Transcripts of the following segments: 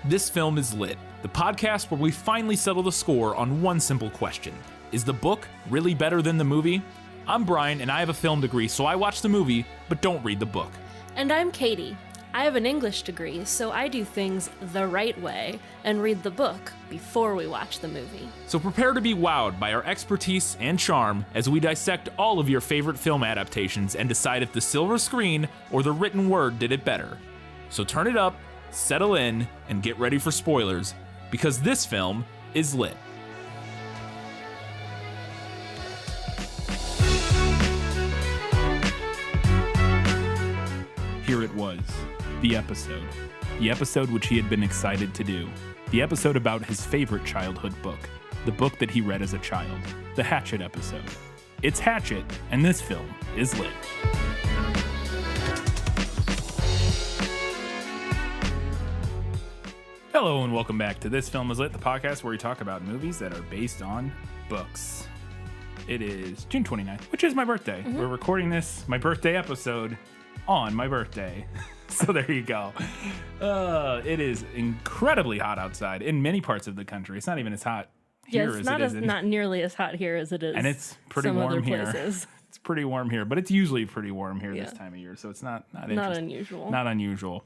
This Film is Lit, the podcast where we finally settle the score on one simple question. Is the book really better than the movie? I'm Brian, and I have a film degree, so I watch the movie, but don't read the book. And I'm Katie. I have an English degree, so I do things the right way and read the book before we watch the movie. So prepare to be wowed by our expertise and charm as we dissect all of your favorite film adaptations and decide if the silver screen or the written word did it better. So turn it up, settle in, and get ready for spoilers, because this film is lit. Here it was, the episode which he had been excited to do, the episode about his favorite childhood book, the book that he read as a child, the Hatchet episode. It's Hatchet, and this film is lit. Hello and welcome back to This Film is Lit, the podcast where we talk about movies that are based on books. It is June 29th, which is my birthday. We're recording this, my birthday episode, on my birthday. So there you go. It is incredibly hot outside in many parts of the country. It's not even as hot here as it is. Not nearly as hot here as it is. And it's pretty some warm other here. Places. It's pretty warm here, but it's usually pretty warm here this time of year. So it's not unusual. Not unusual.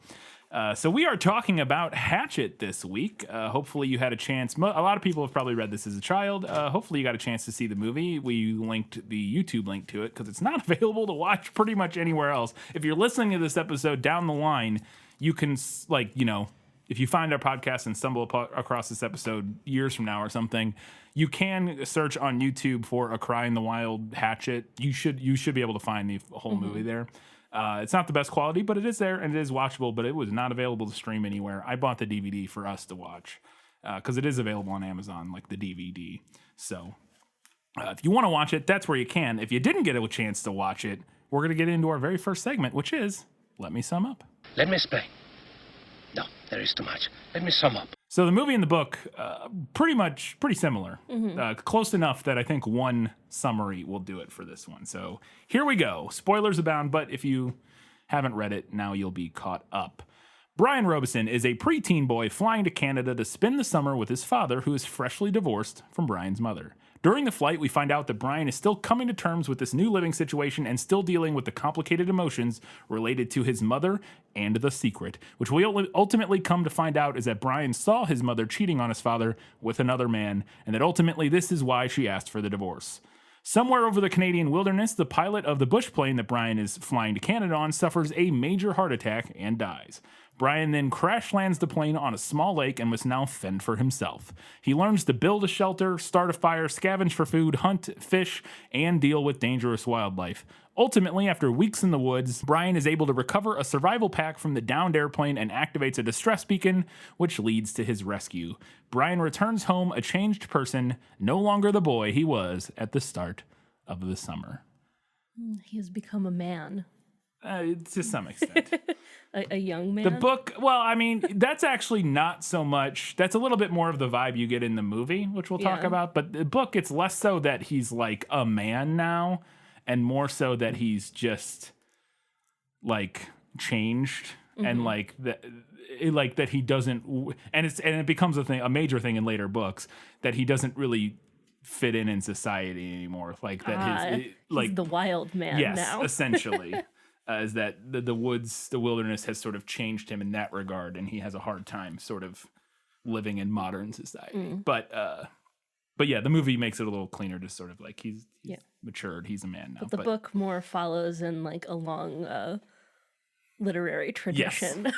So we are talking about Hatchet this week. Hopefully you had a chance. A lot of people have probably read this as a child. Hopefully you got a chance to see the movie. We linked the YouTube link to it because it's not available to watch pretty much anywhere else. If you're listening to this episode down the line, you can, if you find our podcast and stumble across this episode years from now or something, you can search on YouTube for A Cry in the Wild Hatchet. You should be able to find the whole movie there. It's not the best quality, but it is there and it is watchable, but it was not available to stream anywhere. I bought the DVD for us to watch because it is available on Amazon, like the DVD. So if you want to watch it, that's where you can. If you didn't get a chance to watch it, we're going to get into our very first segment, which is Let Me Sum Up. Let me explain. No, there is too much. Let me sum up. So the movie and the book, pretty similar. Close enough that I think one summary will do it for this one. So here we go. Spoilers abound, but if you haven't read it, now you'll be caught up. Brian Robeson is a preteen boy flying to Canada to spend the summer with his father, who is freshly divorced from Brian's mother. During the flight, we find out that Brian is still coming to terms with this new living situation and still dealing with the complicated emotions related to his mother and the secret, which we ultimately come to find out is that Brian saw his mother cheating on his father with another man, and that ultimately this is why she asked for the divorce. Somewhere over the Canadian wilderness, the pilot of the bush plane that Brian is flying to Canada on suffers a major heart attack and dies. Brian then crash lands the plane on a small lake and must now fend for himself. He learns to build a shelter, start a fire, scavenge for food, hunt, fish, and deal with dangerous wildlife. Ultimately, after weeks in the woods, Brian is able to recover a survival pack from the downed airplane and activates a distress beacon, which leads to his rescue. Brian returns home a changed person, no longer the boy he was at the start of the summer. He has become a man. To some extent. a young man? The book, well, I mean, that's actually not so much. That's a little bit more of the vibe you get in the movie, which we'll talk about. But the book, it's less so that he's like a man now, and more so that he's just like changed and like that he doesn't. And it becomes a major thing in later books that he doesn't really fit in society anymore. Like that he's the wild man now. Yes, essentially. Is that the wilderness has sort of changed him in that regard, and he has a hard time sort of living in modern society. But yeah, the movie makes it a little cleaner, just sort of like he's matured, he's a man now. But the book more follows in like a long literary tradition.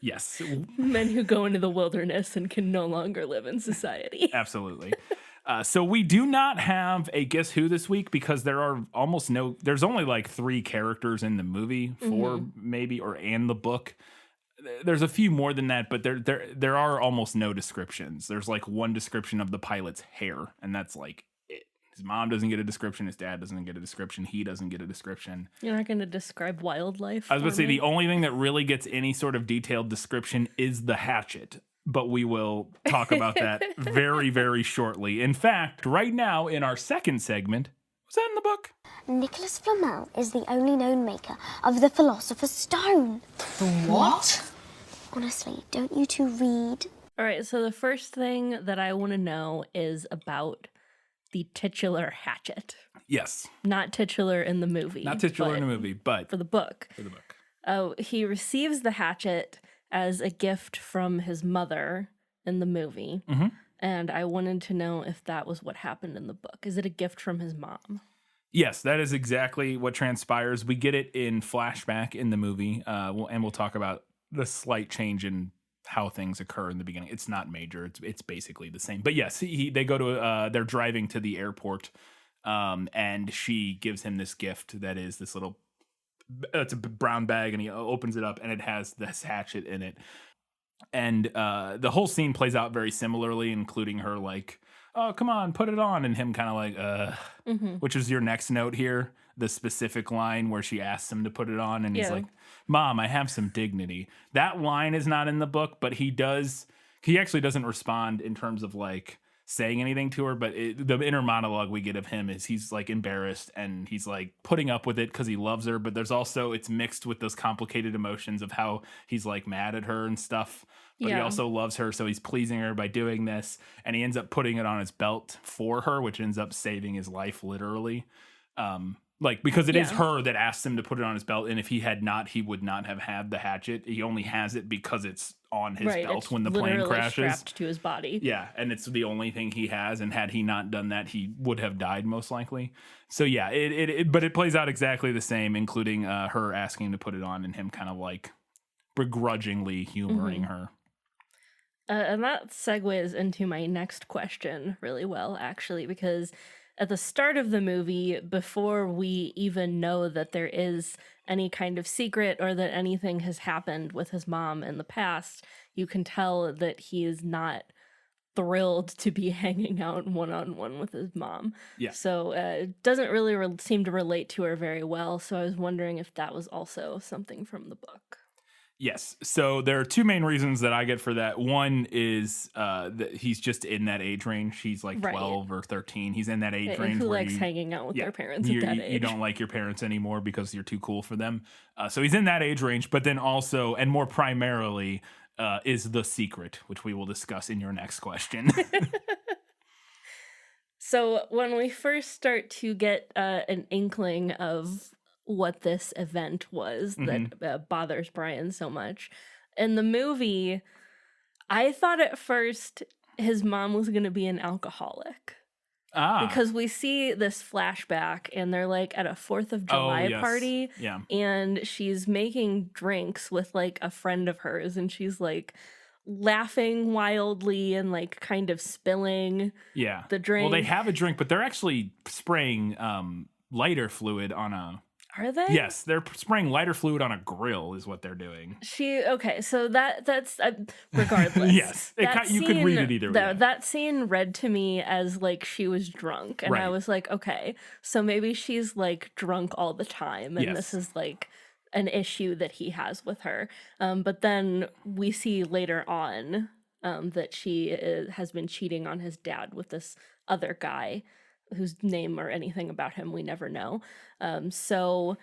Yes. Men who go into the wilderness and can no longer live in society. Absolutely. So we do not have a Guess Who this week because there's only like 3 characters in the movie, 4 maybe, and the book. There's a few more than that, but there are almost no descriptions. There's like one description of the pilot's hair, and that's like it. His mom doesn't get a description, his dad doesn't get a description, he doesn't get a description. You're not going to describe wildlife? I was going to say the only thing that really gets any sort of detailed description is the hatchet. But we will talk about that very, very shortly. In fact, right now in our second segment, was that in the book? Nicholas Flamel is the only known maker of the Philosopher's Stone. The what? Honestly, don't you two read? All right, so the first thing that I want to know is about the titular Hatchet. Yes. Not titular in the movie. Not titular in the movie, but for the book. For the book. He receives the hatchet as a gift from his mother in the movie. Mm-hmm. And I wanted to know if that was what happened in the book. Is it a gift from his mom? Yes, that is exactly what transpires. We get it in flashback in the movie, and we'll talk about the slight change in how things occur in the beginning. It's not major. It's basically the same. But yes, they go to they're driving to the airport, and she gives him this gift that is this little. It's a brown bag, and he opens it up, and it has this hatchet in it. And the whole scene plays out very similarly, including her like, "Oh, come on, put it on," and him kind of like, which is your next note here. The specific line where she asks him to put it on, and he's like, "Mom, I have some dignity." That line is not in the book, but he does. He actually doesn't respond in terms of like saying anything to her, but the inner monologue we get of him is he's like embarrassed and he's like putting up with it because he loves her, but there's also it's mixed with those complicated emotions of how he's like mad at her and stuff, but he also loves her, so he's pleasing her by doing this, and he ends up putting it on his belt for her, which ends up saving his life literally. Like, because it is her that asked him to put it on his belt, and if he had not, he would not have had the hatchet. He only has it because it's on his belt when the plane crashes. Strapped to his body. Yeah, and it's the only thing he has, and had he not done that, he would have died most likely. So yeah, but it plays out exactly the same, including her asking to put it on and him kind of like begrudgingly humoring her. And that segues into my next question really well, actually, because at the start of the movie, before we even know that there is any kind of secret or that anything has happened with his mom in the past, you can tell that he is not thrilled to be hanging out one-on-one with his mom. Yeah. So it doesn't really seem to relate to her very well. So I was wondering if that was also something from the book. Yes. So there are two main reasons that I get for that. One is that he's just in that age range. He's like 12 or 13. He's in that age range. Who likes hanging out with their parents at that age? You don't like your parents anymore because you're too cool for them. So he's in that age range. But then also, and more primarily, is the secret, which we will discuss in your next question. So when we first start to get an inkling of what this event was that bothers Brian so much. In the movie, I thought at first his mom was going to be an alcoholic. Because we see this flashback and they're like at a 4th of July party. Yeah. And she's making drinks with like a friend of hers, and she's like laughing wildly and like kind of spilling the drink. Well, they have a drink, but they're actually spraying lighter fluid on a... Are they? Yes, they're spraying lighter fluid on a grill is what they're doing. So that's regardless. Yes, you could read it either way. That scene read to me as like she was drunk, and I was like, okay, so maybe she's like drunk all the time, and this is like an issue that he has with her. But then we see later on that she has been cheating on his dad with this other guy, whose name or anything about him we never know. So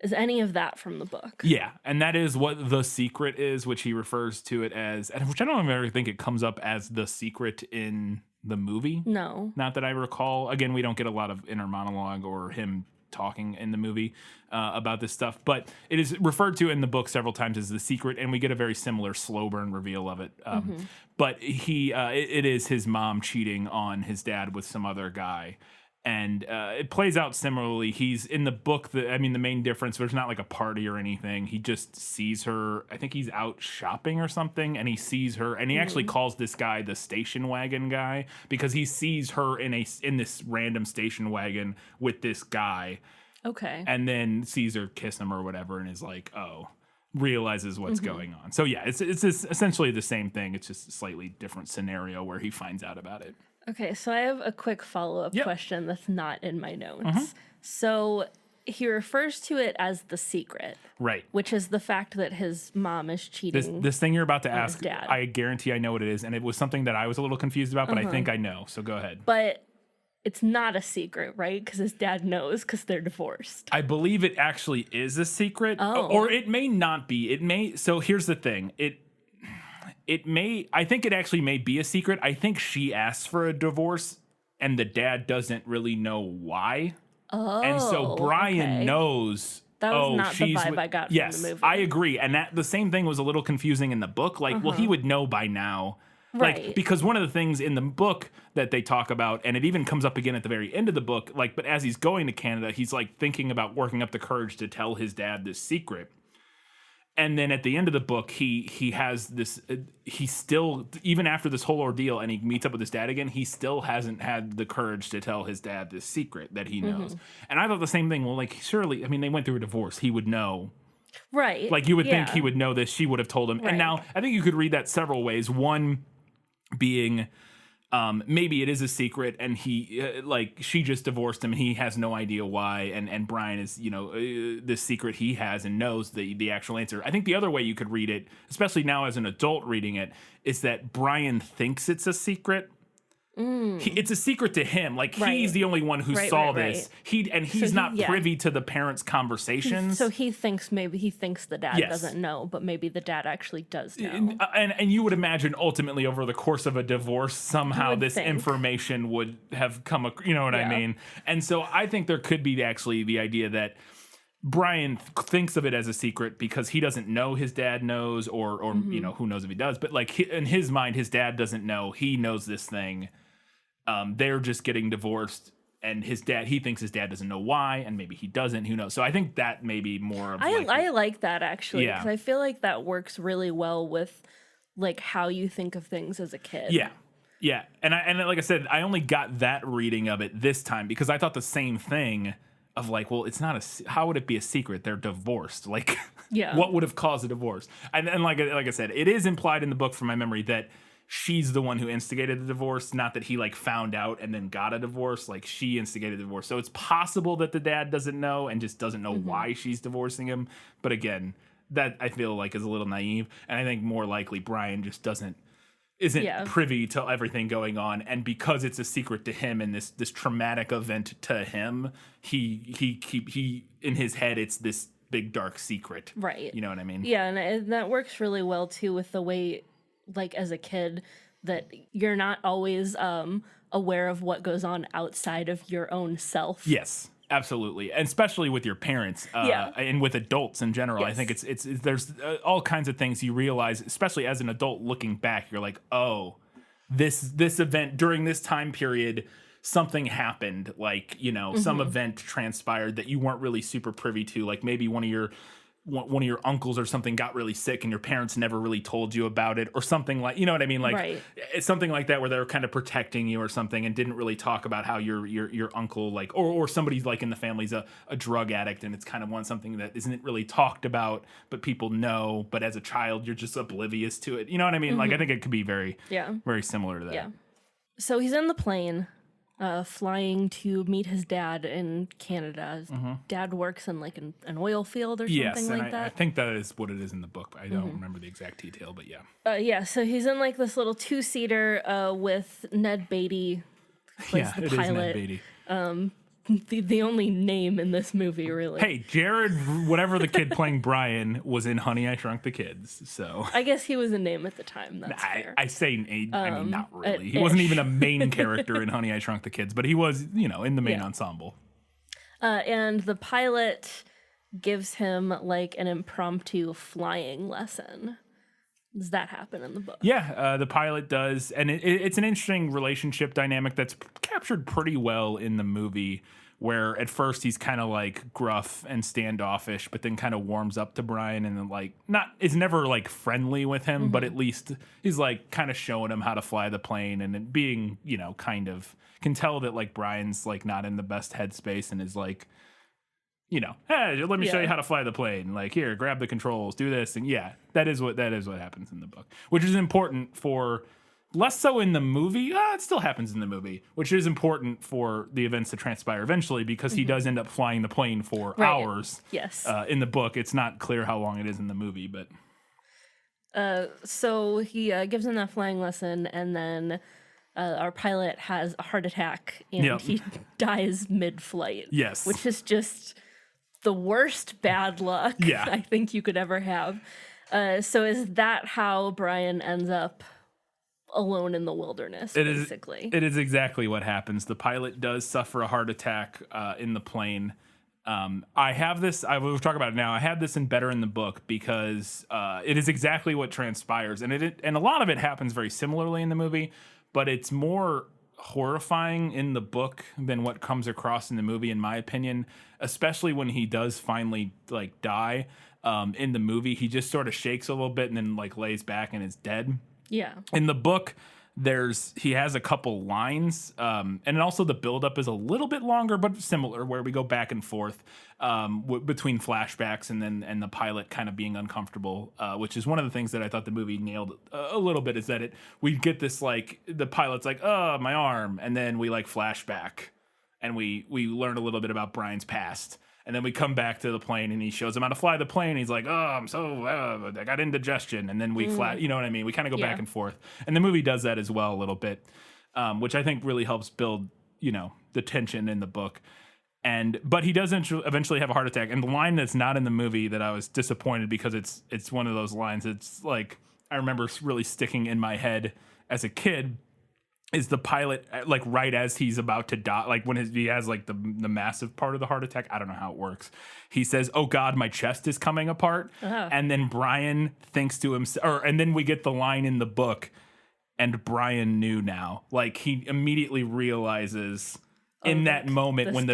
is any of that from the book? Yeah, and that is what the secret is, which he refers to it as, which I don't ever think it comes up as the secret in the movie. No. Not that I recall. Again, we don't get a lot of inner monologue or him talking in the movie about this stuff, but it is referred to in the book several times as the secret, and we get a very similar slow burn reveal of it. But it is his mom cheating on his dad with some other guy, and it plays out similarly. He's in the book. The main difference, there's not like a party or anything. He just sees her. I think he's out shopping or something, and he sees her, and he actually calls this guy the station wagon guy because he sees her in this random station wagon with this guy. Okay. And then sees her kiss him or whatever, and is like, oh, realizes what's going on. So yeah, it's essentially the same thing. It's just a slightly different scenario where he finds out about it. Okay, so I have a quick follow-up question that's not in my notes. So he refers to it as the secret. Right. Which is the fact that his mom is cheating. This thing you're about to ask, dad. I guarantee I know what it is, and it was something that I was a little confused about, but I think I know, so go ahead. But it's not a secret, right? Because his dad knows because they're divorced. I believe it actually is a secret. Or it may not be. So here's the thing. I think it actually may be a secret. I think she asks for a divorce and the dad doesn't really know why. Oh, and so Brian knows. That was not the vibe I got from the movie. I agree. And the same thing was a little confusing in the book. Like, well, he would know by now. Right. Like, because one of the things in the book that they talk about, and it even comes up again at the very end of the book, like, but as he's going to Canada, he's like thinking about working up the courage to tell his dad this secret. And then at the end of the book, he has this, he still, even after this whole ordeal and he meets up with his dad again, he still hasn't had the courage to tell his dad this secret that he knows. And I thought the same thing. Well, like, surely, I mean, they went through a divorce. He would know. Right. Like, you would think he would know this. She would have told him. Right. And now, I think you could read that several ways. One being, maybe it is a secret and he, like, she just divorced him and he has no idea why. And Brian is, this secret he has and knows the actual answer. I think the other way you could read it, especially now as an adult reading it, is that Brian thinks it's a secret. It's a secret to him. Like, he's the only one who saw this. He's not privy to the parents' conversations. So he thinks the dad doesn't know, but maybe the dad actually does know. And you would imagine ultimately over the course of a divorce, somehow this information would have come, you know what I mean? And so I think there could be actually the idea that Brian thinks of it as a secret because he doesn't know his dad knows, or who knows if he does. But like in his mind, his dad doesn't know. He knows this thing. They're just getting divorced, and he thinks his dad doesn't know why, and maybe he doesn't. Who knows? So I think that may be more of. I like that actually, because I feel like that works really well with like how you think of things as a kid. Yeah, and like I said, I only got that reading of it this time because I thought the same thing of like, well, it's not how would it be a secret? They're divorced. Like, what would have caused a divorce? And like I said, it is implied in the book from my memory that she's the one who instigated the divorce, not that he like found out and then got a divorce. Like, she instigated the divorce. So it's possible that the dad doesn't know and just doesn't know why she's divorcing him. But again, that I feel like is a little naive. And I think more likely Brian just isn't privy to everything going on, and because it's a secret to him and this traumatic event to him, he in his head it's this big dark secret. Right. You know what I mean? Yeah, and that works really well too with the way, like, as a kid, that you're not always aware of what goes on outside of your own self. Yes, absolutely, and especially with your parents, and with adults in general. Yes. I think it's there's all kinds of things you realize, especially as an adult looking back. You're like, oh, this event during this time period, something happened. Like, some event transpired that you weren't really super privy to. Like maybe one of your uncles or something got really sick and your parents never really told you about it, or something like, you know what I mean? Like it's something like that where they're kind of protecting you or something and didn't really talk about how your uncle, like, or somebody's like in the family's a drug addict, and it's kind of something that isn't really talked about, but people know, but as a child, you're just oblivious to it. You know what I mean? Like, I think it could be very similar to that. Yeah. So he's in the plane, flying to meet his dad in Canada. His dad works in like an oil field or something like that. I think that is what it is in the book. But I don't remember the exact detail, but yeah. So he's in like this little 2-seater with Ned Beatty, who plays the pilot. Is Ned Beatty. The only name in this movie, really. Hey, Jared, whatever the kid playing Brian, was in Honey, I Shrunk the Kids. So I guess he was a name at the time. That's fair. I mean, not really. He wasn't even a main character in Honey, I Shrunk the Kids, but he was, in the main ensemble. And the pilot gives him like an impromptu flying lesson. Does that happen in the book? Yeah, the pilot does. And it's an interesting relationship dynamic that's captured pretty well in the movie, where at first he's kind of like gruff and standoffish, but then kind of warms up to Brian and then like is never like friendly with him, but at least he's like kind of showing him how to fly the plane, and then being, kind of can tell that like Brian's like not in the best headspace and is like, hey, let me show you how to fly the plane. Like, here, grab the controls, do this. And that is what happens in the book, which is important for, less so in the movie. It still happens in the movie, which is important for the events to transpire eventually, because he does end up flying the plane for hours. Yes. In the book, it's not clear how long it is in the movie, but. So he gives him that flying lesson, and then our pilot has a heart attack and he dies mid-flight. Yes. Which is just the worst bad luck I think you could ever have. So is that how Brian ends up alone in the wilderness, basically? It is exactly what happens. The pilot does suffer a heart attack in the plane. I have this, we'll talk about it now. I had this in better in the book because it is exactly what transpires. And and a lot of it happens very similarly in the movie, but it's more horrifying in the book than what comes across in the movie, in my opinion, especially when he does finally like die. In the movie, he just sort of shakes a little bit and then like lays back and is dead. Yeah. In the book, he has a couple lines, and also the buildup is a little bit longer, but similar, where we go back and forth between flashbacks and the pilot kind of being uncomfortable, which is one of the things that I thought the movie nailed a little bit, is that we get this like the pilot's like, oh, my arm, and then we like flashback and we learn a little bit about Brian's past. And then we come back to the plane and he shows him how to fly the plane. He's like, oh, I got indigestion. And then we you know what I mean? We kind of go back and forth. And the movie does that as well a little bit, which I think really helps build, the tension in the book. But he does eventually have a heart attack. And the line that's not in the movie that I was disappointed because it's one of those lines. It's like, I remember really sticking in my head as a kid, is the pilot like right as he's about to die, like when he has like the massive part of the heart attack. I don't know how it works. He says, "Oh God, my chest is coming apart," and then Brian thinks to himself, and then we get the line in the book, and Brian knew now. Like he immediately realizes in that moment when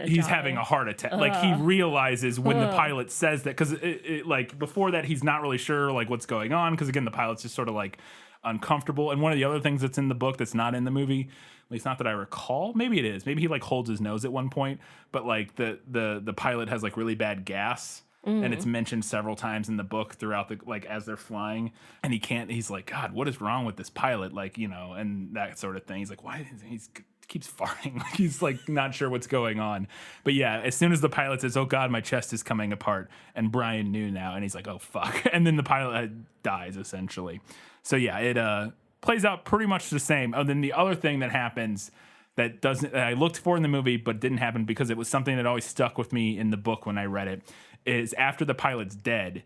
he's having a heart attack. Like he realizes when the pilot says that, because it like before that he's not really sure like what's going on, because again the pilot's just sort of like uncomfortable. And one of the other things that's in the book that's not in the movie, at least not that I recall, maybe it is, maybe he like holds his nose at one point, but like the pilot has like really bad gas, and it's mentioned several times in the book throughout the like as they're flying, and he's like, God, what is wrong with this pilot, like, and that sort of thing. He's like, why is he keeps farting, like he's like not sure what's going on. But yeah, as soon as the pilot says, "Oh God, my chest is coming apart," and Brian knew now, and he's like, oh fuck, and then the pilot dies essentially. So yeah, it plays out pretty much the same. And then the other thing that happens that I looked for in the movie but didn't happen because it was something that always stuck with me in the book when I read it, is after the pilot's dead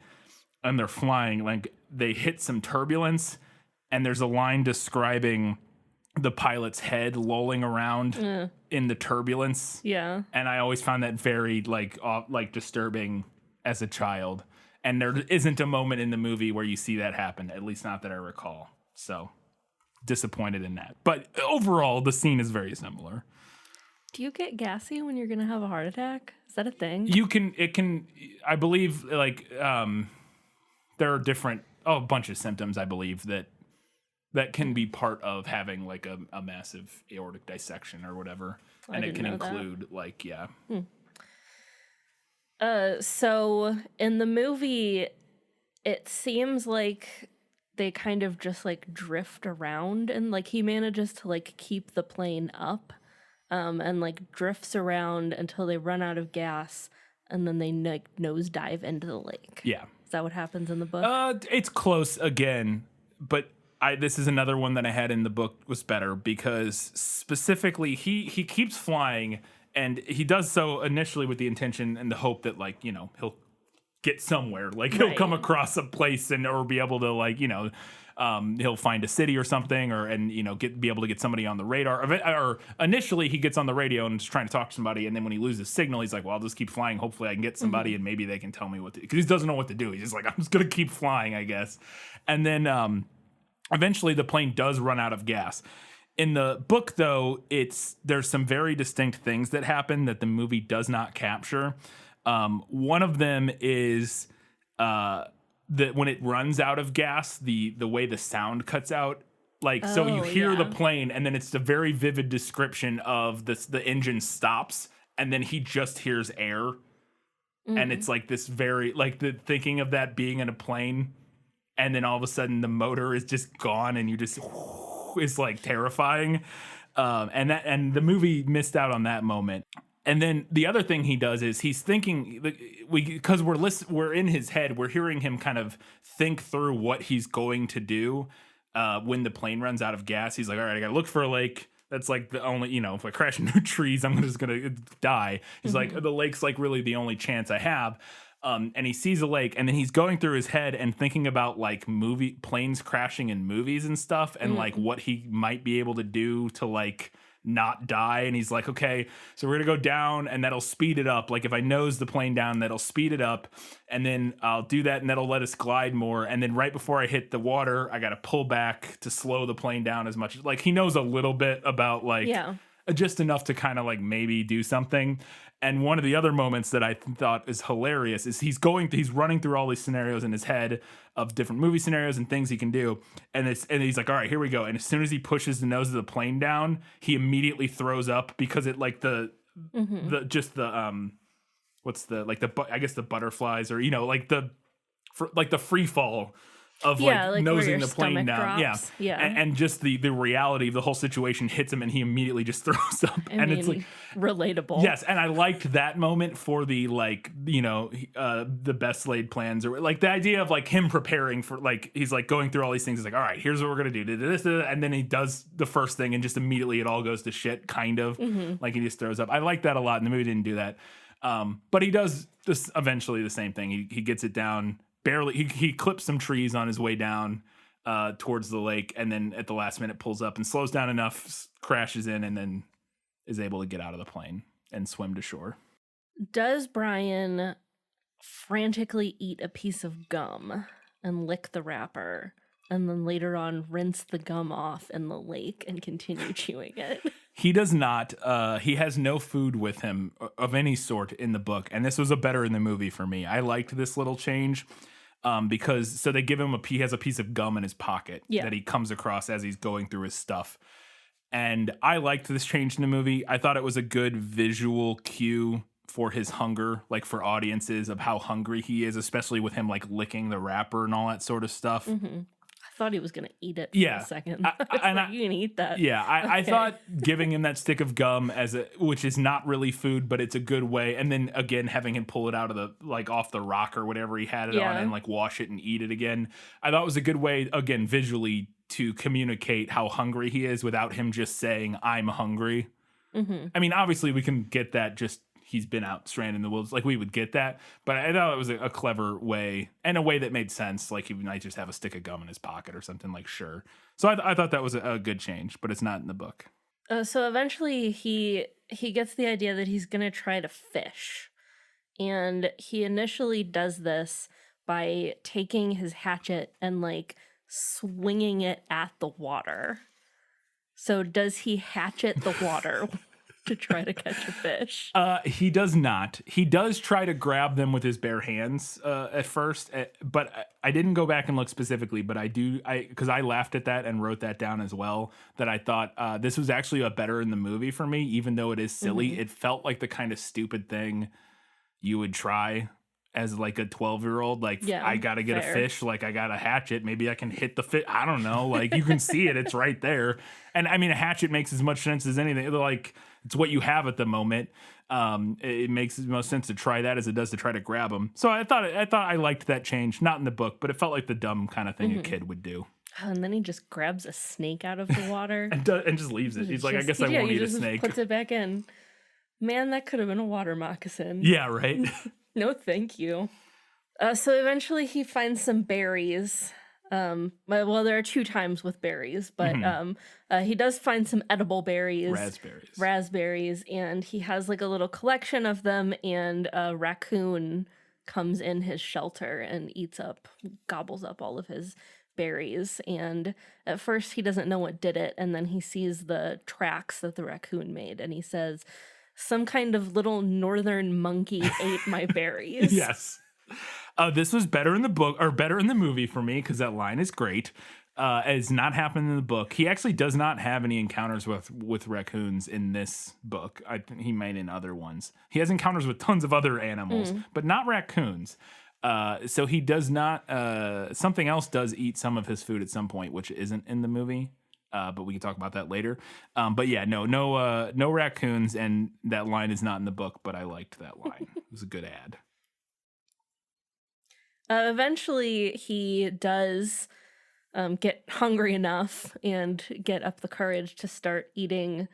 and they're flying, like they hit some turbulence, and there's a line describing the pilot's head lolling around in the turbulence. Yeah. And I always found that very like disturbing as a child. And there isn't a moment in the movie where you see that happen, at least not that I recall. So disappointed in that. But overall, the scene is very similar. Do you get gassy when you're going to have a heart attack? Is that a thing? I believe, like, there are a bunch of symptoms, I believe, that can be part of having, like, a massive aortic dissection or whatever. And it can include, like, yeah. So in the movie, it seems like they kind of just like drift around, and like he manages to like keep the plane up, and like drifts around until they run out of gas, and then they like nosedive into the lake. Yeah. Is that what happens in the book? It's close again, but this is another one that I had in the book was better, because specifically he keeps flying. And he does so initially with the intention and the hope that, like, he'll get somewhere. Like, he'll come across a place or be able to, like, he'll find a city or something, be able to get somebody on the radar. Or initially he gets on the radio and is trying to talk to somebody, and then when he loses signal, he's like, well, I'll just keep flying. Hopefully I can get somebody, and maybe they can tell me what to do. Because he doesn't know what to do. He's just like, I'm just going to keep flying, I guess. And then eventually the plane does run out of gas. In the book, though, there's some very distinct things that happen that the movie does not capture. One of them is that when it runs out of gas, the way the sound cuts out. Like, so you hear the plane, and then it's a very vivid description of the engine stops, and then he just hears air. And it's like this very, like the thinking of that being in a plane, and then all of a sudden the motor is just gone, and you just... is like terrifying, and the movie missed out on that moment. And then the other thing he does is he's thinking, because we're in his head, we're hearing him kind of think through what he's going to do when the plane runs out of gas. He's like, all right, I gotta look for a lake. That's like the only, if I crash into trees, I'm just gonna die. He's like, the lake's like really the only chance I have. and he sees a lake, and then he's going through his head and thinking about like planes crashing in movies and stuff, and like what he might be able to do to like not die. And he's like, okay, so we're gonna go down, and that'll speed it up. Like if I nose the plane down, that'll speed it up, and then I'll do that, and that'll let us glide more. And then right before I hit the water, I gotta pull back to slow the plane down as much. Like he knows a little bit about like just enough to kind of like maybe do something. And one of the other moments that I thought is hilarious is he's running through all these scenarios in his head of different movie scenarios and things he can do. And he's like, all right, here we go. And as soon as he pushes the nose of the plane down, he immediately throws up because it like the butterflies, or, you know, like the free fall of like nosing the plane down. Drops. Yeah. And just the reality of the whole situation hits him, and he immediately just throws up. It's like relatable. Yes. And I liked that moment for the, like, you know, the best laid plans, or like the idea of like him preparing for, like, he's like going through all these things. He's like, all right, here's what we're going to do. This, and then he does the first thing, and just immediately it all goes to shit, kind of like he just throws up. I like that a lot. And the movie didn't do that. But he does this eventually the same thing. He gets it down. Barely, he clips some trees on his way down towards the lake, and then at the last minute pulls up and slows down enough, crashes in, and then is able to get out of the plane and swim to shore. Does Brian frantically eat a piece of gum and lick the wrapper, and then later on rinse the gum off in the lake and continue chewing it? He does not. He has no food with him of any sort in the book, and this was a better in the movie for me. I liked this little change. Because so they give him he has a piece of gum in his pocket that he comes across as he's going through his stuff. And I liked this change in the movie. I thought it was a good visual cue for his hunger, like for audiences, of how hungry he is, especially with him like licking the wrapper and all that sort of stuff. I thought he was going to eat it for a second. You can eat that. Yeah, I thought giving him that stick of gum which is not really food, but it's a good way. And then again, having him pull it out of the, like off the rock or whatever he had it on, and like wash it and eat it again. I thought it was a good way, again, visually, to communicate how hungry he is without him just saying, I'm hungry. I mean, obviously we can get that, just he's been out stranded in the woods, like we would get that, but I thought it was a clever way, and a way that made sense. Like he might just have a stick of gum in his pocket or something, like, sure. So I thought that was a good change, but it's not in the book. So eventually he gets the idea that he's gonna try to fish, and he initially does this by taking his hatchet and like swinging it at the water. So does he hatchet the water to try to catch a fish? He does not. He does try to grab them with his bare hands at first, but I didn't go back and look specifically, but because I laughed at that and wrote that down as well, that I thought this was actually a better in the movie for me, even though it is silly. It felt like the kind of stupid thing you would try as like a 12-year-old, like, I gotta get a fish, like I got a hatchet, maybe I can hit the fish. I don't know, like you can see it, it's right there. And I mean, a hatchet makes as much sense as anything. Like it's what you have at the moment. It makes the most sense to try that as it does to try to grab them. So I thought I liked that change, not in the book, but it felt like the dumb kind of thing a kid would do. And then he just grabs a snake out of the water and just leaves it. He's like, I guess I won't eat a snake. Puts it back in. Man, that could have been a water moccasin. Yeah, right. No, thank you. So eventually he finds some berries. Well, there are 2 times with berries, but he does find some edible berries. Raspberries. And he has like a little collection of them, and a raccoon comes in his shelter and gobbles up all of his berries. And at first he doesn't know what did it, and then he sees the tracks that the raccoon made, and he says, some kind of little northern monkey ate my berries. Yes. This was better in the book, or better in the movie for me, because that line is great. It's not happened in the book. He actually does not have any encounters with raccoons in this book. I think he might in other ones. He has encounters with tons of other animals, but not raccoons. So he does not. Something else does eat some of his food at some point, which isn't in the movie. But we can talk about that later. But yeah, no raccoons, and that line is not in the book, but I liked that line. It was a good ad. Eventually, he does get hungry enough and get up the courage to start eating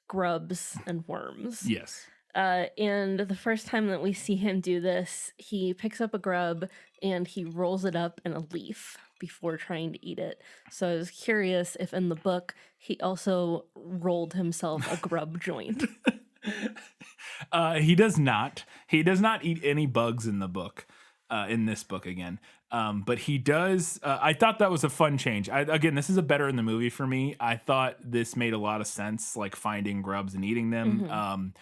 grubs and worms. Yes. And the first time that we see him do this, he picks up a grub and he rolls it up in a leaf before trying to eat it. So I was curious if in the book he also rolled himself a grub joint. He does not. He does not eat any bugs in the book, in this book again. But he does. I thought that was a fun change. Again, this is a better in the movie for me. I thought this made a lot of sense, like finding grubs and eating them.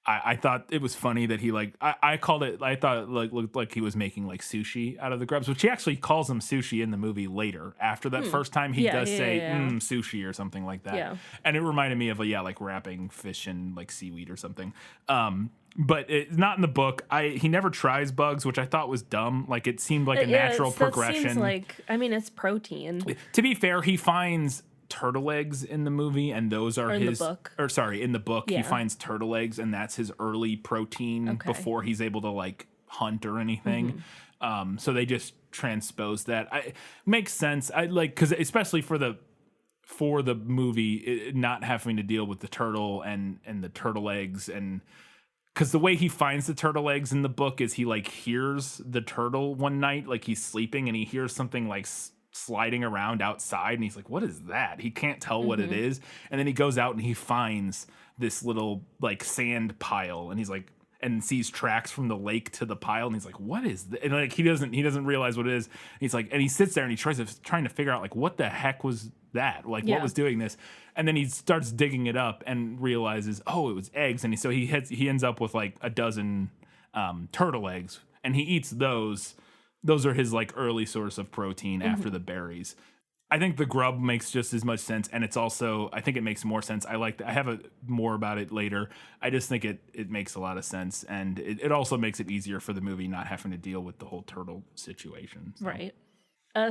I thought it was funny that he I called it. I thought it looked like he was making like sushi out of the grubs, which he actually calls them sushi in the movie later. After that first time, he does say sushi or something like that. Yeah. And it reminded me of like wrapping fish in like seaweed or something. But it's not in the book. He never tries bugs, which I thought was dumb. Like it seemed like a natural progression. That seems like, I mean, it's protein. To be fair, he finds turtle eggs in the movie, and those are his. In the book, he finds turtle eggs, and that's his early protein before he's able to like hunt or anything. So they just transpose that. Makes sense. I like because especially for the movie, not having to deal with the turtle and the turtle eggs and. Because the way he finds the turtle eggs in the book is he like hears the turtle one night, like he's sleeping, and he hears something like sliding around outside, and he's like, "What is that?" He can't tell what it is, and then he goes out and he finds this little like sand pile, and he's like, and sees tracks from the lake to the pile, and he's like, "What is that?" And like he doesn't realize what it is. He's like, and he sits there and he trying to figure out like what the heck was that? Like what was doing this? And then he starts digging it up and realizes, oh, it was eggs. And he ends up with like a dozen turtle eggs, and he eats those. Those are his like early source of protein after the berries. I think the grub makes just as much sense, and it's also I think it makes more sense. I have more about it later. I just think it makes a lot of sense, and it also makes it easier for the movie not having to deal with the whole turtle situation. So. Right.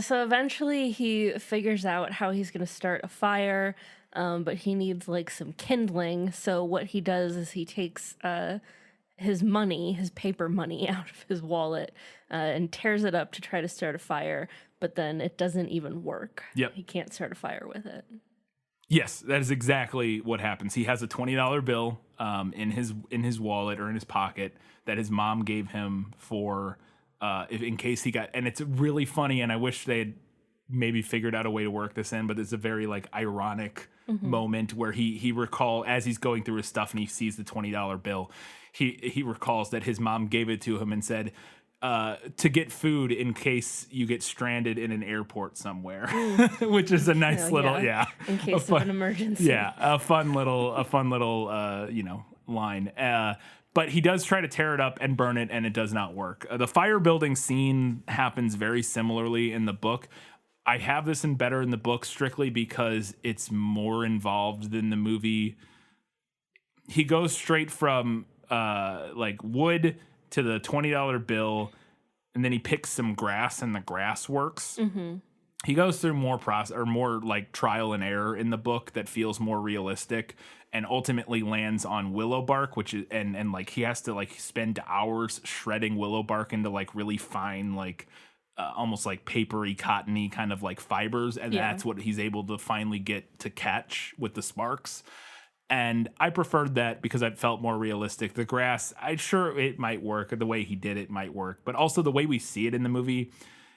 So eventually he figures out how he's going to start a fire, but he needs like some kindling. So what he does is he takes his paper money out of his wallet and tears it up to try to start a fire, but then it doesn't even work. Yep. He can't start a fire with it. Yes, that is exactly what happens. He has a $20 bill in his wallet or in his pocket that his mom gave him for in case he got, and it's really funny, and I wish they had maybe figured out a way to work this in, but it's a very like ironic moment where he recall as he's going through his stuff and he sees the $20 bill, he recalls that his mom gave it to him and said to get food in case you get stranded in an airport somewhere, which is a nice little in case of an emergency. A fun little line. But he does try to tear it up and burn it, and it does not work. The fire building scene happens very similarly in the book. I have this better in the book strictly because it's more involved than the movie. He goes straight from like wood to the $20 bill, and then he picks some grass, and the grass works. He goes through more like trial and error in the book that feels more realistic, and ultimately lands on willow bark, which is and like he has to like spend hours shredding willow bark into like really fine like almost like papery, cottony kind of like fibers, and that's what he's able to finally get to catch with the sparks. And I preferred that because it felt more realistic. The grass, it might work. The way he did it might work, but also the way we see it in the movie,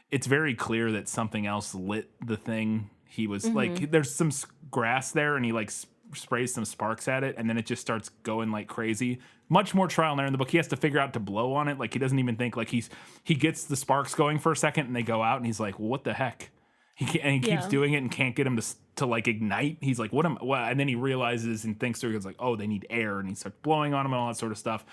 it's very clear that something else lit the thing. He was like, there's some grass there, and he like sprays some sparks at it, and then it just starts going like crazy. Much more trial and error in the book. He has to figure out to blow on it. Like he doesn't even think. Like he gets the sparks going for a second, and they go out, and he's like, well, "What the heck?" He keeps doing it and can't get him to like ignite. He's like, "What am?" What? And then he realizes and thinks through. He's like, "Oh, they need air," and he starts blowing on them and all that sort of stuff.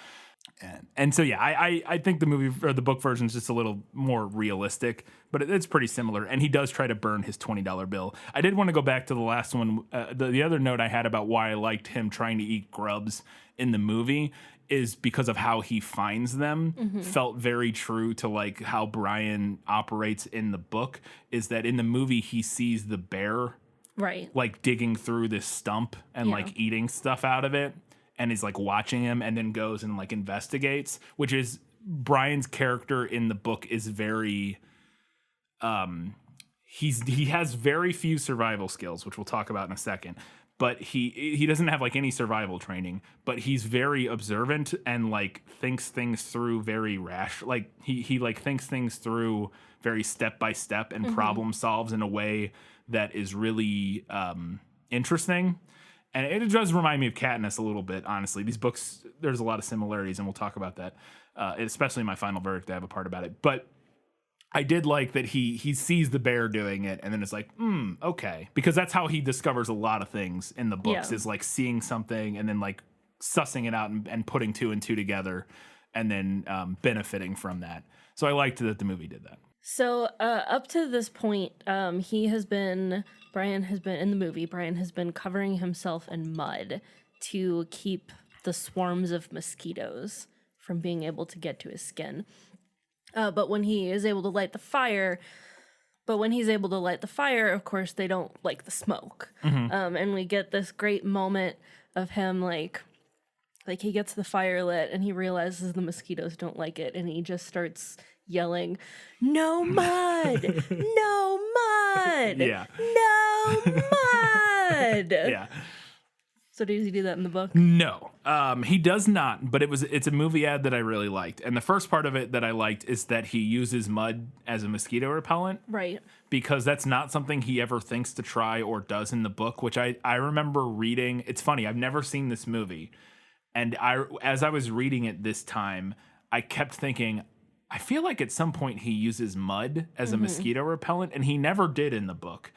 And so yeah, I think the movie or the book version is just a little more realistic, but it's pretty similar. And he does try to burn his $20 bill. I did want to go back to the last one. The other note I had about why I liked him trying to eat grubs in the movie is because of how he finds them. Felt very true to like how Brian operates in the book. Is that in the movie he sees the bear like digging through this stump and like eating stuff out of it. And is like watching him, and then goes and like investigates, which is Brian's character in the book is very, he has very few survival skills, which we'll talk about in a second. but he doesn't have like any survival training, but he's very observant and like thinks things through very like he like thinks things through very step by step and problem solves in a way that is really interesting. And it does remind me of Katniss a little bit, honestly. These books, there's a lot of similarities, and we'll talk about that, especially in my final verdict. I have a part about it. But I did like that he sees the bear doing it, and then it's like, okay. Because that's how he discovers a lot of things in the books, is like seeing something and then like sussing it out and putting two and two together and then benefiting from that. So I liked that the movie did that. So up to this point, Brian has been covering himself in mud to keep the swarms of mosquitoes from being able to get to his skin. But when he is able to light the fire, of course, they don't like the smoke. And we get this great moment of him like he gets the fire lit and he realizes the mosquitoes don't like it, and he just starts yelling, "No mud! No mud! Yeah. No mud!" Yeah. So does he do that in the book? No, he does not. But it's a movie ad that I really liked, and the first part of it that I liked is that he uses mud as a mosquito repellent, Right. because that's not something he ever thinks to try or does in the book. Which I remember reading. It's funny, I've never seen this movie, and as I was reading it this time, I kept thinking, I feel like at some point he uses mud as a mosquito repellent, and he never did in the book.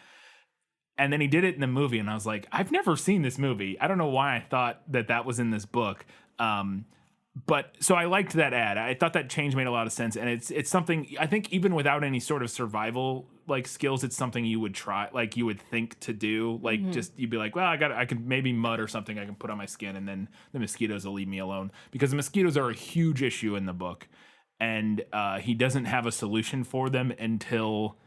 And then he did it in the movie, and I was like, I've never seen this movie. I don't know why I thought that was in this book. But so I liked that ad. I thought that change made a lot of sense, and it's something I think even without any sort of survival like skills, it's something you would try, like you would think to do. Like just you'd be like, well, I could maybe mud or something I can put on my skin, and then the mosquitoes will leave me alone, because the mosquitoes are a huge issue in the book. And he doesn't have a solution for them until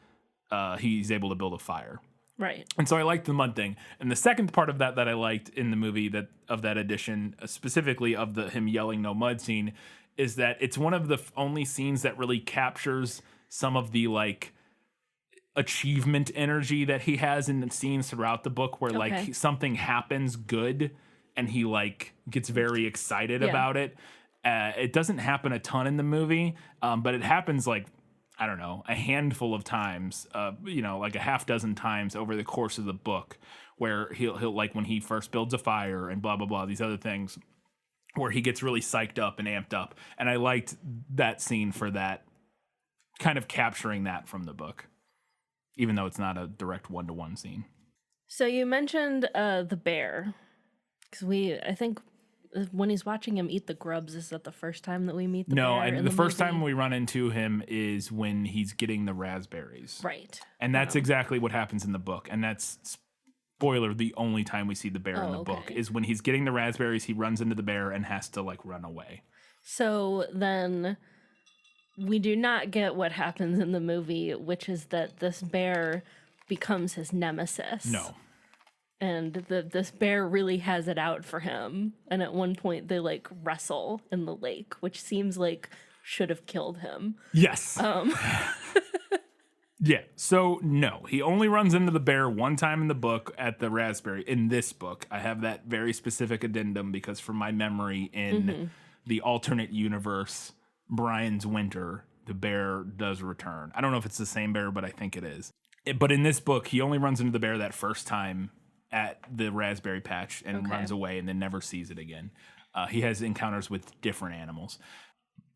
he's able to build a fire. Right. And so I liked the mud thing. And the second part of that I liked in the movie of that edition, specifically of him yelling "no mud" scene, is that it's one of the only scenes that really captures some of the like achievement energy that he has in the scenes throughout the book, where like something happens good and he like gets very excited about it. It doesn't happen a ton in the movie, but it happens like, I don't know, a handful of times, like a half dozen times over the course of the book, where he'll like when he first builds a fire and blah, blah, blah, these other things, where he gets really psyched up and amped up. And I liked that scene for that, kind of capturing that from the book, even though it's not a direct one-to-one scene. So you mentioned the bear, because I think when he's watching him eat the grubs, is that the first time that we meet the bear? No, and the first time we run into him is when he's getting the raspberries. Right. And that's exactly what happens in the book. And that's, spoiler, the only time we see the bear in the book is when he's getting the raspberries, he runs into the bear and has to like run away. So then we do not get what happens in the movie, which is that this bear becomes his nemesis. No. And this bear really has it out for him. And at one point they like wrestle in the lake, which seems like should have killed him. Yes. Yeah. So no, he only runs into the bear one time in the book at the raspberry. In this book, I have that very specific addendum because from my memory in the alternate universe, Brian's Winter, the bear does return. I don't know if it's the same bear, but I think it is. But in this book, he only runs into the bear that first time at the raspberry patch and runs away and then never sees it again. He has encounters with different animals.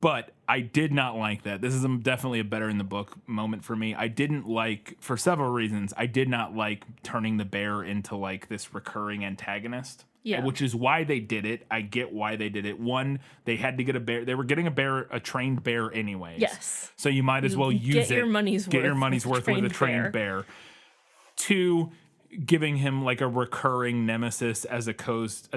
But I did not like that. This is definitely a better in the book moment for me. I didn't like, for several reasons, I did not like turning the bear into like this recurring antagonist. Yeah. Which is why they did it. I get why they did it. One, they had to get a bear. They were getting a trained bear anyways. Yes. So you might as well use it. Get your money's worth with a trained bear. Two, giving him like a recurring nemesis as opposed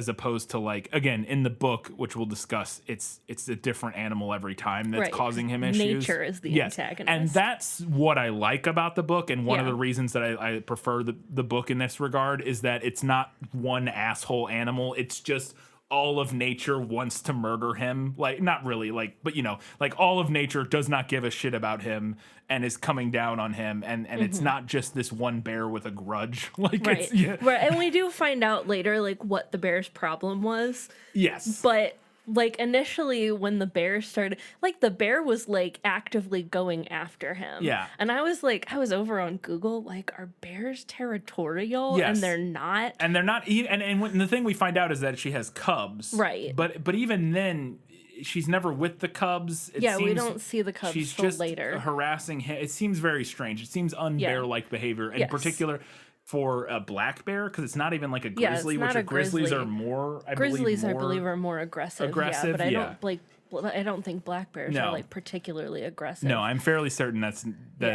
to like, again, in the book, which we'll discuss, it's a different animal every time that's causing him issues. Nature is the antagonist. And that's what I like about the book, and one of the reasons that I prefer the book in this regard is that it's not one asshole animal. It's just all of nature wants to murder him. Like, not really, like, but you know, like all of nature does not give a shit about him and is coming down on him. And it's not just this one bear with a grudge. Like, Right. it's, yeah. Right. And we do find out later, like, what the bear's problem was. Yes. But, like, initially when the bear started, like, the bear was, like, actively going after him. Yeah. And I was like, I was over on Google, like, are bears territorial? Yes. And they're not. And they're not even, and when, the thing we find out is that she has cubs. Right. But even then, she's never with the cubs. It Yeah, we seems don't see the cubs she's till just later. harassing him. It seems very strange. It seems unbear-like behavior, in particular for a black bear, because it's not even like a grizzly, it's not a grizzlies grizzly. are more, I believe believe, are more aggressive. aggressive, Yeah, but yeah. I don't think black bears No. are like particularly aggressive. No, I'm fairly certain that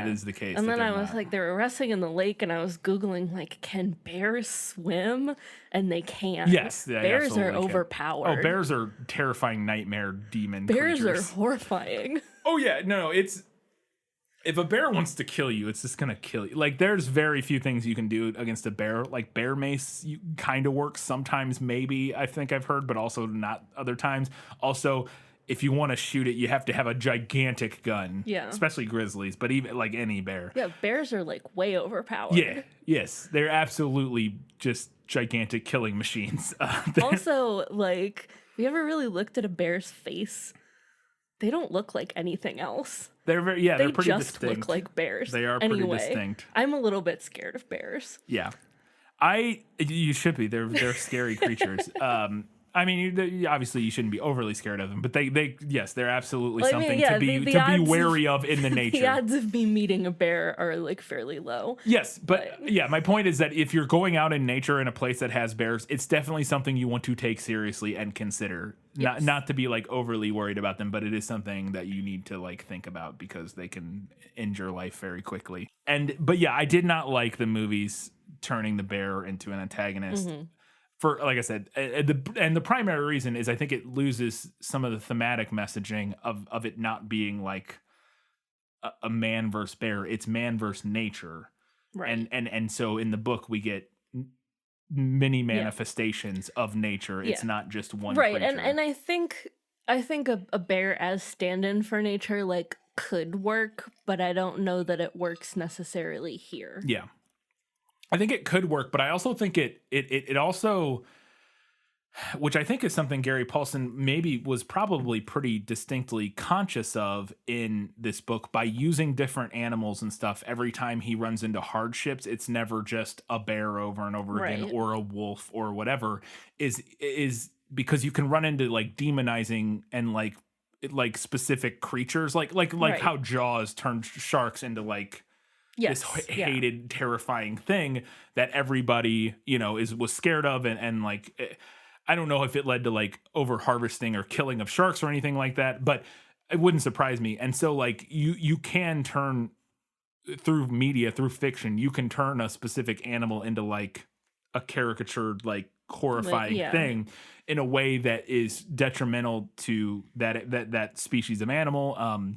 is the case. And that then I they're was not. like, they were wrestling in the lake, and I was Googling, like, can bears swim? And they can. Yes, they bears are absolutely can. overpowered. Oh, bears are terrifying nightmare demon Bears creatures. are horrifying. Oh yeah, no, it's if a bear wants to kill you, it's just gonna kill you. Like, there's very few things you can do against a bear. Like, bear mace kind of works sometimes, maybe, I think I've heard, but also not other times. Also, if you want to shoot it, you have to have a gigantic gun. Yeah. Especially grizzlies, but even like any bear. Yeah, bears are like way overpowered. Yeah. Yes, they're absolutely just gigantic killing machines. Also, like, have you ever really looked at a bear's face? They don't look like anything else. They're they're pretty just distinct. look like bears. They are pretty anyway, distinct. I'm a little bit scared of bears. Yeah. You should be. They're scary creatures. I mean, obviously you shouldn't be overly scared of them, but they're absolutely Well, I mean, something yeah, to be the odds wary of in the nature. The odds of me meeting a bear are like fairly low. Yes, but yeah, my point is that if you're going out in nature in a place that has bears, it's definitely something you want to take seriously and consider. Yes. Not to be like overly worried about them, but it is something that you need to like think about because they can end your life very quickly. But yeah, I did not like the movies turning the bear into an antagonist. Mm-hmm. For, like I said, the primary reason is I think it loses some of the thematic messaging of it not being like a man versus bear. It's man versus nature. Right. And so in the book we get many manifestations of nature. It's not just one right. creature. And I think a bear as stand-in for nature like could work, but I don't know that it works necessarily here. Yeah. I think it could work, but I also think it also, which I think is something Gary Paulson maybe was probably pretty distinctly conscious of in this book by using different animals and stuff. Every time he runs into hardships, it's never just a bear over and over again or a wolf or whatever, is because you can run into like demonizing and like specific creatures, like how Jaws turned sharks into like this hated, terrifying thing that everybody, was scared of. And like, I don't know if it led to like over harvesting or killing of sharks or anything like that, but it wouldn't surprise me. And so like you can turn through media, through fiction, you can turn a specific animal into like a caricatured, like horrifying thing in a way that is detrimental to that species of animal.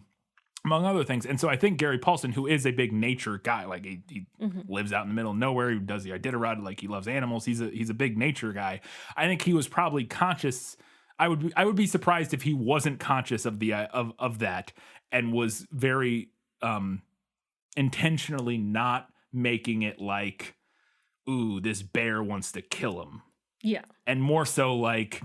Among other things. And so I think Gary Paulson, who is a big nature guy, like he lives out in the middle of nowhere, he does the Iditarod, like he loves animals. He's a big nature guy. I think he was probably conscious. I would be surprised if he wasn't conscious of the of that and was very intentionally not making it like, ooh, this bear wants to kill him. Yeah. And more so like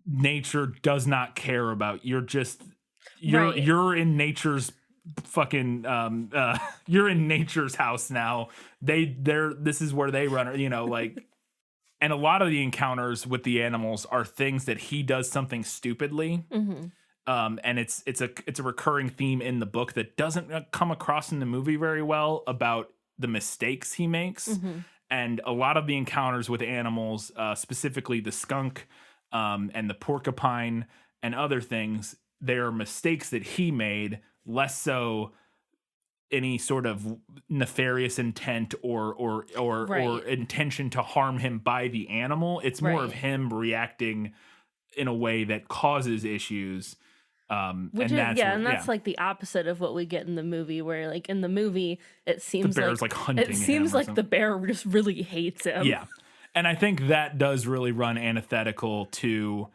nature does not care about you're in nature's fucking you're in nature's house now. This is where they run, like. And a lot of the encounters with the animals are things that he does something stupidly. And it's a recurring theme in the book that doesn't come across in the movie very well about the mistakes he makes. And a lot of the encounters with animals, specifically the skunk and the porcupine and other things, there are mistakes that he made, less so any sort of nefarious intent or intention to harm him by the animal. It's more of him reacting in a way that causes issues. That's like the opposite of what we get in the movie, where like in the movie it seems the bear's like hunting. It seems like the bear just really hates him. Yeah. And I think that does really run antithetical to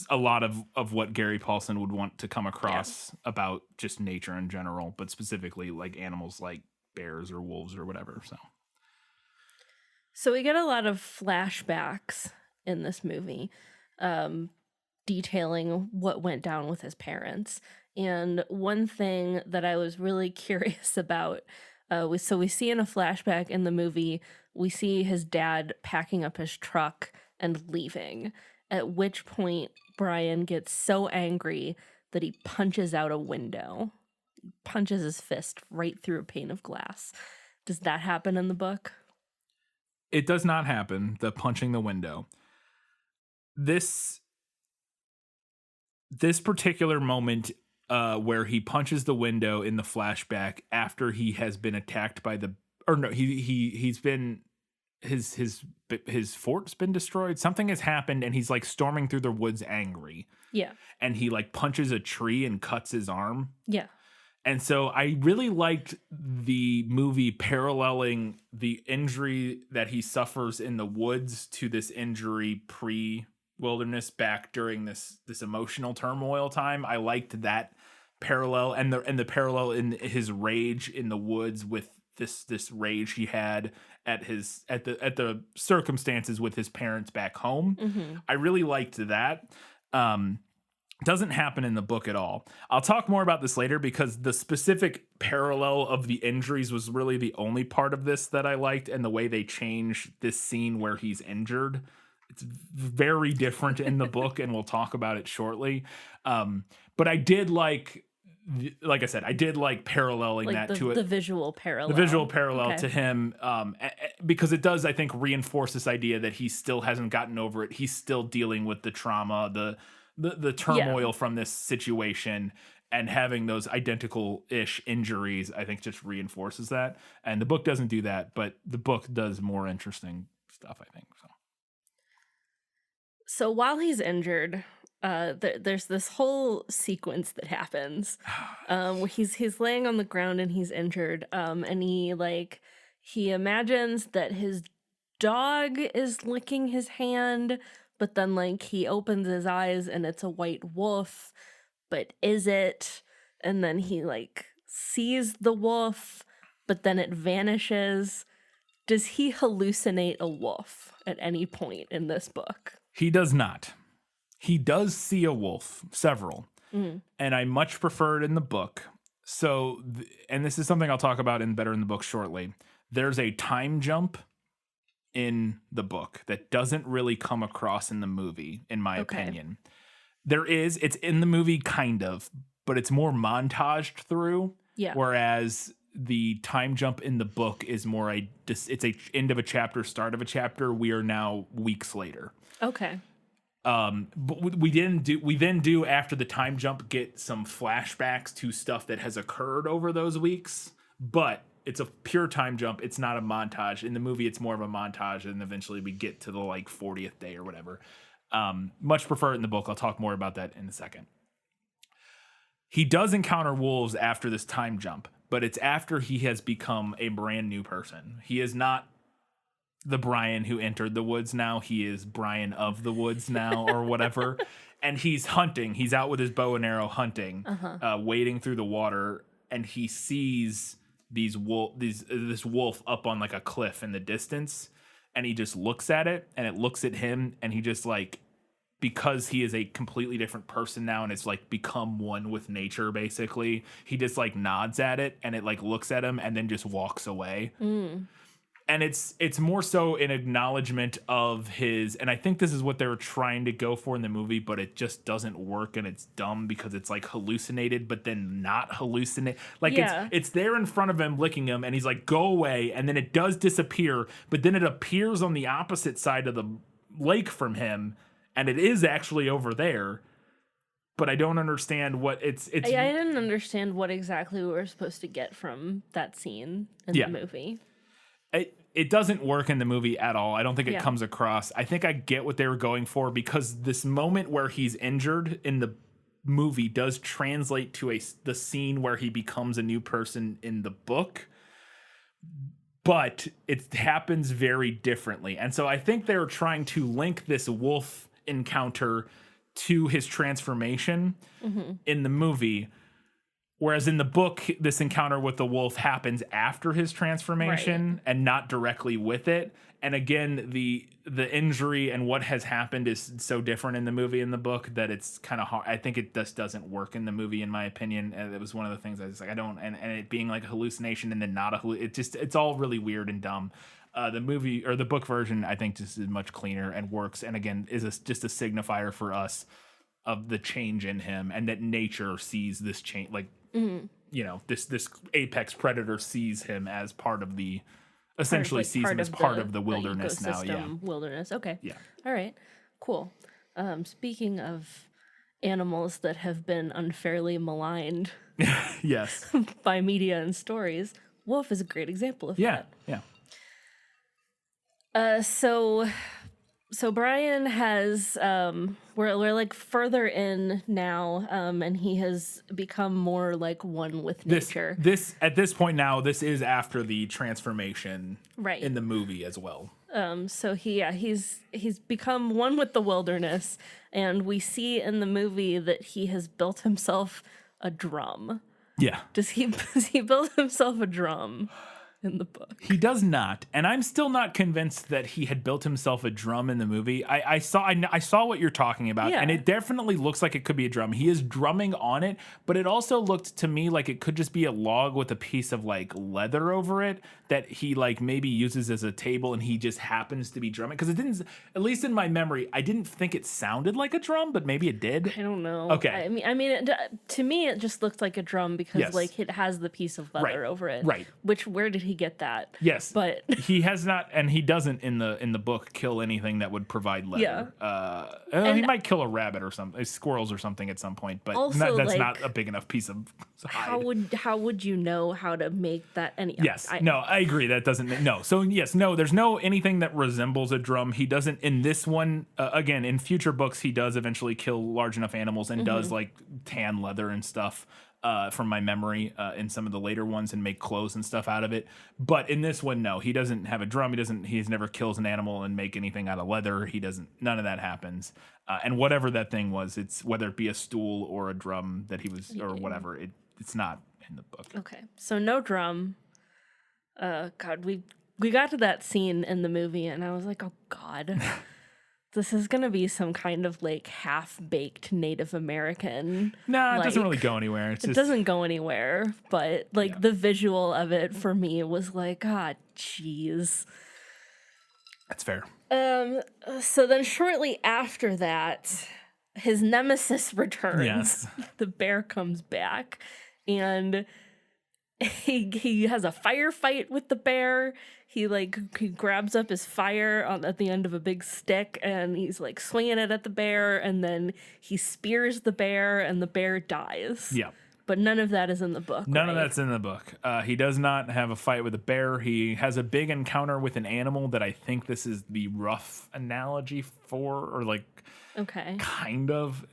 a lot of what Gary Paulson would want to come across about just nature in general, but specifically like animals like bears or wolves or whatever. So we get a lot of flashbacks in this movie, detailing what went down with his parents. And one thing that I was really curious about, we see in a flashback in the movie, we see his dad packing up his truck and leaving, at which point Brian gets so angry that he punches out a window, punches his fist right through a pane of glass. Does that happen in the book? It does not happen, the punching the window. This particular moment where he punches the window in the flashback after he has been attacked by he's been his fort's been destroyed. Something has happened and he's like storming through the woods angry. Yeah. And he like punches a tree and cuts his arm. Yeah. And so I really liked the movie paralleling the injury that he suffers in the woods to this injury pre-wilderness back during this emotional turmoil time. I liked that parallel and the parallel in his rage in the woods with this rage he had at the circumstances with his parents back home. Mm-hmm. I really liked that. Doesn't happen in the book at all. I'll talk more about this later because the specific parallel of the injuries was really the only part of this that I liked, and the way they change this scene where he's injured. It's very different in the book, and we'll talk about it shortly. But I did like I said, I did like paralleling like that to it. The visual parallel. The visual parallel to him, because it does, I think, reinforce this idea that he still hasn't gotten over it. He's still dealing with the trauma, the turmoil from this situation, and having those identical-ish injuries, I think, just reinforces that. And the book doesn't do that, but the book does more interesting stuff, I think. So while he's injured, there's this whole sequence that happens. Where he's laying on the ground and he's injured, and he imagines that his dog is licking his hand. But then, he opens his eyes and it's a white wolf. But is it? And then he, sees the wolf, but then it vanishes. Does he hallucinate a wolf at any point in this book? He does not. He does see a wolf, several. Mm-hmm. And I much prefer it in the book. So, and this is something I'll talk about better in the book shortly. There's a time jump in the book that doesn't really come across in the movie, in my opinion. It's in the movie kind of, but it's more montaged through. Yeah. Whereas the time jump in the book is more it's a end of a chapter, start of a chapter. We are now weeks later. Okay. But we then do after the time jump get some flashbacks to stuff that has occurred over those weeks, but it's a pure time jump. It's not a montage. In the movie, it's more of a montage, and eventually we get to the 40th day or whatever. Much prefer it in the book. I'll talk more about that in a second. He does encounter wolves after this time jump, but it's after he has become a brand new person. He is not the Brian who entered the woods now. He is Brian of the woods now or whatever. And he's hunting. He's out with his bow and arrow hunting, wading through the water, and he sees this wolf up on a cliff in the distance, and he just looks at it and it looks at him, and he just because he is a completely different person now and it's become one with nature basically, he just nods at it and it looks at him and then just walks away. And it's more so an acknowledgement of his, and I think this is what they were trying to go for in the movie, but it just doesn't work, and it's dumb because it's hallucinated, but then not hallucinate. It's there in front of him, licking him, and he's go away, and then it does disappear, but then it appears on the opposite side of the lake from him, and it is actually over there. But I don't understand what it's. I didn't understand what exactly we were supposed to get from that scene in the movie. It doesn't work in the movie at all. I don't think it comes across. I think I get what they were going for, because this moment where he's injured in the movie does translate to the scene where he becomes a new person in the book. but it happens very differently. And so I think they're trying to link this wolf encounter to his transformation in the movie. Whereas in the book, this encounter with the wolf happens after his transformation and not directly with it. And again, the injury and what has happened is so different in the movie and the book that it's kind of hard. I think it just doesn't work in the movie, in my opinion. And it was one of the things I was like, I don't, and it being like a hallucination and then not it's all really weird and dumb. The movie or the book version, I think, just is much cleaner and works. And again, is just a signifier for us of the change in him, and that nature sees this change, like, you know, this apex predator sees him as part of the, essentially sees him as part of the wilderness now. Yeah. Wilderness. Okay. Yeah. All right. Cool. Speaking of animals that have been unfairly maligned Yes. by media and stories, wolf is a great example of that. Yeah. So Brian has we're like further in now, and he has become more like one with nature. This at this point now, this is after the transformation in the movie as well. So he's become one with the wilderness, and we see in the movie that he has built himself a drum. Yeah. Does he build himself a drum in the book? He does not, and I'm still not convinced that he had built himself a drum in the movie. I saw what you're talking about, and it definitely looks like it could be a drum. He is drumming on it, but it also looked to me like it could just be a log with a piece of like leather over it that he like maybe uses as a table, and he just happens to be drumming, because it didn't, at least in my memory, I didn't think it sounded like a drum, but maybe it did. I don't know. Okay. I mean, to me, it just looked like a drum because like it has the piece of leather over it. Right. Where did he get that? Yes, but he has not, and he doesn't in the book kill anything that would provide leather. Yeah. He might kill a rabbit or something, squirrels or something at some point, but also, that's like, not a big enough piece of hide. How would you know how to make that any? Yes, I agree. That doesn't So yes, no. There's no anything that resembles a drum. He doesn't in this one. Again, in future books, he does eventually kill large enough animals and does like tan leather and stuff. From my memory, in some of the later ones, and make clothes and stuff out of it. But in this one, no, he doesn't have a drum. He's never kills an animal and make anything out of leather. None of that happens. And whatever that thing was, it's whether it be a stool or a drum that he was, or whatever, it's not in the book. Okay, so no drum. God, we got to that scene in the movie, and I was like, oh God. This is going to be some kind of like half-baked Native American. No, it doesn't really go anywhere. It doesn't go anywhere, but like the visual of it for me was like, God, jeez. That's fair. So then shortly after that, his nemesis returns. Yes. The bear comes back, and he has a firefight with the bear. He grabs up his fire at the end of a big stick, and he's like swinging it at the bear, and then he spears the bear, and the bear dies. Yeah. But none of that is in the book. None of that's in the book. He does not have a fight with a bear. He has a big encounter with an animal that I think this is the rough analogy for, or like, okay, kind of.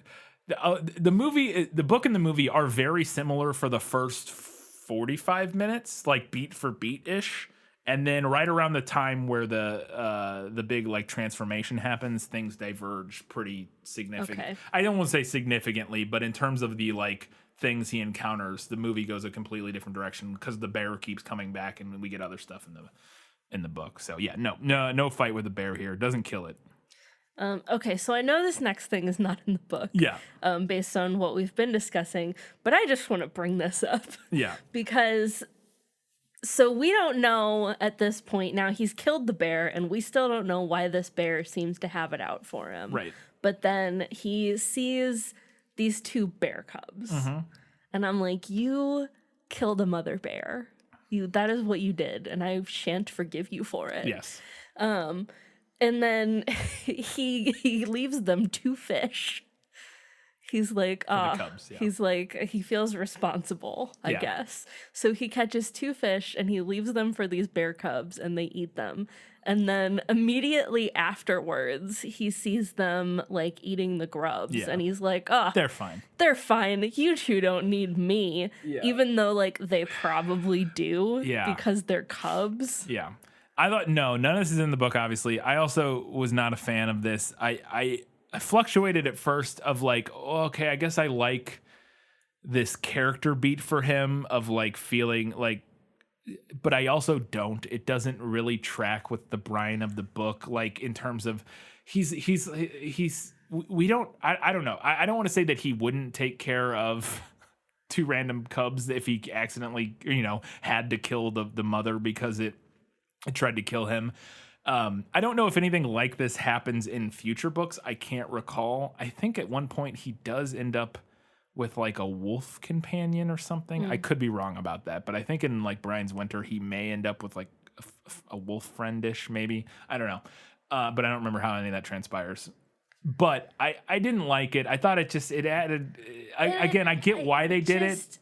The book and the movie are very similar for the first 45 minutes, like beat for beat ish. And then right around the time where the big like transformation happens, things diverge pretty significantly. Okay. I don't want to say significantly, but in terms of the like things he encounters, the movie goes a completely different direction because the bear keeps coming back, and we get other stuff in the book. So yeah, no fight with the bear here. Doesn't kill it. Okay, so I know this next thing is not in the book. Yeah. Based on what we've been discussing, but I just want to bring this up. Yeah. Because so we don't know at this point. Now he's killed the bear, and we still don't know why this bear seems to have it out for him. Right. But then he sees these two bear cubs. And I'm like, you killed a mother bear. That is what you did, and I shan't forgive you for it. Yes. And then he leaves them two fish. He's like, the Cubs, yeah. He's like, he feels responsible, I guess. So he catches 2 fish and he leaves them for these bear cubs and they eat them. And then immediately afterwards, he sees them like eating the grubs and he's like, they're fine. They're fine. You two don't need me. Yeah. Even though like they probably do because they're cubs. Yeah. I thought, no, none of this is in the book, obviously. I also was not a fan of this. I fluctuated at first of like, oh, okay, I guess I like this character beat for him of like feeling like, but I also don't. It doesn't really track with the Brian of the book, like in terms of we don't, I don't know. I don't want to say that he wouldn't take care of 2 random cubs if he accidentally, had to kill the mother because it tried to kill him. I don't know if anything like this happens in future books. I can't recall. I think at one point he does end up with like a wolf companion or something. I could be wrong about that, but I think in like Brian's Winter, he may end up with like a wolf friendish, maybe. I don't know. But I don't remember how any of that transpires. But I didn't like it. I thought it added, I get why they did it.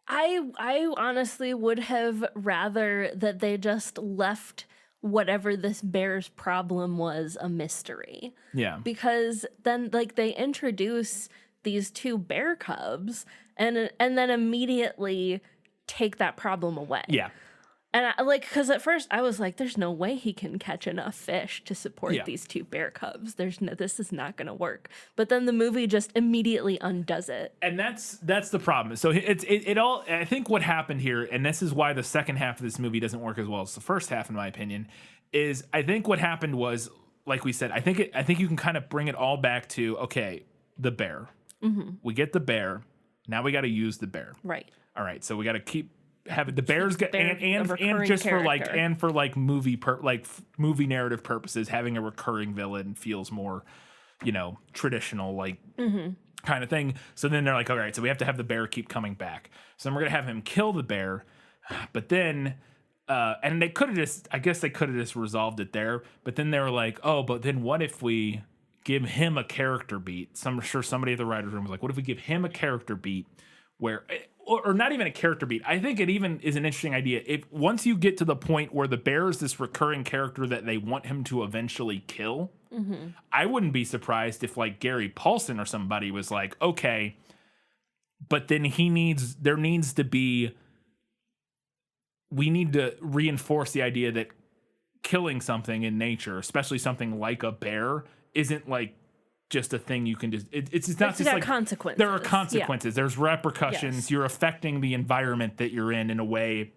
I honestly would have rather that they just left whatever this bear's problem was a mystery. Yeah. Because then like they introduce these 2 bear cubs and then immediately take that problem away. Yeah. And because at first I was like, there's no way he can catch enough fish to support these 2 bear cubs. This is not going to work. But then the movie just immediately undoes it. And that's the problem. So it all, I think what happened here, and this is why the second half of this movie doesn't work as well as the first half, in my opinion, is I think what happened was, like we said, I think you can kind of bring it all back to, okay, the bear. Mm-hmm. We get the bear. Now we got to use the bear. Right. All right. So we got to keep having the bears get and just character. for movie narrative purposes, having a recurring villain feels more, traditional kind of thing. So then they're like, all right, so we have to have the bear keep coming back. So then we're gonna have him kill the bear, but then and they could have just resolved it there. But then they were like, oh, but then what if we give him a character beat? I'm sure somebody at the writer's room was like, what if we give him a character beat where, or not even a character beat. I think it even is an interesting idea. If once you get to the point where the bear is this recurring character that they want him to eventually kill, I wouldn't be surprised if like Gary Paulson or somebody was like, okay, but then we need to reinforce the idea that killing something in nature, especially something like a bear, isn't like just a thing you can just, it's not just like consequences. There are consequences. Yeah. There's repercussions. Yes. You're affecting the environment that you're in a way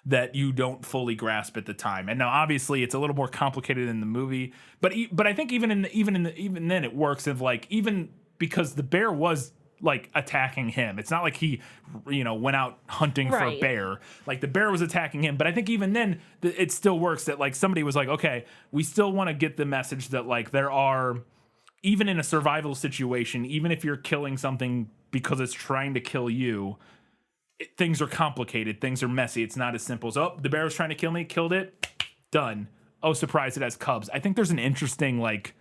that you don't fully grasp at the time. And now obviously it's a little more complicated in the movie, but I think even then it works of like, even because the bear was like attacking him. It's not like he, went out hunting for a bear. Like the bear was attacking him. But I think even then it still works that like somebody was like, okay, we still want to get the message that like there are, even in a survival situation, even if you're killing something because it's trying to kill you, things are complicated. Things are messy. It's not as simple as, oh, the bear was trying to kill me, killed it, done. Oh, surprise, it has cubs. I think there's an interesting like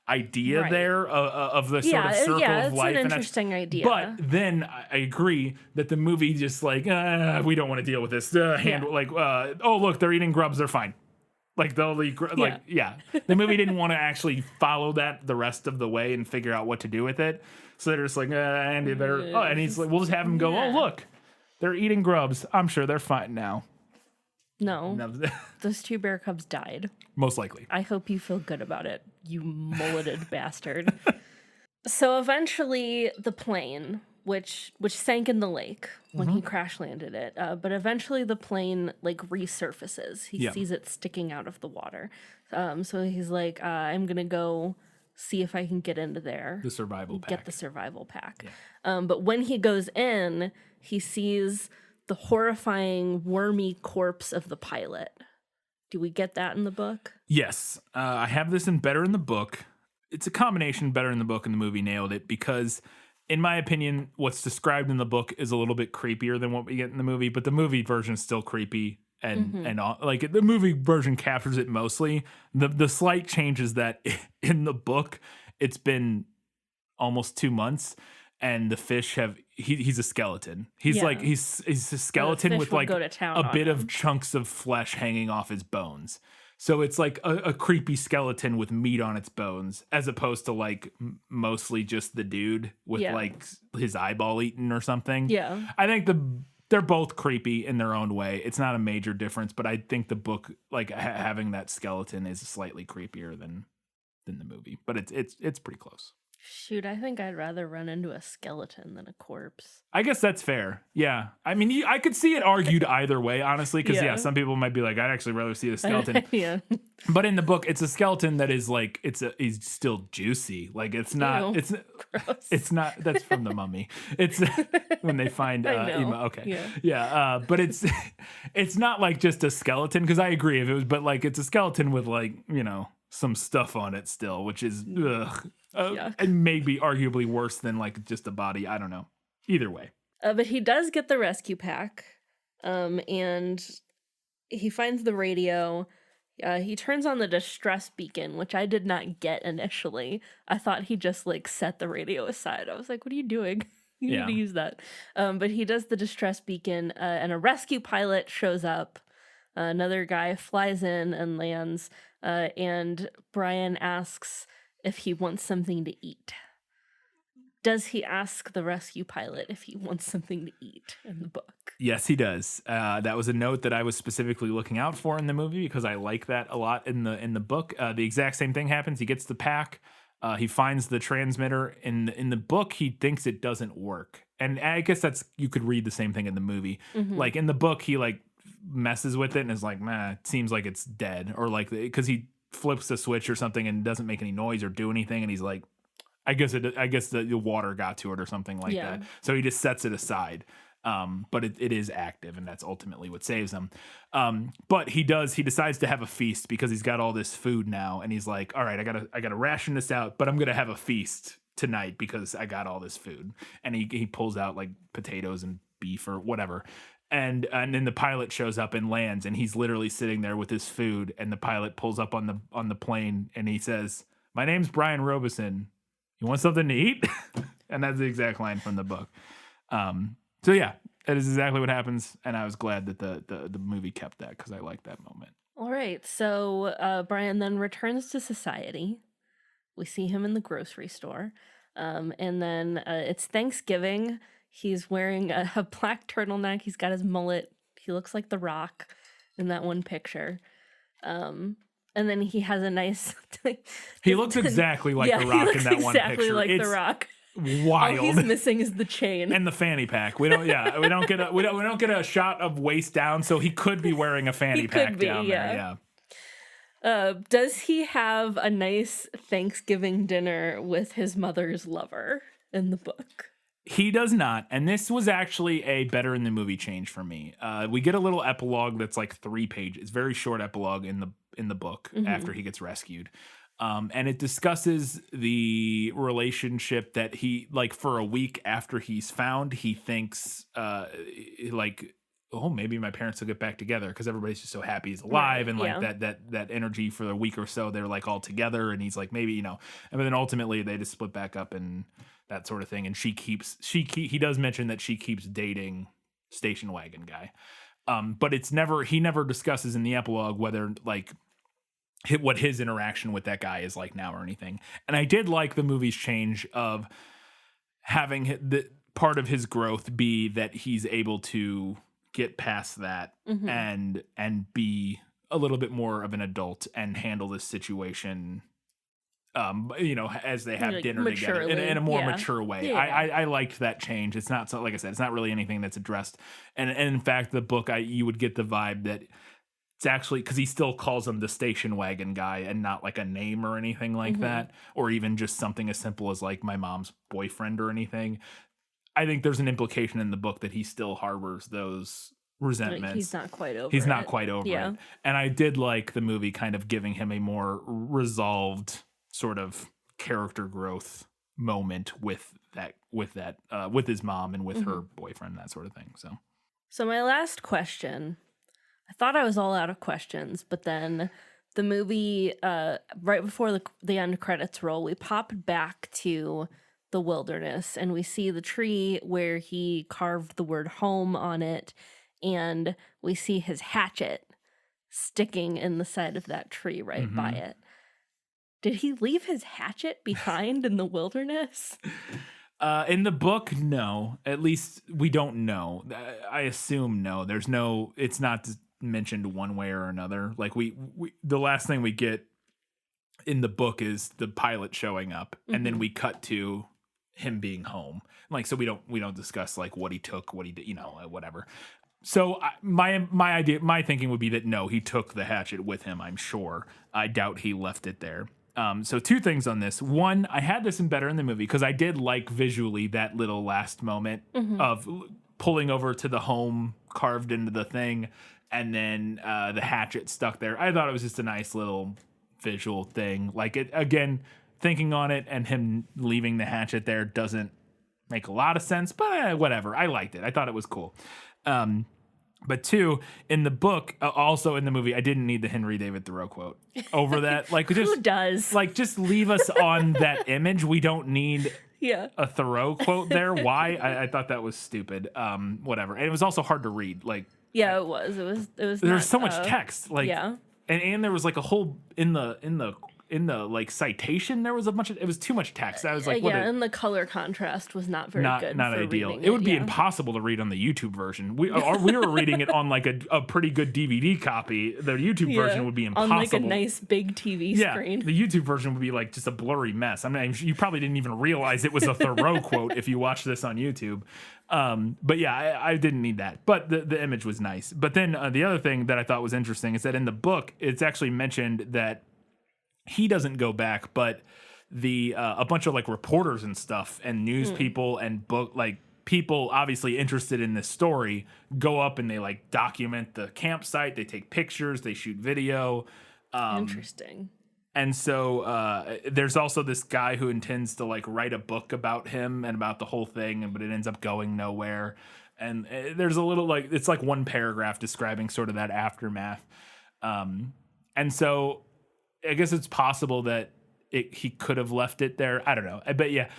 idea there of the sort of circle of life. It's an interesting idea. But then I agree that the movie just like, we don't want to deal with this. Oh, look, they're eating grubs. They're fine. Like the movie didn't want to actually follow that the rest of the way and figure out what to do with it. So they're just like, Andy, and he's like, we'll just have him go, oh, look, they're eating grubs. I'm sure they're fine now. No, those 2 bear cubs died. Most likely. I hope you feel good about it, you mulleted bastard. So eventually the plane, which sank in the lake when he crash landed it, but eventually the plane like resurfaces. He sees it sticking out of the water. So he's like, I'm going to go see if I can get into there. The survival pack. Get the survival pack. Yeah. But when he goes in, he sees the horrifying wormy corpse of the pilot. Do we get that in the book? Yes. I have this in Better in the Book. It's a combination Better in the Book and the movie nailed it because, in my opinion, what's described in the book is a little bit creepier than what we get in the movie, but the movie version is still creepy and all, like the movie version captures it mostly. The slight change is that in the book, it's been almost 2 months, and the fish he's a skeleton. He's Yeah. like he's a skeleton fish with would like go to town a on bit of him. chunks of flesh hanging off his bones. So it's like a creepy skeleton with meat on its bones, as opposed to like mostly just the dude with Yeah. like his eyeball eaten or something. Yeah. I think they're both creepy in their own way. It's not a major difference, but I think the book, like having that skeleton, is slightly creepier than the movie. But it's pretty close. Shoot, I think I'd rather run into a skeleton than a corpse. I guess that's fair. Yeah. I mean, I could see it argued either way, honestly, because Yeah. some people might be like, I'd actually rather see the skeleton. Yeah. But in the book, it's a skeleton that is like he's still juicy. Like it's not Ew. Gross. it's not that's from the Mummy. It's when they find I know. Ema. Okay. Yeah. Yeah. But it's not like just a skeleton, because I agree if it was, but like it's a skeleton with like, some stuff on it still, which is and maybe arguably worse than like just a body. I don't know. Either way. But he does get the rescue pack, and he finds the radio. He turns on the distress beacon, which I did not get initially. I thought he just like set the radio aside. I was like, what are you doing? You need to use that. But he does the distress beacon, and a rescue pilot shows up. Another guy flies in and lands, and Brian asks if he wants something to eat. Does he ask the rescue pilot if he wants something to eat in the book? Yes, he does. That was a note that I was specifically looking out for in the movie, because I like that a lot in the book. The exact same thing happens. He gets the pack. He finds the transmitter. In the book, he thinks it doesn't work. And I guess you could read the same thing in the movie. Mm-hmm. Like in the book, he like messes with it and is like, man, it seems like it's dead. Or like, because he flips the switch or something and doesn't make any noise or do anything. And he's like, I guess the water got to it or something like that. So he just sets it aside. But it is active, and that's ultimately what saves him. But he decides to have a feast because he's got all this food now, and he's like, all right, I gotta ration this out, but I'm gonna have a feast tonight because I got all this food. And he pulls out like potatoes and beef or whatever. And then the pilot shows up and lands, and he's literally sitting there with his food, and the pilot pulls up on the plane and he says, "My name's Brian Robeson. You want something to eat?" And that's the exact line from the book. So yeah, that is exactly what happens, and I was glad that the movie kept that, because I like that moment. All right, so Brian then returns to society. We see him in the grocery store, and then it's Thanksgiving. He's wearing a black turtleneck. He's got his mullet. He looks like The Rock in that one picture. And then he has a nice... He looks exactly like The Rock in that one picture. Exactly like The Rock. Wild. All he's missing is the chain and the fanny pack. We don't get a shot of waist down, so he could be wearing a fanny pack down there. Yeah. Does he have a nice Thanksgiving dinner with his mother's lover in the book? He does not, and this was actually a better in the movie change for me. We get a little epilogue that's like 3 pages, very short epilogue in the book after he gets rescued. And it discusses the relationship that he, like, for a week after he's found, he thinks, like, oh, maybe my parents will get back together, because everybody's just so happy he's alive, and like that energy for a week or so, they're like all together, and he's like, maybe, and then ultimately they just split back up and that sort of thing. And he does mention that she keeps dating station wagon guy. But he never discusses in the epilogue whether like what his interaction with that guy is like now or anything. And I did like the movie's change of having the part of his growth be that he's able to get past that and be a little bit more of an adult and handle this situation, as they have dinner together in a more mature way. Yeah. I liked that change. It's not so, like I said, it's not really anything that's addressed. And in fact, the book, you would get the vibe that it's actually, because he still calls him the station wagon guy and not like a name or anything like that, or even just something as simple as like my mom's boyfriend or anything. I think there's an implication in the book that he still harbors those resentments. Like he's not quite over it. And I did like the movie kind of giving him a more resolved sort of character growth moment with his mom and with her boyfriend, that sort of thing. So my last question, I thought I was all out of questions, but then the movie, right before the end credits roll, we popped back to the wilderness, and we see the tree where he carved the word home on it, and we see his hatchet sticking in the side of that tree right by it. Did he leave his hatchet behind in the wilderness? In the book, no. At least we don't know. I assume no. There's no. It's not mentioned one way or another. Like we the last thing we get in the book is the pilot showing up, and then we cut to him being home. Like, so we don't discuss like what he took, what he did, whatever. So my thinking would be that no, he took the hatchet with him. I'm sure. I doubt he left it there. So two things on this. One, I had this in better in the movie because I did like visually that little last moment of pulling over to the home carved into the thing, and then the hatchet stuck there. I thought it was just a nice little visual thing. Like, it again, thinking on it and him leaving the hatchet there doesn't make a lot of sense, but whatever. I liked it. I thought it was cool. But two, in the book, also in the movie, I didn't need the Henry David Thoreau quote over that. Like, Who does? Like, just leave us on that image. We don't need a Thoreau quote there. Why? I thought that was stupid. Whatever. And it was also hard to read. Like, yeah, it was. It was. There's so much text. Like, yeah. And there was like a whole in the like citation, there was a bunch of, it was too much text. I was like, and the color contrast was not very good. Not ideal. It would be impossible to read on the YouTube version. We were reading it on like a pretty good DVD copy. The YouTube version would be impossible. On like a nice big TV screen. The YouTube version would be like just a blurry mess. I mean, you probably didn't even realize it was a Thoreau quote if you watched this on YouTube. But yeah, I didn't need that. But the image was nice. But then the other thing that I thought was interesting is that in the book, it's actually mentioned that he doesn't go back, but a bunch of like reporters and stuff and news people and people obviously interested in this story go up and they like document the campsite. They take pictures, they shoot video. Interesting. And so there's also this guy who intends to like write a book about him and about the whole thing, but it ends up going nowhere. And there's a little like, it's like one paragraph describing sort of that aftermath. And so I guess it's possible that he could have left it there. I don't know. But yeah,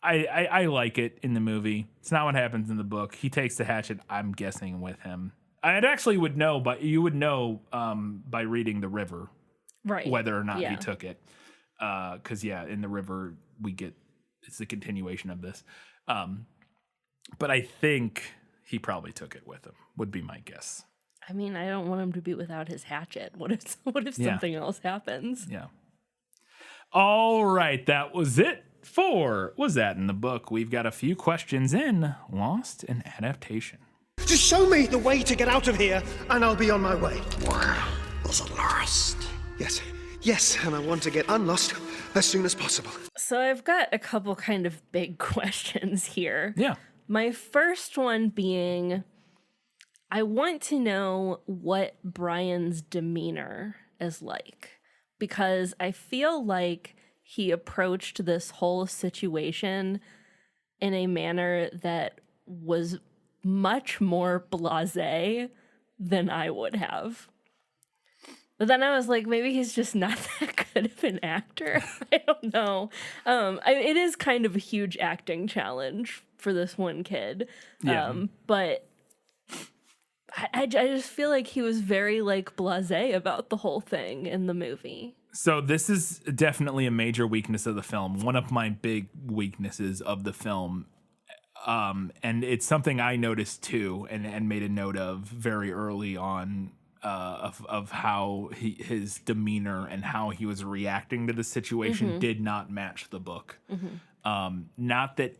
I like it in the movie. It's not what happens in the book. He takes the hatchet, I'm guessing, with him. I actually would know, but you would know by reading The River, right? Whether or not he took it. Because in The River it's the continuation of this. But I think he probably took it with him. Would be my guess. I mean, I don't want him to be without his hatchet. What if something else happens? Yeah. All right, that was it for Was That in the Book? We've got a few questions in Lost in Adaptation. Just show me the way to get out of here, and I'll be on my way. Is it lost? Yes, and I want to get unlost as soon as possible. So I've got a couple kind of big questions here. Yeah. My first one being, I want to know what Brian's demeanor is like, because I feel like he approached this whole situation in a manner that was much more blasé than I would have. But then I was like, maybe he's just not that good of an actor. I don't know. It is kind of a huge acting challenge for this one kid. But I just feel like he was very like blasé about the whole thing in the movie. So this is definitely a major weakness of the film. One of my big weaknesses of the film. And it's something I noticed too and made a note of very early on of how his demeanor and how he was reacting to the situation did not match the book. Not that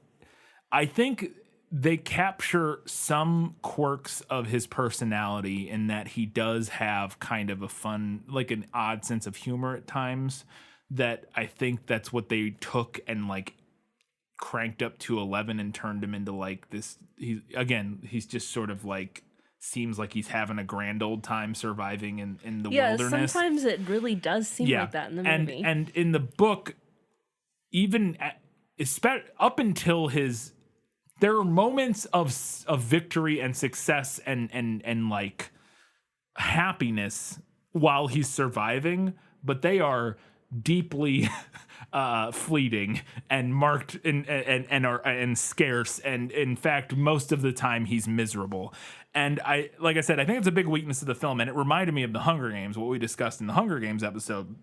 I think they capture some quirks of his personality in that he does have kind of a fun, like an odd sense of humor at times, that I think that's what they took and like cranked up to 11 and turned him into like this. He's just sort of like, seems like he's having a grand old time surviving in the wilderness. Yeah, sometimes it really does seem like that in the movie. And in the book, even up until there are moments of victory and success and like happiness while he's surviving, but they are deeply fleeting and marked and scarce, and in fact most of the time he's miserable. And like I said, I think it's a big weakness of the film, and it reminded me of the Hunger Games. What we discussed in the Hunger Games episode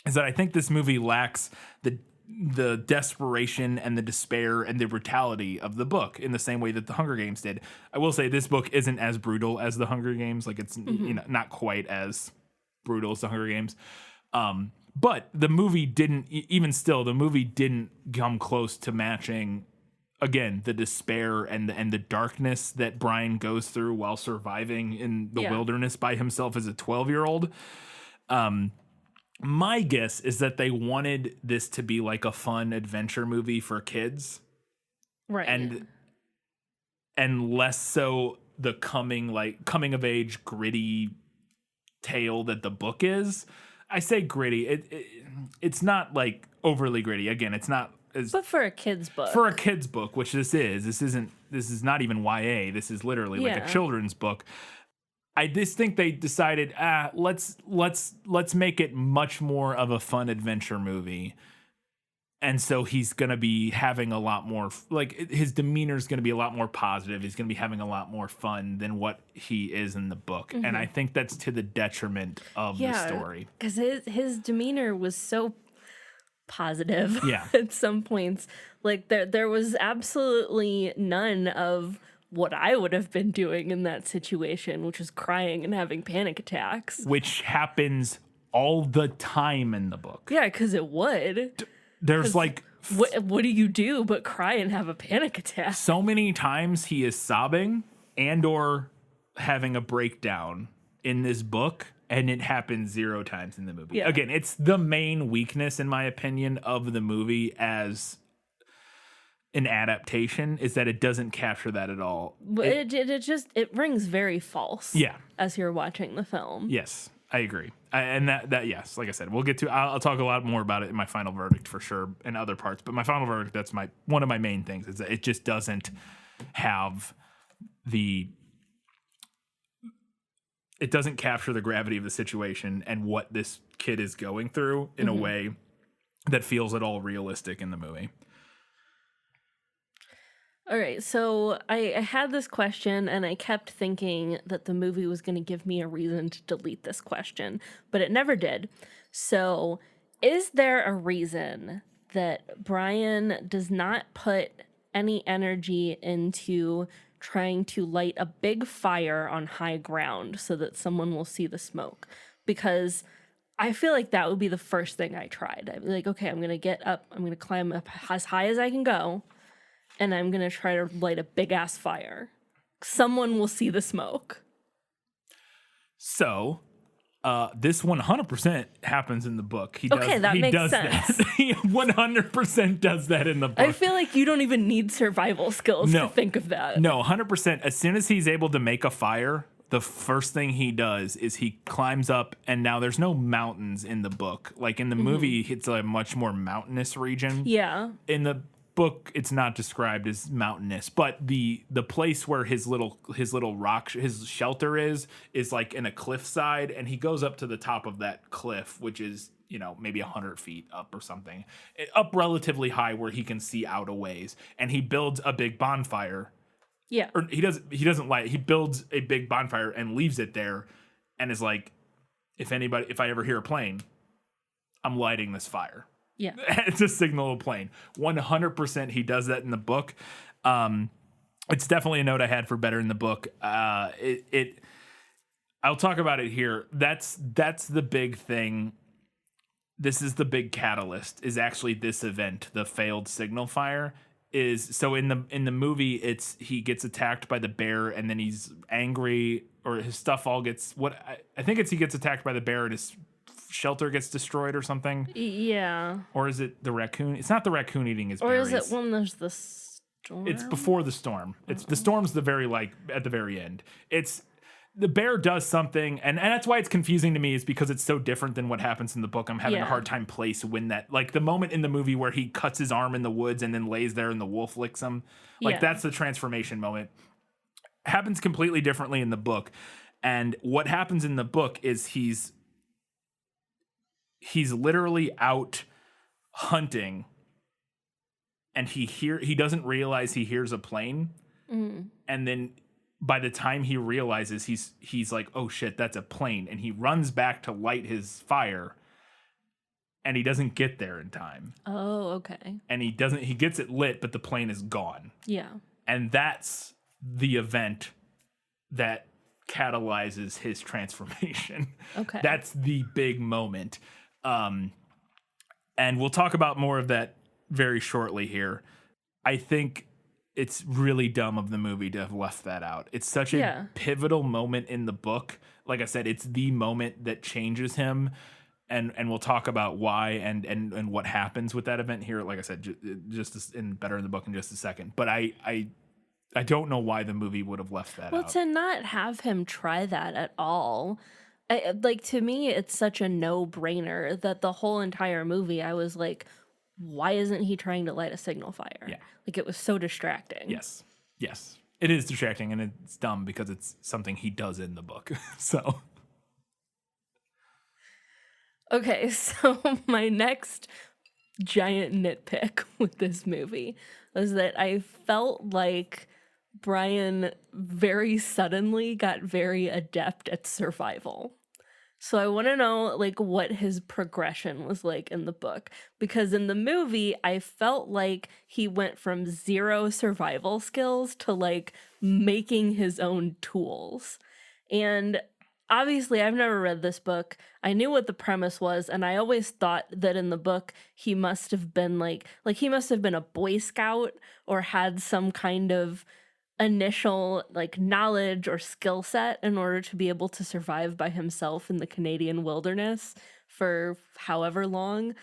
is that I think this movie lacks the desperation and the despair and the brutality of the book in the same way that the Hunger Games did. I will say this book isn't as brutal as the Hunger Games. Like it's not quite as brutal as the Hunger Games. But the movie didn't, even still, the movie didn't come close to matching, again, the despair and the darkness that Brian goes through while surviving in the wilderness by himself as a 12-year-old. My guess is that they wanted this to be like a fun adventure movie for kids. Right. And less so the coming of age gritty tale that the book is. I say gritty. It's not like overly gritty. Again, it's not but for a kid's book. For a kid's book, which this is. This is not even YA. This is literally like a children's book. I just think they decided, let's make it much more of a fun adventure movie. And so he's going to be having a lot more, like his demeanor is going to be a lot more positive. He's going to be having a lot more fun than what he is in the book. Mm-hmm. And I think that's to the detriment of the story. Because his demeanor was so positive Yeah. at some points. Like there was absolutely none of what I would have been doing in that situation, which is crying and having panic attacks. Which happens all the time in the book. Yeah, because it would. There's like... What do you do but cry and have a panic attack? So many times he is sobbing and or having a breakdown in this book, and it happens 0 times in the movie. Yeah. Again, it's the main weakness, in my opinion, of the movie as an adaptation, is that it doesn't capture that at all. It rings very false. Yeah. As you're watching the film. Yes, I agree. And that yes, like I said, we'll get to. I'll talk a lot more about it in my final verdict for sure, and other parts. But my final verdict, that's one of my main things, is that it just doesn't have it doesn't capture the gravity of the situation and what this kid is going through in a way that feels at all realistic in the movie. All right, so I had this question, and I kept thinking that the movie was going to give me a reason to delete this question, but it never did. So, is there a reason that Brian does not put any energy into trying to light a big fire on high ground so that someone will see the smoke? Because I feel like that would be the first thing I tried. I'd be like, okay, I'm going to get up, I'm going to climb up as high as I can go, and I'm going to try to light a big-ass fire. Someone will see the smoke. So, this 100% happens in the book. He makes sense. That. He 100% does that in the book. I feel like you don't even need survival skills to think of that. No, 100%. As soon as he's able to make a fire, the first thing he does is he climbs up, and now there's no mountains in the book. Like in the movie, it's a much more mountainous region. Yeah. In the book, it's not described as mountainous, but the place where his little rock, his shelter is like in a cliffside, and he goes up to the top of that cliff, which is, maybe 100 feet up or something, up relatively high where he can see out a ways, and he builds a big bonfire. Yeah. Or he doesn't light it. He builds a big bonfire and leaves it there, and is like, if I ever hear a plane, I'm lighting this fire. Yeah. It's a signal of a plane. 100% he does that in the book. It's definitely a note I had for better in the book. I'll talk about it here. That's the big thing. This is the big catalyst, is actually this event, the failed signal fire. So in the movie, he gets attacked by the bear, and then he's angry, or his stuff all gets I think he gets attacked by the bear, and his shelter gets destroyed or something. Yeah. Or is it the raccoon? It's not the raccoon eating his berries. Or is it when there's the storm? It's before the storm. The storm's at the very end. It's the bear does something, and that's why it's confusing to me, is because it's so different than what happens in the book. I'm having a hard time placing when that, like the moment in the movie where he cuts his arm in the woods and then lays there and the wolf licks him. Like that's the transformation moment. Happens completely differently in the book. And what happens in the book is he's literally out hunting, and he doesn't realize he hears a plane, and then by the time he realizes, he's like, oh shit, that's a plane, and he runs back to light his fire, and he doesn't get there in time. Oh, okay. And he gets it lit, but the plane is gone. Yeah. And that's the event that catalyzes his transformation. Okay. That's the big moment. And we'll talk about more of that very shortly here. I think it's really dumb of the movie to have left that out. It's such a pivotal moment in the book. Like I said, it's the moment that changes him. And we'll talk about why and what happens with that event here. Like I said, better in the book in just a second. But I don't know why the movie would have left that out. Well, to not have him try that at all, to me, it's such a no-brainer that the whole entire movie, I was like, why isn't he trying to light a signal fire? Yeah. Like, it was so distracting. Yes. It is distracting, and it's dumb because it's something he does in the book. So... Okay, so my next giant nitpick with this movie was that I felt like Brian very suddenly got very adept at survival. So I want to know, what his progression was like in the book. Because in the movie, I felt like he went from 0 survival skills to, making his own tools. And... obviously, I've never read this book. I knew what the premise was, and I always thought that in the book he must have been he must have been a Boy Scout or had some kind of initial knowledge or skill set in order to be able to survive by himself in the Canadian wilderness for however long.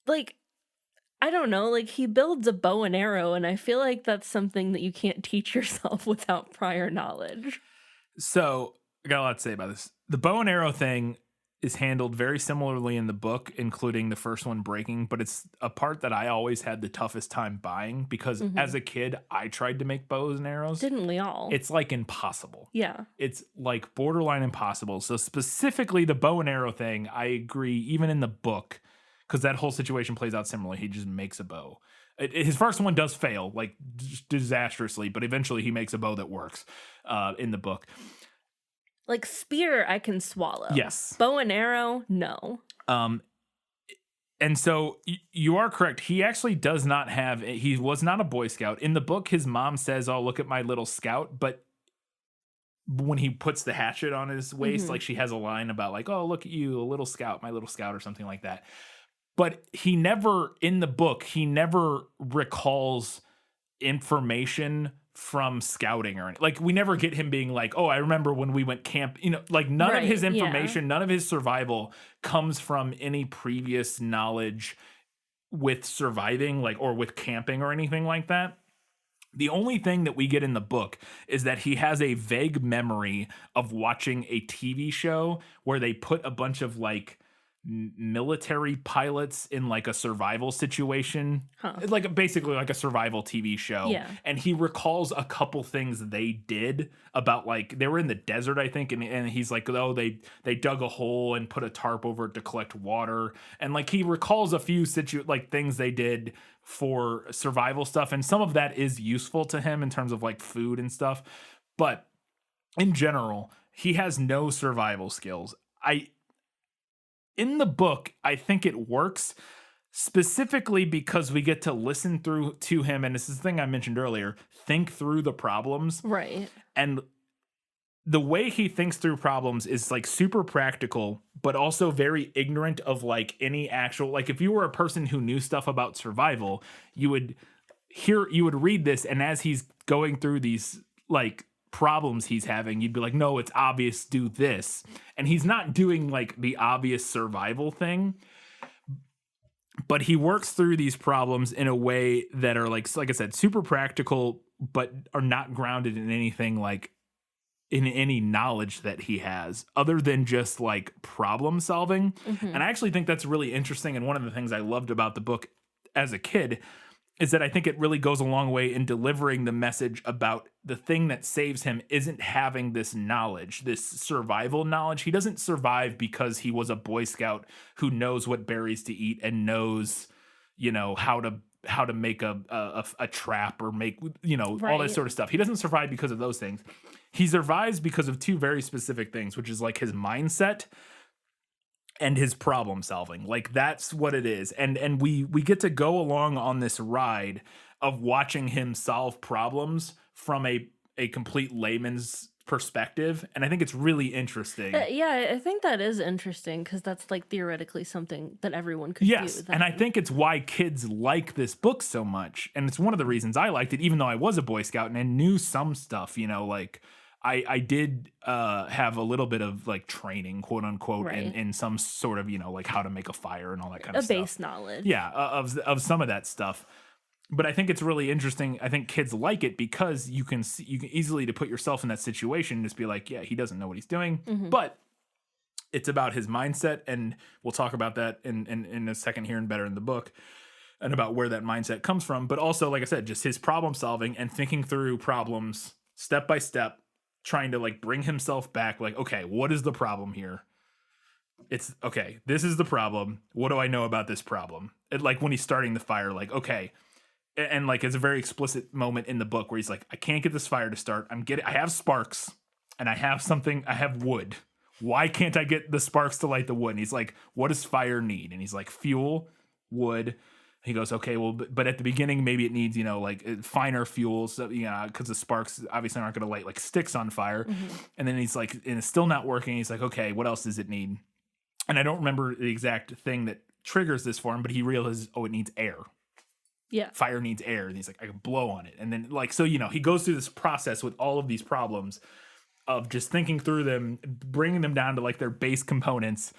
I don't know, he builds a bow and arrow, and I feel like that's something that you can't teach yourself without prior knowledge. So... I got a lot to say about this. The bow and arrow thing is handled very similarly in the book, including the first one breaking, but it's a part that I always had the toughest time buying because as a kid, I tried to make bows and arrows. Didn't we all? It's impossible. Yeah. It's borderline impossible. So specifically the bow and arrow thing, I agree, even in the book, because that whole situation plays out similarly. He just makes a bow. His first one does fail, disastrously, but eventually he makes a bow that works in the book. Spear, I can swallow. Yes. Bow and arrow, no. And so you are correct. He actually does not have, he was not a Boy Scout. In the book, his mom says, oh, look at my little scout. But when he puts the hatchet on his waist, she has a line about oh, look at you, a little scout, my little scout, or something like that. But he never, in the book, he never recalls information from scouting or anything. We never get him being oh, I remember when we went camp, none of his information, none of his survival comes from any previous knowledge with surviving, or with camping or anything like that. The only thing that we get in the book is that he has a vague memory of watching a TV show where they put a bunch of military pilots in a survival situation, basically a survival TV show. And he recalls a couple things they did about they were in the desert, I think, and he's oh, they dug a hole and put a tarp over it to collect water, and he recalls a few things they did for survival stuff, and some of that is useful to him in terms of food and stuff, but in general he has no survival skills. In the book, I think it works specifically because we get to listen through to him. And this is the thing I mentioned earlier, think through the problems. Right. And the way he thinks through problems is super practical, but also very ignorant of any actual, if you were a person who knew stuff about survival, you would read this. And as he's going through these, problems he's having, you'd be no, it's obvious, do this. And he's not doing the obvious survival thing, but he works through these problems in a way that are like I said, super practical, but are not grounded in anything in any knowledge that he has other than just problem solving. And I actually think that's really interesting. And one of the things I loved about the book as a kid is that I think it really goes a long way in delivering the message about the thing that saves him isn't having this knowledge, this survival knowledge. He doesn't survive because he was a Boy Scout who knows what berries to eat and knows, how to make a trap or make, all that sort of stuff. He doesn't survive because of those things. He survives because of two very specific things, which is like his mindset and his problem solving. Like, that's what it is. And we get to go along on this ride of watching him solve problems from a complete layman's perspective. And I think it's really interesting. Yeah, I think that is interesting because that's like theoretically something that everyone could do. Yes, and I think it's why kids like this book so much. And it's one of the reasons I liked it, even though I was a Boy Scout and I knew some stuff, like I did have a little bit of like training, quote unquote, in some sort of, like how to make a fire and all that kind of stuff. A base knowledge. Yeah, of some of that stuff. But I think it's really interesting. I think kids like it because you can easily to put yourself in that situation and just be like, yeah, he doesn't know what he's doing. Mm-hmm. But it's about his mindset, and we'll talk about that in a second here and better in the book, and about where that mindset comes from. But also, like I said, just his problem solving and thinking through problems step by step, trying to like bring himself back. Like, okay, what is the problem here? It's okay. This is the problem. What do I know about this problem? Like when he's starting the fire, like, okay. And like, it's a very explicit moment in the book where he's like, I can't get this fire to start. I have sparks and I have wood. Why can't I get the sparks to light the wood? And he's like, what does fire need? And he's like, fuel, wood. He goes, okay, well, but at the beginning, maybe it needs, like finer fuels, because the sparks obviously aren't going to light like sticks on fire. Mm-hmm. And then he's like, and it's still not working. He's like, okay, what else does it need? And I don't remember the exact thing that triggers this for him, but he realizes, it needs air. Yeah. Fire needs air. And he's like, I can blow on it. And then like, so, he goes through this process with all of these problems of just thinking through them, bringing them down to like their base components,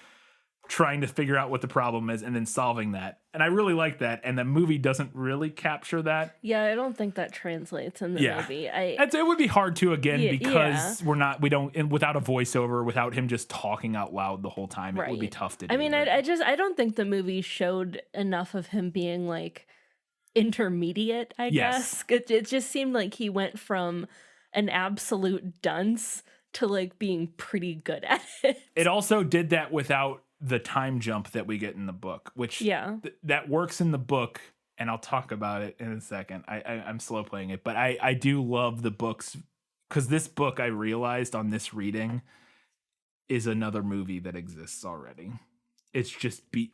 trying to figure out what the problem is and then solving that. And I really like that. And the movie doesn't really capture that. Yeah. I don't think that translates in the movie. It would be hard to because without a voiceover, without him just talking out loud the whole time, it would be tough to do. I mean, I don't think the movie showed enough of him being like intermediate, I guess. It just seemed like he went from an absolute dunce to like being pretty good at it. It also did that without the time jump that we get in the book, which that works in the book, and I'll talk about it in a second. I'm slow playing it, but I do love the books because this book, I realized on this reading, is another movie that exists already. It's just beat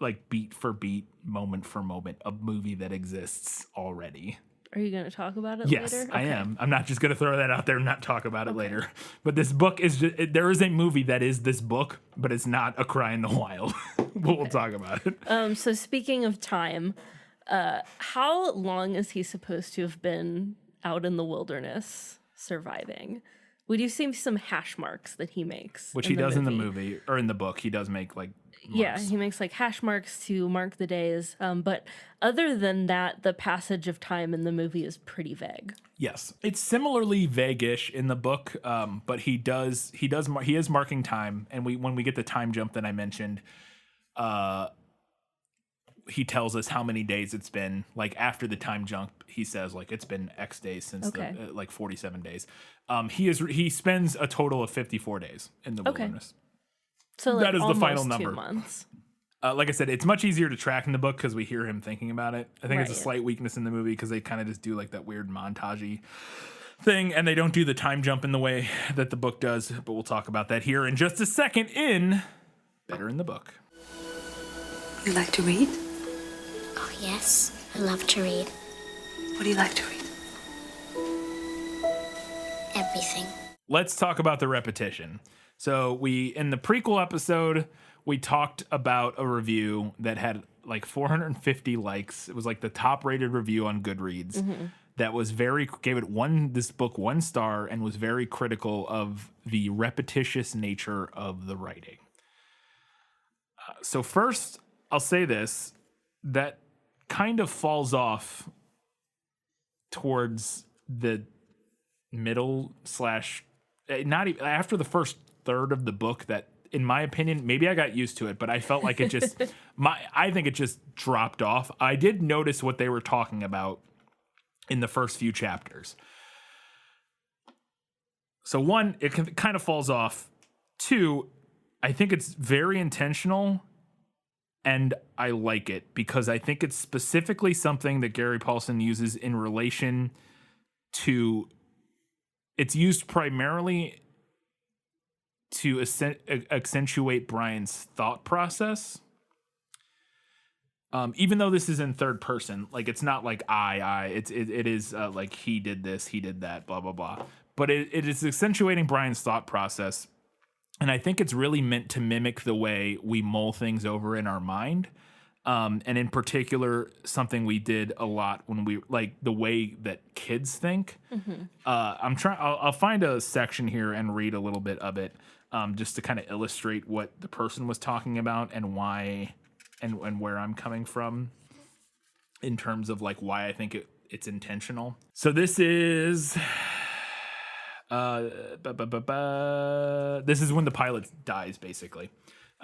for beat, moment for moment, a movie that exists already. Are you going to talk about it later? Yes, I am. I'm not just going to throw that out there and not talk about it later. But this book is there is a movie that is this book, but it's not A Cry in the Wild. But we'll talk about it. So speaking of time, how long is he supposed to have been out in the wilderness surviving? We do see some hash marks that he makes. Which he does in the movie, or in the book. He does make like marks. Yeah, he makes like hash marks to mark the days. But other than that, the passage of time in the movie is pretty vague. Yes, it's similarly vague-ish in the book, but he is marking time, and when we get the time jump that I mentioned, he tells us how many days it's been. Like after the time jump, he says like it's been X days since like 47 days. He spends a total of 54 days in the wilderness. So like that is the final number. 2 months. Like I said, it's much easier to track in the book because we hear him thinking about it. I think it's a slight weakness in the movie because they kind of just do like that weird montage-y thing, and they don't do the time jump in the way that the book does. But we'll talk about that here in just a second in Better in the Book. You like to read? Oh, yes. I love to read. What do you like to read? Everything. Let's talk about the repetition. So in the prequel episode, we talked about a review that had like 450 likes. It was like the top rated review on Goodreads. Mm-hmm. That was gave this book 1 star and was very critical of the repetitious nature of the writing. So first, I'll say this, that kind of falls off towards the middle / not even after the first third of the book. That, in my opinion, maybe I got used to it, but I felt like it just I think it just dropped off. I did notice what they were talking about in the first few chapters. So one, it kind of falls off. Two, I think it's very intentional, and I like it because I think it's specifically something that Gary Paulson uses in relation to. It's used primarily to accentuate Brian's thought process. Even though this is in third person, like it's not like it is like he did this, he did that, blah blah blah. But it is accentuating Brian's thought process, and I think it's really meant to mimic the way we mull things over in our mind. And in particular, something we did a lot when we like the way that kids think. I'll find a section here and read a little bit of it, just to kind of illustrate what the person was talking about and why, and where I'm coming from in terms of like why I think it's intentional. So this is, this is when the pilot dies, basically.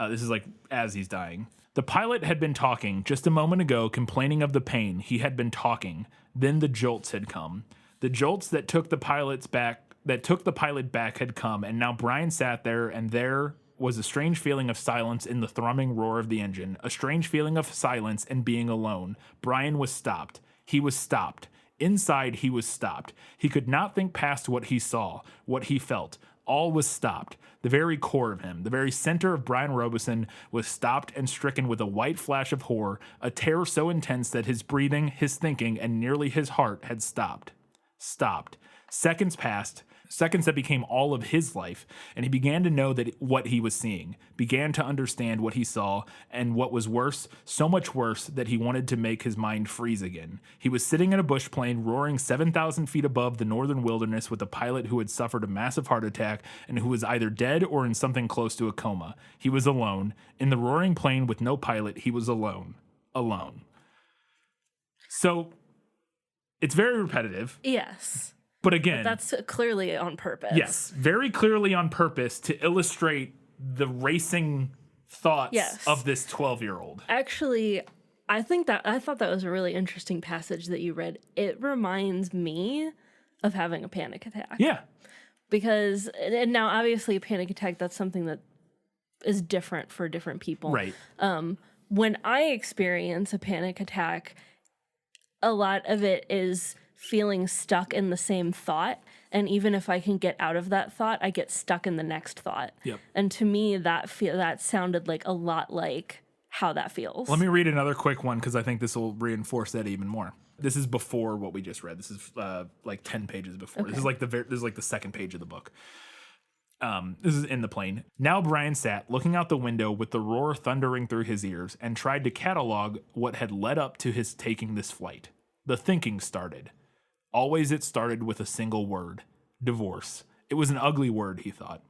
This is like as he's dying. The pilot had been talking just a moment ago, complaining of the pain. He had been talking. Then the jolts had come. The jolts that took the pilot back had come, and now Brian sat there, and there was a strange feeling of silence in the thrumming roar of the engine, a strange feeling of silence and being alone. Brian was stopped. He was stopped. Inside, he was stopped. He could not think past what he saw, what he felt. All was stopped. The very core of him, the very center of Brian Robeson, was stopped and stricken with a white flash of horror, a terror so intense that his breathing, his thinking, and nearly his heart had stopped. Stopped. Seconds passed, seconds that became all of his life, and he began to know that what he was seeing, began to understand what he saw, and what was worse, so much worse, that he wanted to make his mind freeze again. He was sitting in a bush plane roaring 7,000 feet above the northern wilderness with a pilot who had suffered a massive heart attack and who was either dead or in something close to a coma. He was alone. In the roaring plane with no pilot, he was alone. Alone. So, it's very repetitive. Yes. But again, that's clearly on purpose. Yes, very clearly on purpose to illustrate the racing thoughts of this 12-year-old. Actually, I thought that was a really interesting passage that you read. It reminds me of having a panic attack. Yeah. Because, and now obviously a panic attack, that's something that is different for different people. Right. When I experience a panic attack, a lot of it is feeling stuck in the same thought, and even if I can get out of that thought, I get stuck in the next thought. Yep. And to me, that sounded like a lot like how that feels. Let me read another quick one because I think this will reinforce that even more. This is before what we just read. This is like 10 pages before. Okay. This is like the second page of the book. This is in the plane. Now Brian sat looking out the window with the roar thundering through his ears and tried to catalog what had led up to his taking this flight. The thinking started. Always it started with a single word. Divorce. It was an ugly word, he thought.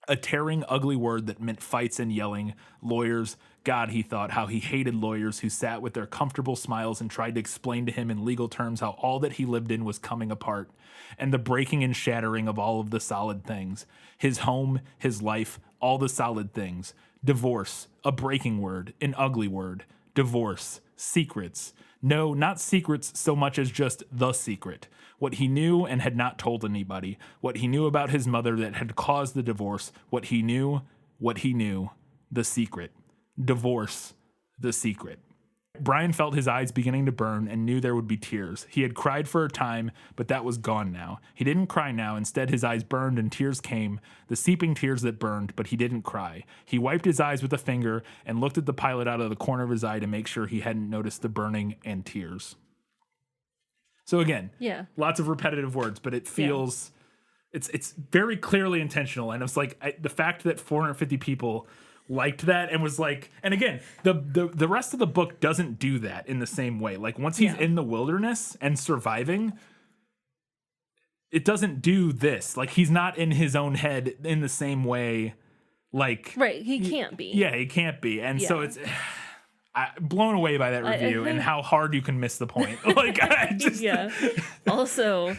A tearing, ugly word that meant fights and yelling. Lawyers. God, he thought, how he hated lawyers who sat with their comfortable smiles and tried to explain to him in legal terms how all that he lived in was coming apart. And the breaking and shattering of all of the solid things. His home, his life, all the solid things. Divorce. A breaking word. An ugly word. Divorce. Secrets. No, not secrets so much as just the secret. What he knew and had not told anybody. What he knew about his mother that had caused the divorce. What he knew. The secret. Divorce. The secret. Brian felt his eyes beginning to burn and knew there would be tears. He had cried for a time, but that was gone now. He didn't cry now. Instead, his eyes burned and tears came, the seeping tears that burned, but he didn't cry. He wiped his eyes with a finger and looked at the pilot out of the corner of his eye to make sure he hadn't noticed the burning and tears. So again, lots of repetitive words, but it feels, it's very clearly intentional. And it's like the fact that 450 people liked that and was like, and again, the rest of the book doesn't do that in the same way. Like once he's in the wilderness and surviving, it doesn't do this. Like he's not in his own head in the same way. Like right, he can't be. Yeah, he can't be. And so it's blown away by that review and how hard you can miss the point. Like I just Also,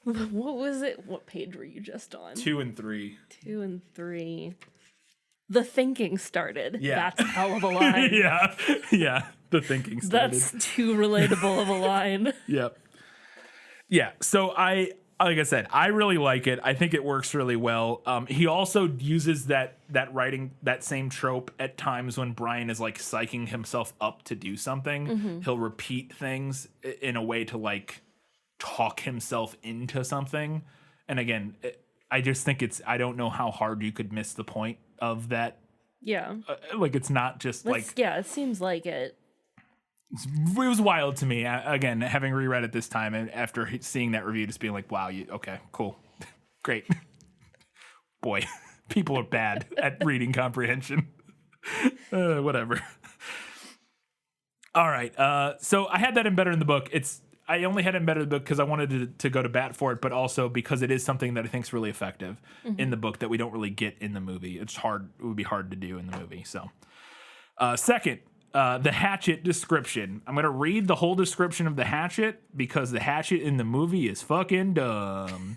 what was it? What page were you just on? 2 and 3. 2 and 3. The thinking started. Yeah. That's a hell of a line. Yeah. The thinking started. That's too relatable of a line. Yep. Yeah. So I like I said, I really like it. I think it works really well. He also uses that writing, that same trope at times when Brian is like psyching himself up to do something. He'll repeat things in a way to like talk himself into something. And again, I just think I don't know how hard you could miss the point of that. Yeah. Like, it's not just it seems like it. It was wild to me. Again, having reread it this time and after seeing that review, just being like, wow, okay, cool. Great. Boy, people are bad at reading comprehension. Whatever. All right. So I had that in better in the book. I only had it in better in the book because I wanted to go to bat for it, but also because it is something that I think is really effective in the book that we don't really get in the movie. It's hard. It would be hard to do in the movie. So second, the Hatchet description. I'm going to read the whole description of the Hatchet because the Hatchet in the movie is fucking dumb.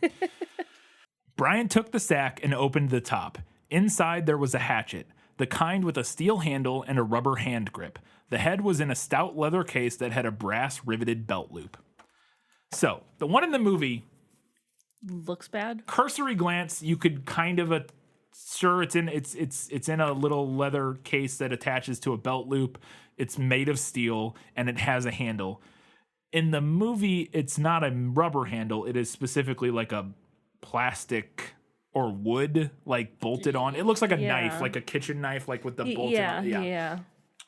Brian took the sack and opened the top. Inside there was a hatchet, the kind with a steel handle and a rubber hand grip. The head was in a stout leather case that had a brass riveted belt loop. So, the one in the movie looks bad. Cursory glance, you could kind of sure it's in a little leather case that attaches to a belt loop. It's made of steel and it has a handle. In the movie, it's not a rubber handle. It is specifically like a plastic or wood, like bolted on. It looks like a knife, like a kitchen knife, like with the bolted on. Yeah.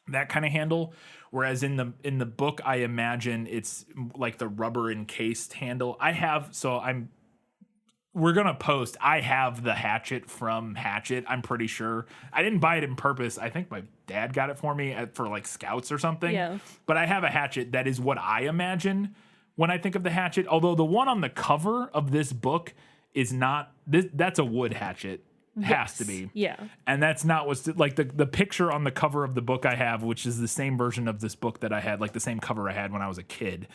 That kind of handle. Whereas in the book, I imagine it's like the rubber encased handle. We're going to post. I have the Hatchet from Hatchet. I'm pretty sure. I didn't buy it in purpose. I think my dad got it for me for like Scouts or something. Yeah. But I have a Hatchet that is what I imagine when I think of the Hatchet. Although the one on the cover of this book is not, that's a wood hatchet. Has to be. Yeah. And that's not what's like the picture on the cover of the book I have, which is the same version of this book that I had, like the same cover I had when I was a kid,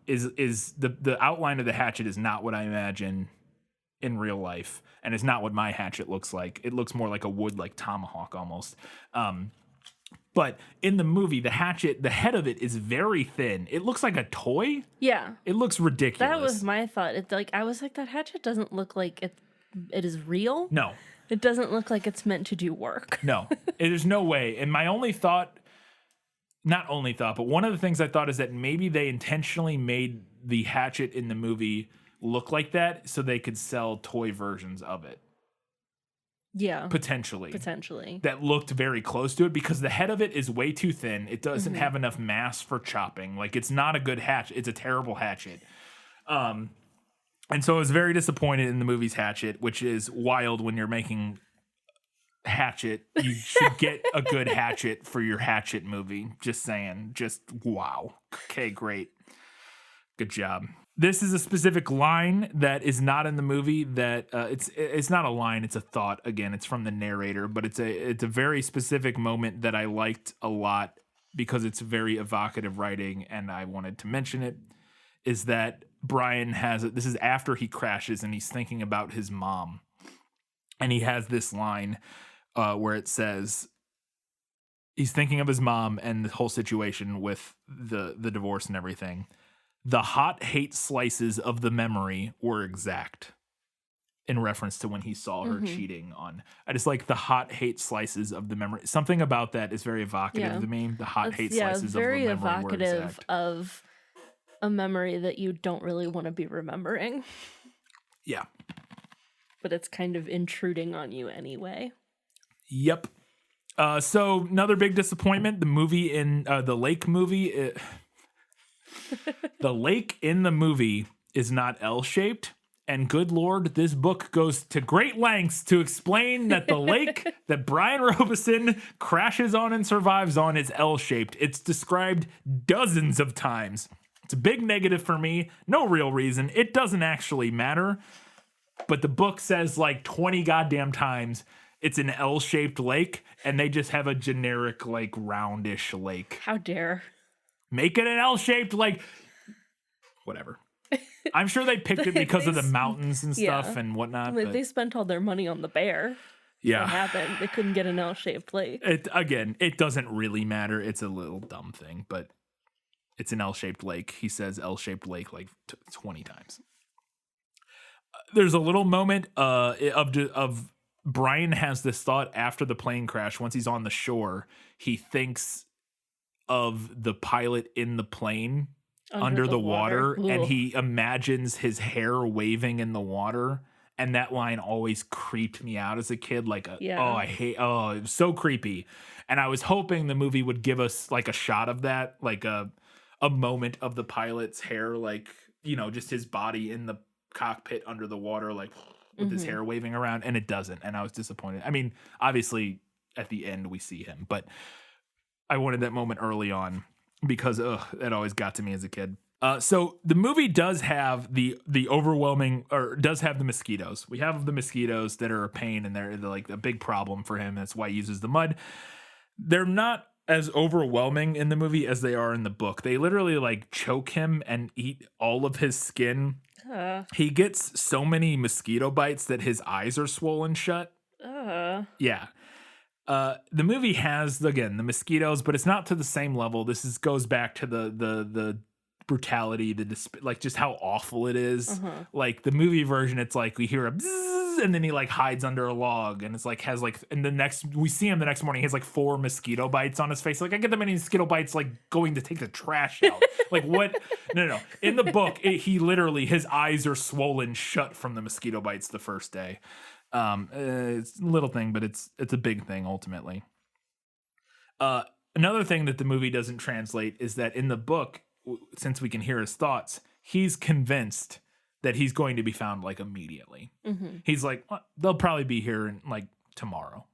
is the outline of the hatchet is not what I imagine in real life, and it's not what my hatchet looks like. It looks more like a wood, like tomahawk almost. But in the movie, the hatchet, the head of it is very thin. It looks like a toy. Yeah. It looks ridiculous. That was my thought. It's like, I was like, that hatchet doesn't look like it is real. No. It doesn't look like it's meant to do work. No. There's no way. And my only thought, not only thought, but one of the things I thought is that maybe they intentionally made the hatchet in the movie look like that so they could sell toy versions of it. Yeah. Potentially. That looked very close to it because the head of it is way too thin. It doesn't have enough mass for chopping. Like, it's not a good hatchet. It's a terrible hatchet. And so I was very disappointed in the movie's Hatchet, which is wild when you're making Hatchet. You should get a good Hatchet for your Hatchet movie. Just saying. Just wow. Okay, great. Good job. This is a specific line that is not in the movie. That it's not a line. It's a thought. Again, it's from the narrator, but it's a very specific moment that I liked a lot because it's very evocative writing, and I wanted to mention it. Is that Brian this is after he crashes and he's thinking about his mom. And he has this line where it says, he's thinking of his mom and the whole situation with the divorce and everything. The hot hate slices of the memory were exact. In reference to when he saw her cheating on. I just like the hot hate slices of the memory. Something about that is very evocative to me. The hot hate slices of the memory were exact. Very evocative of a memory that you don't really want to be remembering. Yeah. But it's kind of intruding on you anyway. Yep. So another big disappointment, the movie in the lake movie. The lake in the movie is not L-shaped. And good Lord, this book goes to great lengths to explain that the lake that Brian Robeson crashes on and survives on is L-shaped. It's described dozens of times. It's a big negative for me. No real reason. It doesn't actually matter. But the book says like 20 goddamn times it's an L-shaped lake, and they just have a generic, like, roundish lake. How dare. Make it an L-shaped, like, whatever. I'm sure they picked it because of the mountains and stuff and whatnot. They spent all their money on the bear. Yeah. What happened? They couldn't get an L-shaped lake. It doesn't really matter. It's a little dumb thing, but it's an L-shaped lake. He says L-shaped lake like 20 times. There's a little moment of Brian has this thought after the plane crash. Once he's on the shore, he thinks of the pilot in the plane under the water, and he imagines his hair waving in the water. And that line always creeped me out as a kid. Like, it was so creepy. And I was hoping the movie would give us like a shot of that, like a moment of the pilot's hair, like, you know, just his body in the cockpit under the water, like with his hair waving around. And it doesn't. And I was disappointed. I mean, obviously at the end we see him, but I wanted that moment early on because that always got to me as a kid. So the movie does have the overwhelming, or does have the mosquitoes. We have the mosquitoes that are a pain, and they're like a big problem for him. That's why he uses the mud. They're not as overwhelming in the movie as they are in the book. They literally like choke him and eat all of his skin. He gets so many mosquito bites that his eyes are swollen shut. Yeah. The movie has, again, the mosquitoes, but it's not to the same level. This goes back to the brutality, like just how awful it is. Like the movie version, it's like we hear a bzzz, and then he like hides under a log, and it's like has like, and we see him the next morning, he has like 4 mosquito bites on his face. Like, I get that many mosquito bites like going to take the trash out. Like what? No. In the book, he literally, his eyes are swollen shut from the mosquito bites the first day. It's a little thing, but it's a big thing ultimately. Another thing that the movie doesn't translate is that in the book, since we can hear his thoughts, he's convinced that he's going to be found like immediately. He's like, well, they'll probably be here in like tomorrow.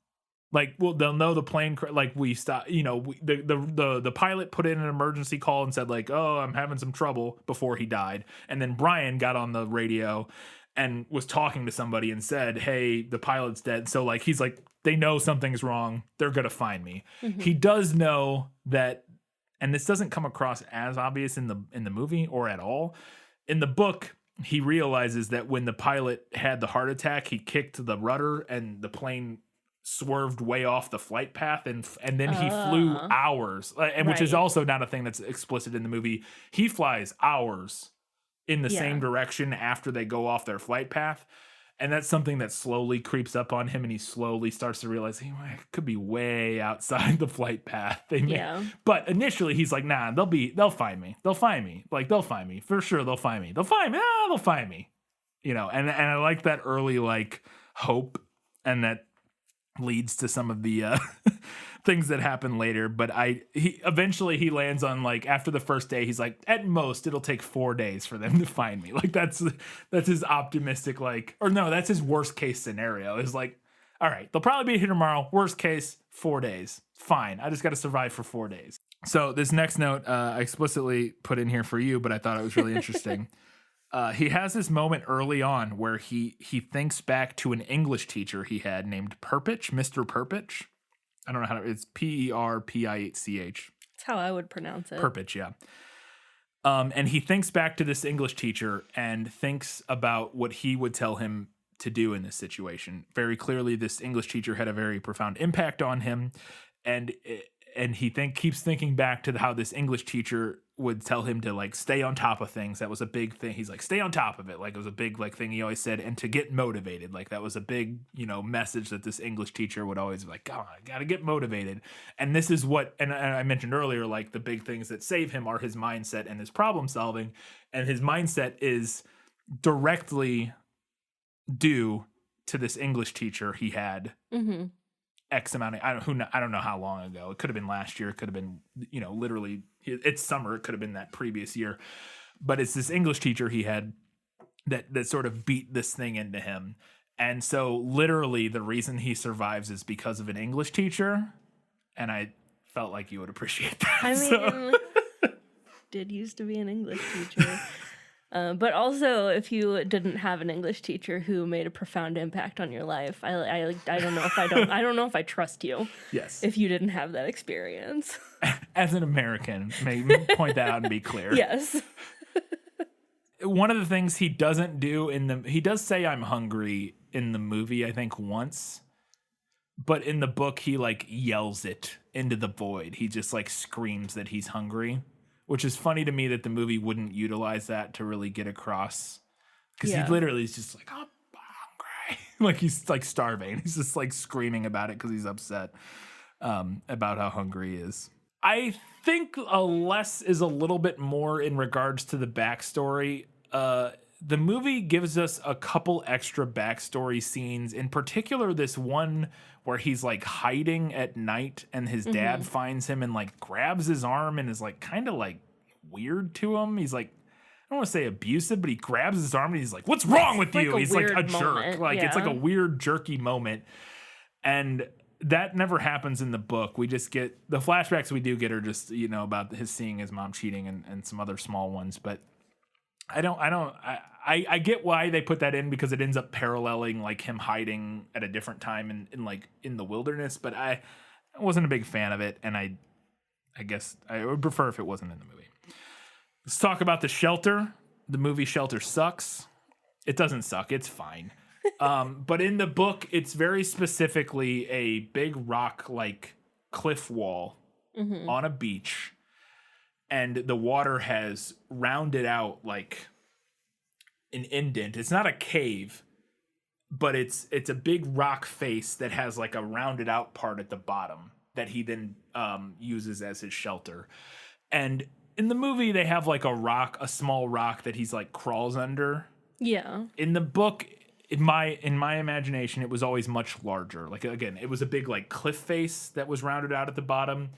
Like, well, they'll know the plane, like we stop, you know, the pilot put in an emergency call and said like, oh, I'm having some trouble before he died. And then Brian got on the radio and was talking to somebody and said, hey, the pilot's dead. So like, he's like, they know something's wrong. They're going to find me. He does know that. And this doesn't come across as obvious in the movie or at all. In the book, he realizes that when the pilot had the heart attack, he kicked the rudder and the plane swerved way off the flight path, and then he flew hours, and which is also not a thing that's explicit in the movie. He flies hours in the same direction after they go off their flight path. And that's something that slowly creeps up on him, and he slowly starts to realize he could be way outside the flight path. But initially he's like, nah, they'll find me. They'll find me. Like, they'll find me. For sure, they'll find me. They'll find me. They'll find me. You know, and I like that early, like, hope, and that leads to some of the things that happen later. But he eventually lands on, like, after the first day, he's like, at most it'll take 4 days for them to find me. Like, that's his optimistic, like, or no, that's his worst case scenario. Is like, all right, they'll probably be here tomorrow. Worst case, 4 days. Fine. I just got to survive for 4 days. So this next note, I explicitly put in here for you, but I thought it was really interesting. He has this moment early on where he thinks back to an English teacher he had named Perpich, Mr. Perpich. I don't know how to, it's Perpich. That's how I would pronounce it. Perpich, yeah. And he thinks back to this English teacher and thinks about what he would tell him to do in this situation. Very clearly, this English teacher had a very profound impact on him. And he keeps thinking back to how this English teacher would tell him to like stay on top of things. That was a big thing. He's like, stay on top of it. Like, it was a big like thing he always said. And to get motivated, like that was a big, you know, message that this English teacher would always be like, God, I gotta get motivated. And this is what, and I mentioned earlier, like the big things that save him are his mindset and his problem solving. And his mindset is directly due to this English teacher he had. X amount of, I don't know how long ago. It could have been last year. It could have been, you know, literally it's summer. It could have been that previous year, but it's this English teacher he had that sort of beat this thing into him. And so literally the reason he survives is because of an English teacher. And I felt like you would appreciate that. I mean, did used to be an English teacher. But also, if you didn't have an English teacher who made a profound impact on your life, I don't know if I don't I trust you. Yes. If you didn't have that experience. As an American, may point that out and be clear. Yes. One of the things he doesn't do he does say I'm hungry in the movie, I think once, but in the book he like yells it into the void. He just like screams that he's hungry. Which is funny to me that the movie wouldn't utilize that to really get across Because he literally is just like, I'm hungry. Like he's like starving. He's just like screaming about it because he's upset about how hungry he is. I think less is a little bit more in regards to the backstory. The movie gives us a couple extra backstory scenes, in particular this one where he's like hiding at night and his dad finds him and like grabs his arm and is like kind of like weird to him. He's like, I don't want to say abusive, but he grabs his arm and he's like, what's wrong with you? He's like a jerk. Like it's like a weird jerky moment. And that never happens in the book. We just get the flashbacks we do get are just, you know, about his seeing his mom cheating and some other small ones. But I get why they put that in because it ends up paralleling like him hiding at a different time in the wilderness. But I wasn't a big fan of it. And I guess I would prefer if it wasn't in the movie. Let's talk about The Shelter. The movie Shelter sucks. It doesn't suck. It's fine. But in the book, it's very specifically a big rock like cliff wall on a beach. And the water has rounded out like an indent. It's not a cave, but it's a big rock face that has like a rounded out part at the bottom that he then uses as his shelter. And in the movie, they have like a small rock that he's like crawls under. Yeah. In the book, in my imagination, it was always much larger. Like again, it was a big like cliff face that was rounded out at the bottom,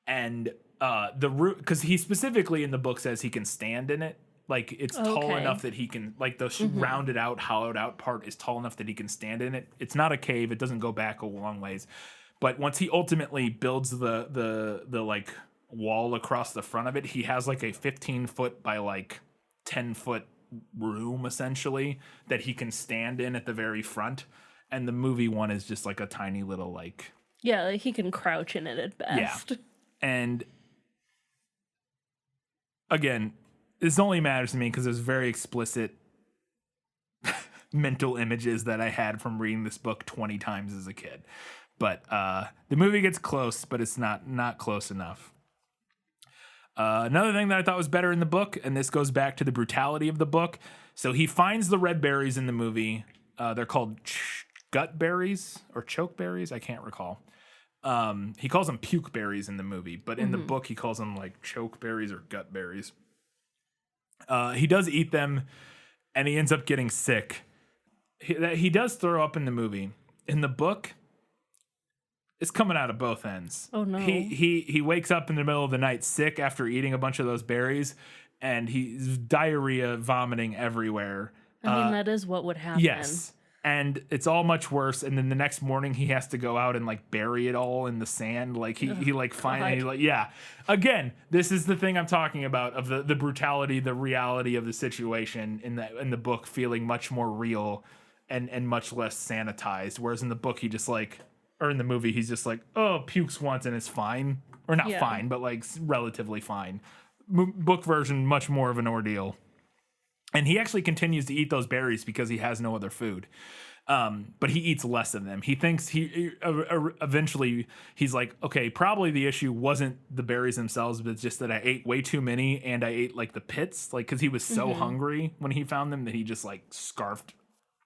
and the root, because he specifically in the book says he can stand in it. Like it's tall enough that he can, like the rounded out, hollowed out part is tall enough that he can stand in it. It's not a cave. It doesn't go back a long ways. But once he ultimately builds the like wall across the front of it, he has like a 15-foot by like 10-foot room essentially that he can stand in at the very front. And the movie one is just like a tiny little like, yeah, like he can crouch in it at best. Yeah. And again, this only matters to me because there's very explicit mental images that I had from reading this book 20 times as a kid. But the movie gets close, but it's not close enough. Another thing that I thought was better in the book, and this goes back to the brutality of the book. So he finds the red berries in the movie. They're called gut berries or choke berries. I can't recall. He calls them puke berries in the movie, but in the book he calls them like choke berries or gut berries. He does eat them, and he ends up getting sick. He does throw up in the movie. In the book, it's coming out of both ends. Oh no! He wakes up in the middle of the night sick after eating a bunch of those berries, and he's diarrhea, vomiting everywhere. I mean, that is what would happen. Yes. And it's all much worse. And then the next morning he has to go out and like bury it all in the sand. Like he like finally like, yeah. Again, this is the thing I'm talking about of the brutality, the reality of the situation in the book feeling much more real and much less sanitized. Whereas in the book he just like, or in the movie he's just like, oh, pukes once and it's fine. Or not fine, but like relatively fine. Book version, much more of an ordeal. And he actually continues to eat those berries because he has no other food. But he eats less of them. He thinks eventually he's like, okay, probably the issue wasn't the berries themselves, but it's just that I ate way too many and I ate like the pits, like because he was so hungry when he found them that he just like scarfed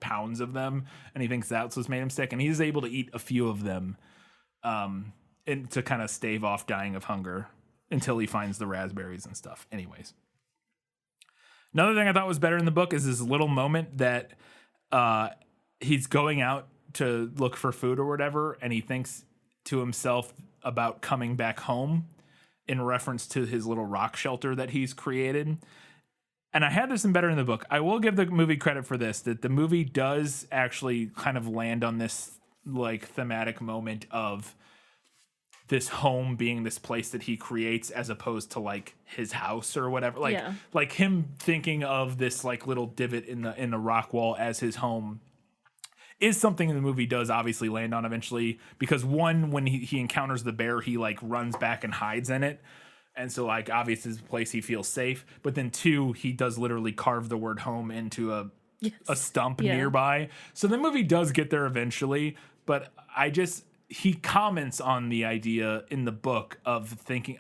pounds of them, and he thinks that's what's made him sick. And he's able to eat a few of them, and to kind of stave off dying of hunger until he finds the raspberries and stuff. Anyways. Another thing I thought was better in the book is this little moment that he's going out to look for food or whatever, and he thinks to himself about coming back home in reference to his little rock shelter that he's created. And I had this in better in the book. I will give the movie credit for this, that the movie does actually kind of land on this like thematic moment of this home being this place that he creates as opposed to like his house or whatever. Like him thinking of this like little divot in the rock wall as his home is something the movie does obviously land on eventually, because one, when he encounters the bear, he like runs back and hides in it. And so like obviously it's a place he feels safe. But then two, he does literally carve the word home into a stump nearby. So the movie does get there eventually, but he comments on the idea in the book of thinking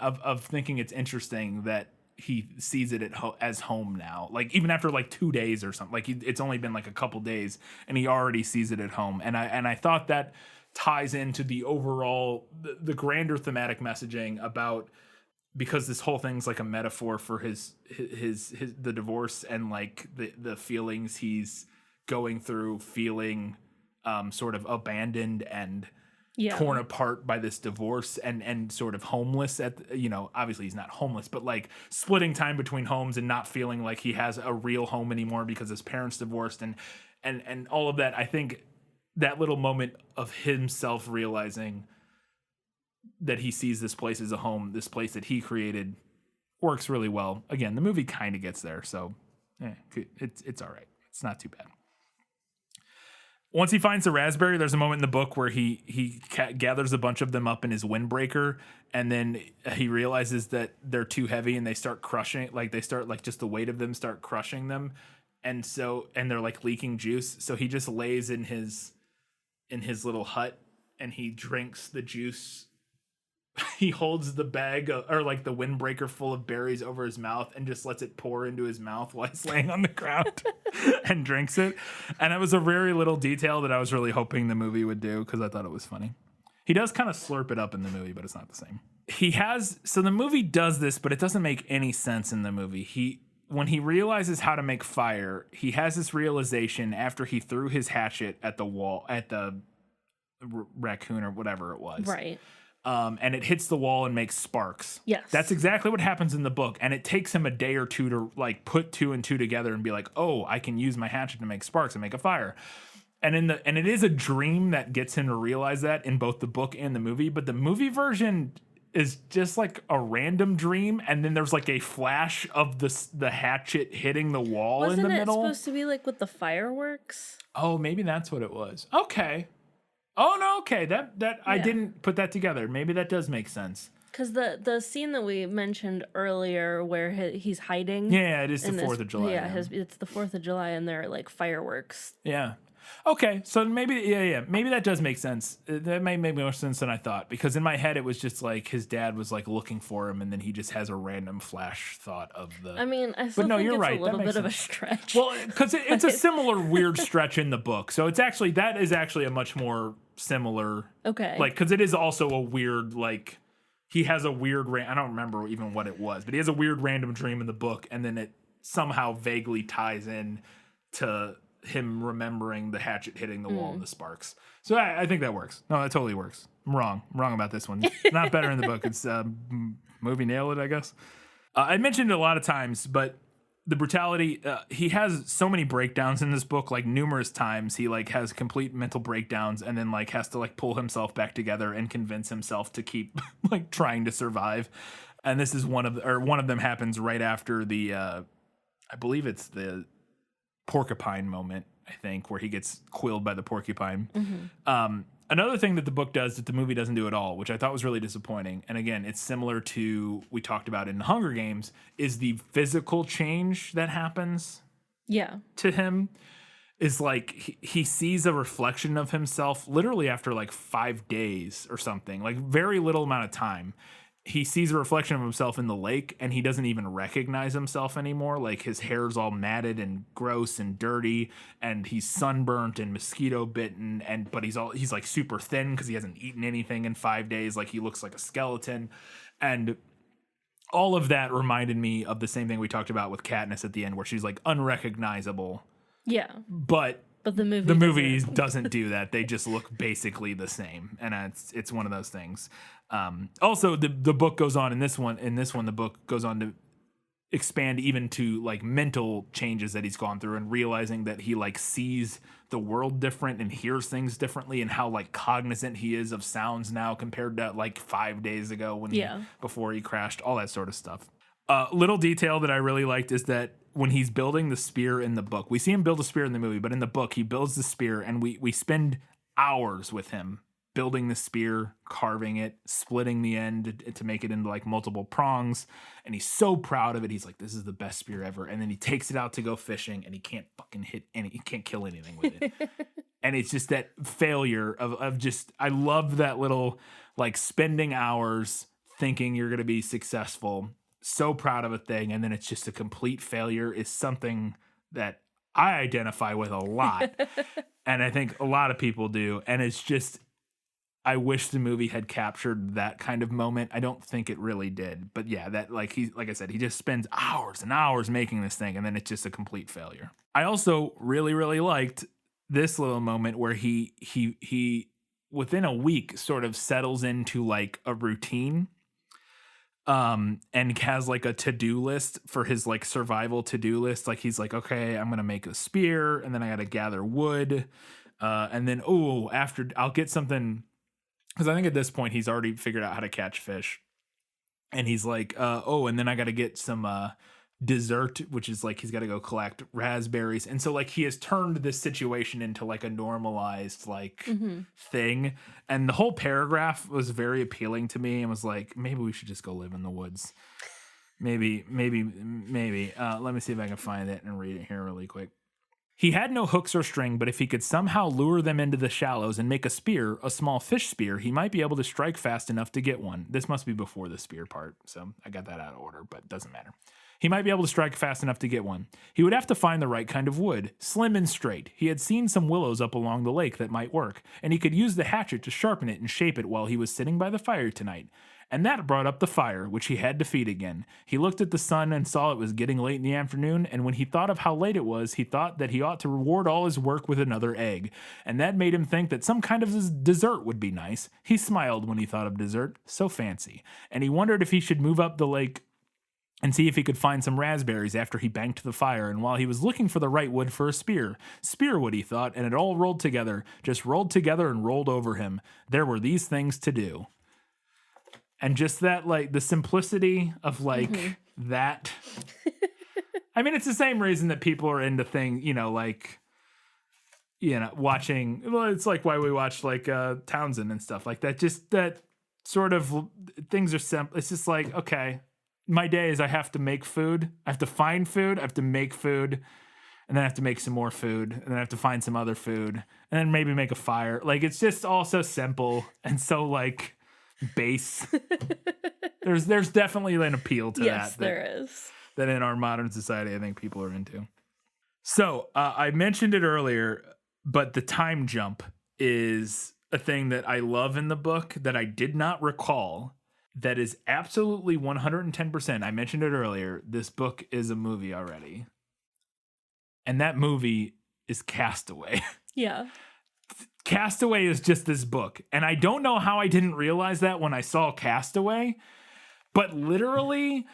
it's interesting that he sees it as home now. Like even after like 2 days or something, like it's only been like a couple days and he already sees it at home. And I thought that ties into the overall, the grander thematic messaging about, because this whole thing's like a metaphor for his the divorce and like the feelings he's going through, feeling sort of abandoned and torn apart by this divorce and sort of homeless at, you know, obviously he's not homeless, but like splitting time between homes and not feeling like he has a real home anymore because his parents divorced and all of that. I think that little moment of himself realizing that he sees this place as a home, this place that he created, works really well. Again, the movie kind of gets there, so it's all right. It's not too bad. Once he finds the raspberry, there's a moment in the book where he gathers a bunch of them up in his windbreaker, and then he realizes that they're too heavy and they start crushing, like they start like just the weight of them start crushing them, and they're like leaking juice. So he just lays in his little hut and he drinks the juice. He holds the bag or like the windbreaker full of berries over his mouth and just lets it pour into his mouth while he's laying on the ground and drinks it. And it was a very little detail that I was really hoping the movie would do because I thought it was funny. He does kind of slurp it up in the movie, but it's not the same. So the movie does this, but it doesn't make any sense in the movie. When he realizes how to make fire, he has this realization after he threw his hatchet at the wall, at the raccoon or whatever it was. Right. And it hits the wall and makes sparks. Yes. That's exactly what happens in the book. And it takes him a day or two to like put 2 and 2 together and be like, oh, I can use my hatchet to make sparks and make a fire. And it is a dream that gets him to realize that in both the book and the movie. But the movie version is just like a random dream. And then there's like a flash of the hatchet hitting the wall in the middle. Wasn't it supposed to be like with the fireworks? Oh, maybe that's what it was. Okay. Oh no, okay. That I didn't put that together. Maybe that does make sense. Because the scene that we mentioned earlier where he's hiding. Yeah, it is the 4th of July. Yeah, it's the 4th of July and they're like fireworks. Yeah. Okay, so maybe maybe that does make sense. That may make more sense than I thought, because in my head it was just like his dad was like looking for him, and then he just has a random flash thought of the. I mean, I still think it's a little bit of a stretch. Well, because it's a similar weird stretch in the book, so that is actually a much more similar. Okay. Like, because it is also a weird like. He has a weird. I don't remember even what it was, but he has a weird random dream in the book, and then it somehow vaguely ties in to him remembering the hatchet hitting the wall and the sparks. So I think that works. No, that totally works. I'm wrong about this one. It's not better in the book. It's movie nailed it, I guess. I mentioned it a lot of times, but the brutality, he has so many breakdowns in this book, like numerous times. He like has complete mental breakdowns and then like has to like pull himself back together and convince himself to keep like trying to survive. And this is one of them happens right after the, I believe it's the porcupine moment, I think, where he gets quilled by the porcupine. Mm-hmm. Another thing that the book does that the movie doesn't do at all, which I thought was really disappointing, and again, it's similar to we talked about in Hunger Games, is the physical change that happens to him. Is like he sees a reflection of himself literally after like 5 days or something, like very little amount of time. He sees a reflection of himself in the lake and he doesn't even recognize himself anymore. Like his hair's all matted and gross and dirty and he's sunburnt and mosquito bitten but he's like super thin because he hasn't eaten anything in 5 days. Like he looks like a skeleton. And all of that reminded me of the same thing we talked about with Katniss at the end, where she's like unrecognizable. Yeah. But the movie doesn't do that. They just look basically the same, and it's one of those things. Also, the book goes on in this one. The book goes on to expand even to like mental changes that he's gone through, and realizing that he like sees the world different and hears things differently, and how like cognizant he is of sounds now compared to like 5 days ago before he crashed. All that sort of stuff. Little detail that I really liked is that when he's building the spear in the book, we see him build a spear in the movie, but in the book, he builds the spear, and we spend hours with him building the spear, carving it, splitting the end to make it into like multiple prongs. And he's so proud of it. He's like, this is the best spear ever. And then he takes it out to go fishing, and he can't fucking he can't kill anything with it. And it's just that failure of just, I love that little like spending hours thinking you're going to be successful, so proud of a thing and then it's just a complete failure is something that I identify with a lot. And I think a lot of people do. And it's just, I wish the movie had captured that kind of moment. I don't think it really did. But yeah, that like I said, he just spends hours and hours making this thing and then it's just a complete failure. I also really, really liked this little moment where he within a week sort of settles into like a routine. And has like a to-do list for his like survival to-do list. Like he's like, okay, I'm gonna make a spear and then I gotta gather wood. And then after I'll get something, because I think at this point he's already figured out how to catch fish. And he's like, and then I gotta get some dessert, which is like he's got to go collect raspberries. And so like he has turned this situation into like a normalized like thing. And the whole paragraph was very appealing to me and was like, maybe we should just go live in the woods. Maybe. Let me see if I can find it and read it here really quick. He had no hooks or string, but if he could somehow lure them into the shallows and make a spear, a small fish spear, he might be able to strike fast enough to get one. This must be before the spear part, so I got that out of order, but it doesn't matter. He might be able to strike fast enough to get one. He would have to find the right kind of wood, slim and straight. He had seen some willows up along the lake that might work, and he could use the hatchet to sharpen it and shape it while he was sitting by the fire tonight. And that brought up the fire, which he had to feed again. He looked at the sun and saw it was getting late in the afternoon, and when he thought of how late it was, he thought that he ought to reward all his work with another egg. And that made him think that some kind of dessert would be nice. He smiled when he thought of dessert, so fancy. And he wondered if he should move up the lake and see if he could find some raspberries after he banked the fire, and while he was looking for the right wood for a spearwood, he thought, and it all rolled together, just rolled together and rolled over him. There were these things to do. And just that, like, the simplicity of, like, that. I mean, it's the same reason that people are into things, watching, well, it's like why we watch, like, Townsend and stuff like that. Just that sort of, things are simple. It's just like, okay, my day is I have to make food. I have to find food. I have to make food. And then I have to make some more food. And then I have to find some other food. And then maybe make a fire. Like, it's just all so simple and so, like, base. There's definitely an appeal to yes, there is. That in our modern society, I think people are into. So I mentioned it earlier, but the time jump is a thing that I love in the book that I did not recall. That is absolutely 110%. I mentioned it earlier. This book is a movie already. And that movie is Castaway. Yeah. Castaway is just this book. And I don't know how I didn't realize that when I saw Castaway, but literally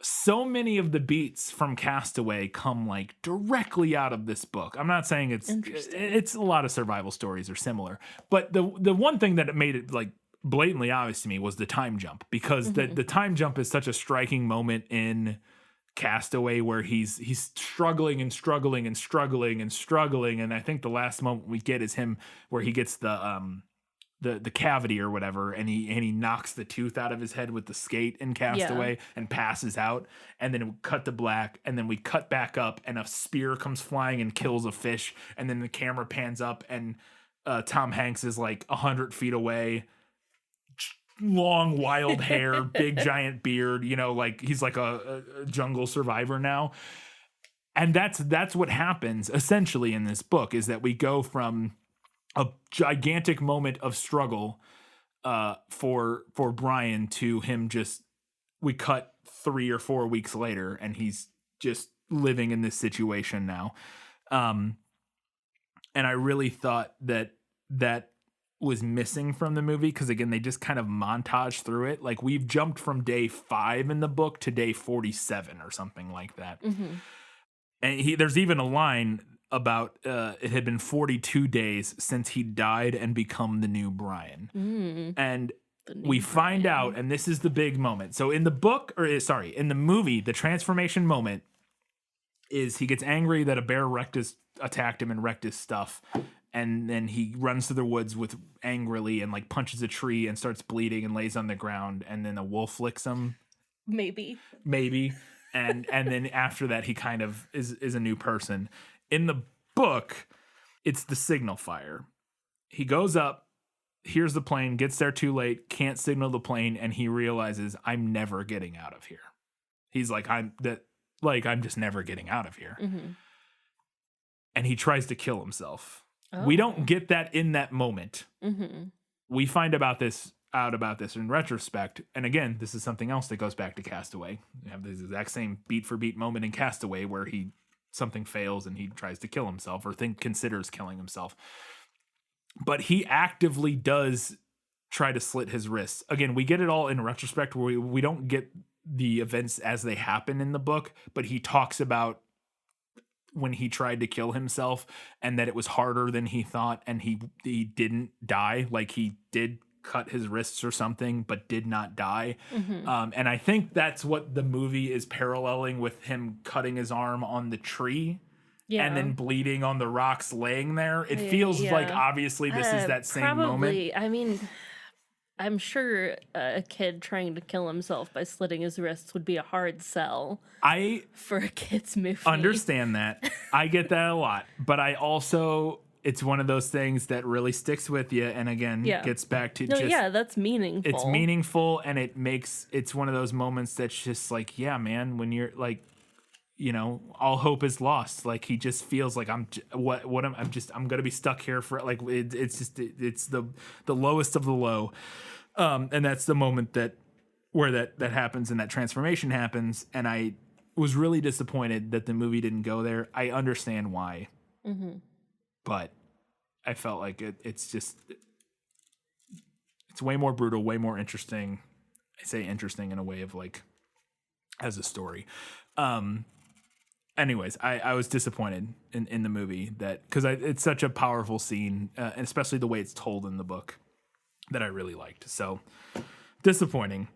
so many of the beats from Castaway come like directly out of this book. I'm not saying it's a lot of survival stories are similar, but the one thing that made it like blatantly obvious to me was the time jump, because the time jump is such a striking moment in Castaway where he's struggling and struggling and struggling and struggling, and I think the last moment we get is him where he gets the cavity or whatever, and he knocks the tooth out of his head with the skate in Castaway and passes out, and then we cut to black, and then we cut back up and a spear comes flying and kills a fish, and then the camera pans up and Tom Hanks is like 100 feet away, long wild hair, big giant beard, like he's like a jungle survivor now. And that's what happens essentially in this book, is that we go from a gigantic moment of struggle for Brian to him we cut 3 or 4 weeks later and he's just living in this situation now. And I really thought that was missing from the movie, because again they just kind of montage through it. Like we've jumped from day 5 in the book to day 47 or something like that. And there's even a line about it had been 42 days since he died and become the new Brian. And we find out, and this is the big moment. So in the book, in the movie, the transformation moment is he gets angry that a bear attacked him and wrecked his stuff. And then he runs through the woods angrily and like punches a tree and starts bleeding and lays on the ground. And then a wolf licks him. Maybe. And then after that, he kind of is a new person. In the book, it's the signal fire. He goes up, hears the plane, gets there too late, can't signal the plane, and he realizes, I'm never getting out of here. He's like, I'm just never getting out of here. Mm-hmm. And he tries to kill himself. We don't get that in that moment. Mm-hmm. We find out about this in retrospect. And again, this is something else that goes back to Castaway. You have this exact same beat for beat moment in Castaway where something fails and he tries to kill himself or considers killing himself. But he actively does try to slit his wrists. Again, we get it all in retrospect where we don't get the events as they happen in the book, but he talks about when he tried to kill himself and that it was harder than he thought, and he didn't die. Like, he did cut his wrists or something, but did not die. Mm-hmm. And I think that's what the movie is paralleling with him cutting his arm on the tree and then bleeding on the rocks laying there. It feels like obviously this is that same moment. I mean, I'm sure a kid trying to kill himself by slitting his wrists would be a hard sell for a kid's movie. Understand that. I get that a lot. But I also, it's one of those things that really sticks with you. And again, gets back to that's meaningful. It's meaningful, and it's one of those moments that's just like, yeah, man, when you're like, you know, all hope is lost. Like, he just feels like I'm going to be stuck here for like, it's the lowest of the low. And that's the moment where that happens and that transformation happens. And I was really disappointed that the movie didn't go there. I understand why, but I felt like it's way more brutal, way more interesting. I say interesting in a way of like, as a story. Anyways, I was disappointed in the movie because it's such a powerful scene, and especially the way it's told in the book, that I really liked. So disappointing.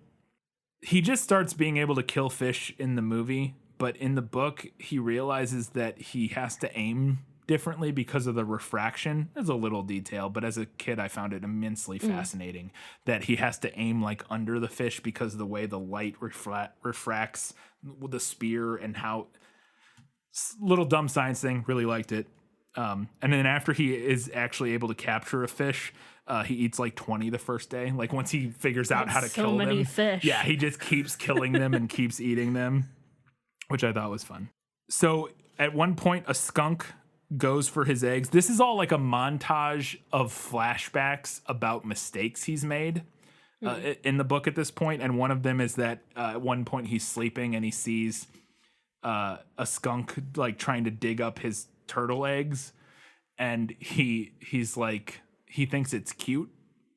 He just starts being able to kill fish in the movie, but in the book, he realizes that he has to aim differently because of the refraction. There's a little detail, but as a kid, I found it immensely fascinating that he has to aim like under the fish because of the way the light refracts the spear and how. Little dumb science thing, really liked it. And then after he is actually able to capture a fish, he eats like 20 the first day. Like, once he figures out how to kill them. Fish. Yeah, he just keeps killing them and keeps eating them, which I thought was fun. So at one point, a skunk goes for his eggs. This is all like a montage of flashbacks about mistakes he's made in the book at this point. And one of them is that at one point he's sleeping and he sees a skunk like trying to dig up his turtle eggs, and he's like, he thinks it's cute,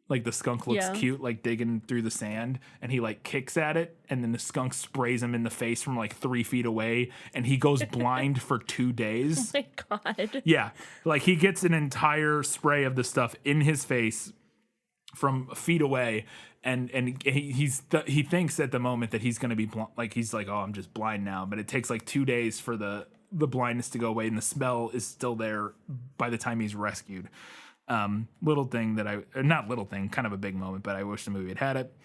like the skunk looks cute, like digging through the sand, and he like kicks at it, and then the skunk sprays him in the face from like 3 feet away, and he goes blind for 2 days. Oh my God. Yeah, like he gets an entire spray of the stuff in his face from feet away, and he thinks at the moment that he's going to be like, he's like, oh, I'm just blind now, but it takes like 2 days for the blindness to go away, and the smell is still there by the time he's rescued. Little thing not little thing, kind of a big moment, but I wish the movie had it.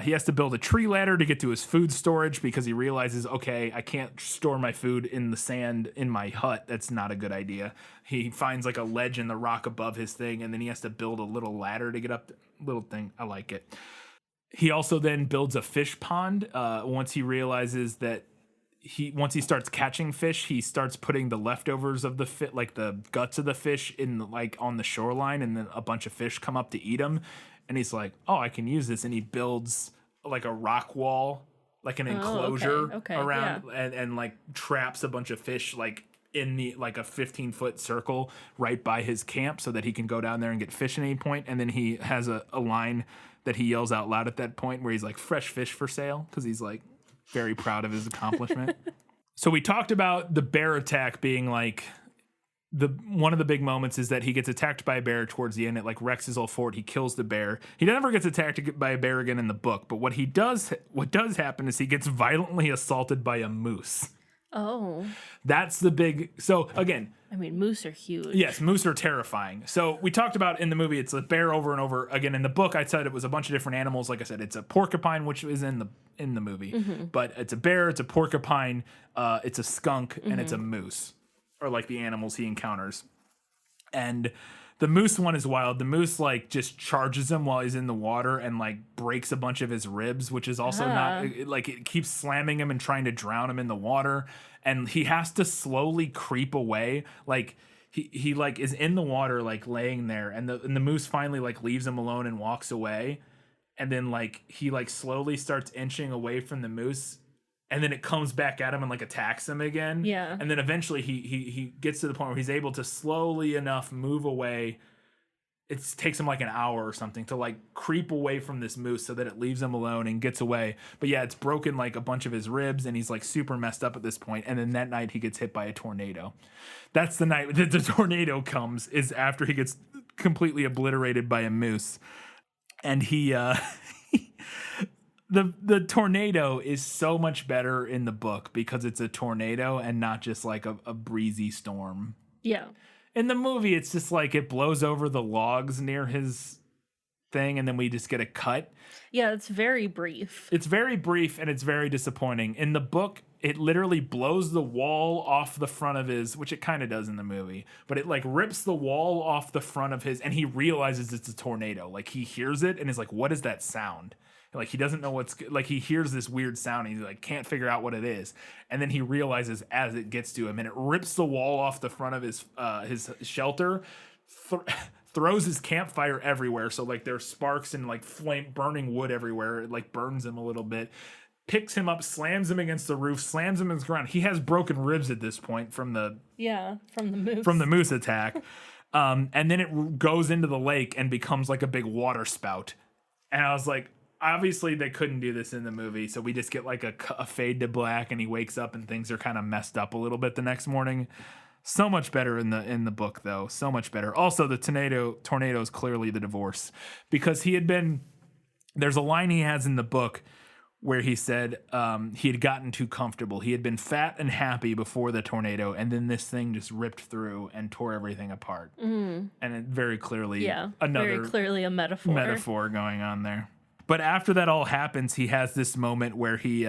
He has to build a tree ladder to get to his food storage because he realizes, okay, I can't store my food in the sand in my hut. That's not a good idea. He finds like a ledge in the rock above his thing, and then he has to build a little ladder to get up. Little thing, I like it. He also then builds a fish pond once he realizes that once he starts catching fish, he starts putting the leftovers of the like the guts of the fish in like on the shoreline, and then a bunch of fish come up to eat them. And he's like, oh, I can use this. And he builds like a rock wall, like an enclosure around and like traps a bunch of fish like in the like a 15-foot circle right by his camp so that he can go down there and get fish at any point. And then he has a line that he yells out loud at that point where he's like, fresh fish for sale, because he's like very proud of his accomplishment. So we talked about the bear attack being like one of the big moments is that he gets attacked by a bear towards the end. It like wrecks his whole fort. He kills the bear. He never gets attacked by a bear again in the book. But what does happen is he gets violently assaulted by a moose. Oh. That's the big. So again, I mean, moose are huge. Yes, moose are terrifying. So we talked about in the movie, it's a bear over and over again. In the book, I said it was a bunch of different animals. Like I said, it's a porcupine, which is in the movie, but it's a bear, it's a porcupine, it's a skunk, and it's a moose, or like the animals he encounters. And The moose one is wild. The moose like just charges him while he's in the water and like breaks a bunch of his ribs, which is also not like it keeps slamming him and trying to drown him in the water. And he has to slowly creep away. Like he like is in the water, like laying there, and the moose finally like leaves him alone and walks away. And then like he like slowly starts inching away from the moose. And then it comes back at him and like attacks him again. Yeah. And then eventually he gets to the point where he's able to slowly enough move away. It takes him like an hour or something to like creep away from this moose so that it leaves him alone and gets away. But yeah, it's broken like a bunch of his ribs and he's like super messed up at this point. And then that night he gets hit by a tornado. That's the night that the tornado comes, is after he gets completely obliterated by a moose. And he The tornado is so much better in the book because it's a tornado and not just like a breezy storm. Yeah. In the movie, it's just like it blows over the logs near his thing and then we just get a cut. Yeah, it's very brief. It's very brief and it's very disappointing. In the book, it literally blows the wall off the front of his, which it kind of does in the movie, but it like rips the wall off the front of his and he realizes it's a tornado. Like he hears it and is like, what is that sound? Like he doesn't know what's like, he hears this weird sound and he like can't figure out what it is. And then he realizes as it gets to him and it rips the wall off the front of his shelter, throws his campfire everywhere. So like there's sparks and like flame burning wood everywhere. It like burns him a little bit, picks him up, slams him against the roof, slams him into the ground. He has broken ribs at this point from the moose attack. And then it goes into the lake and becomes like a big water spout. And I was like, obviously they couldn't do this in the movie, so we just get like a fade to black and he wakes up and things are kind of messed up a little bit the next morning. So much better in the book though, so much better. Also the tornado is clearly the divorce, because there's a line he has in the book where he said he had gotten too comfortable. He had been fat and happy before the tornado, and then this thing just ripped through and tore everything apart. And it very clearly very clearly a metaphor going on there. But after that all happens, he has this moment where he's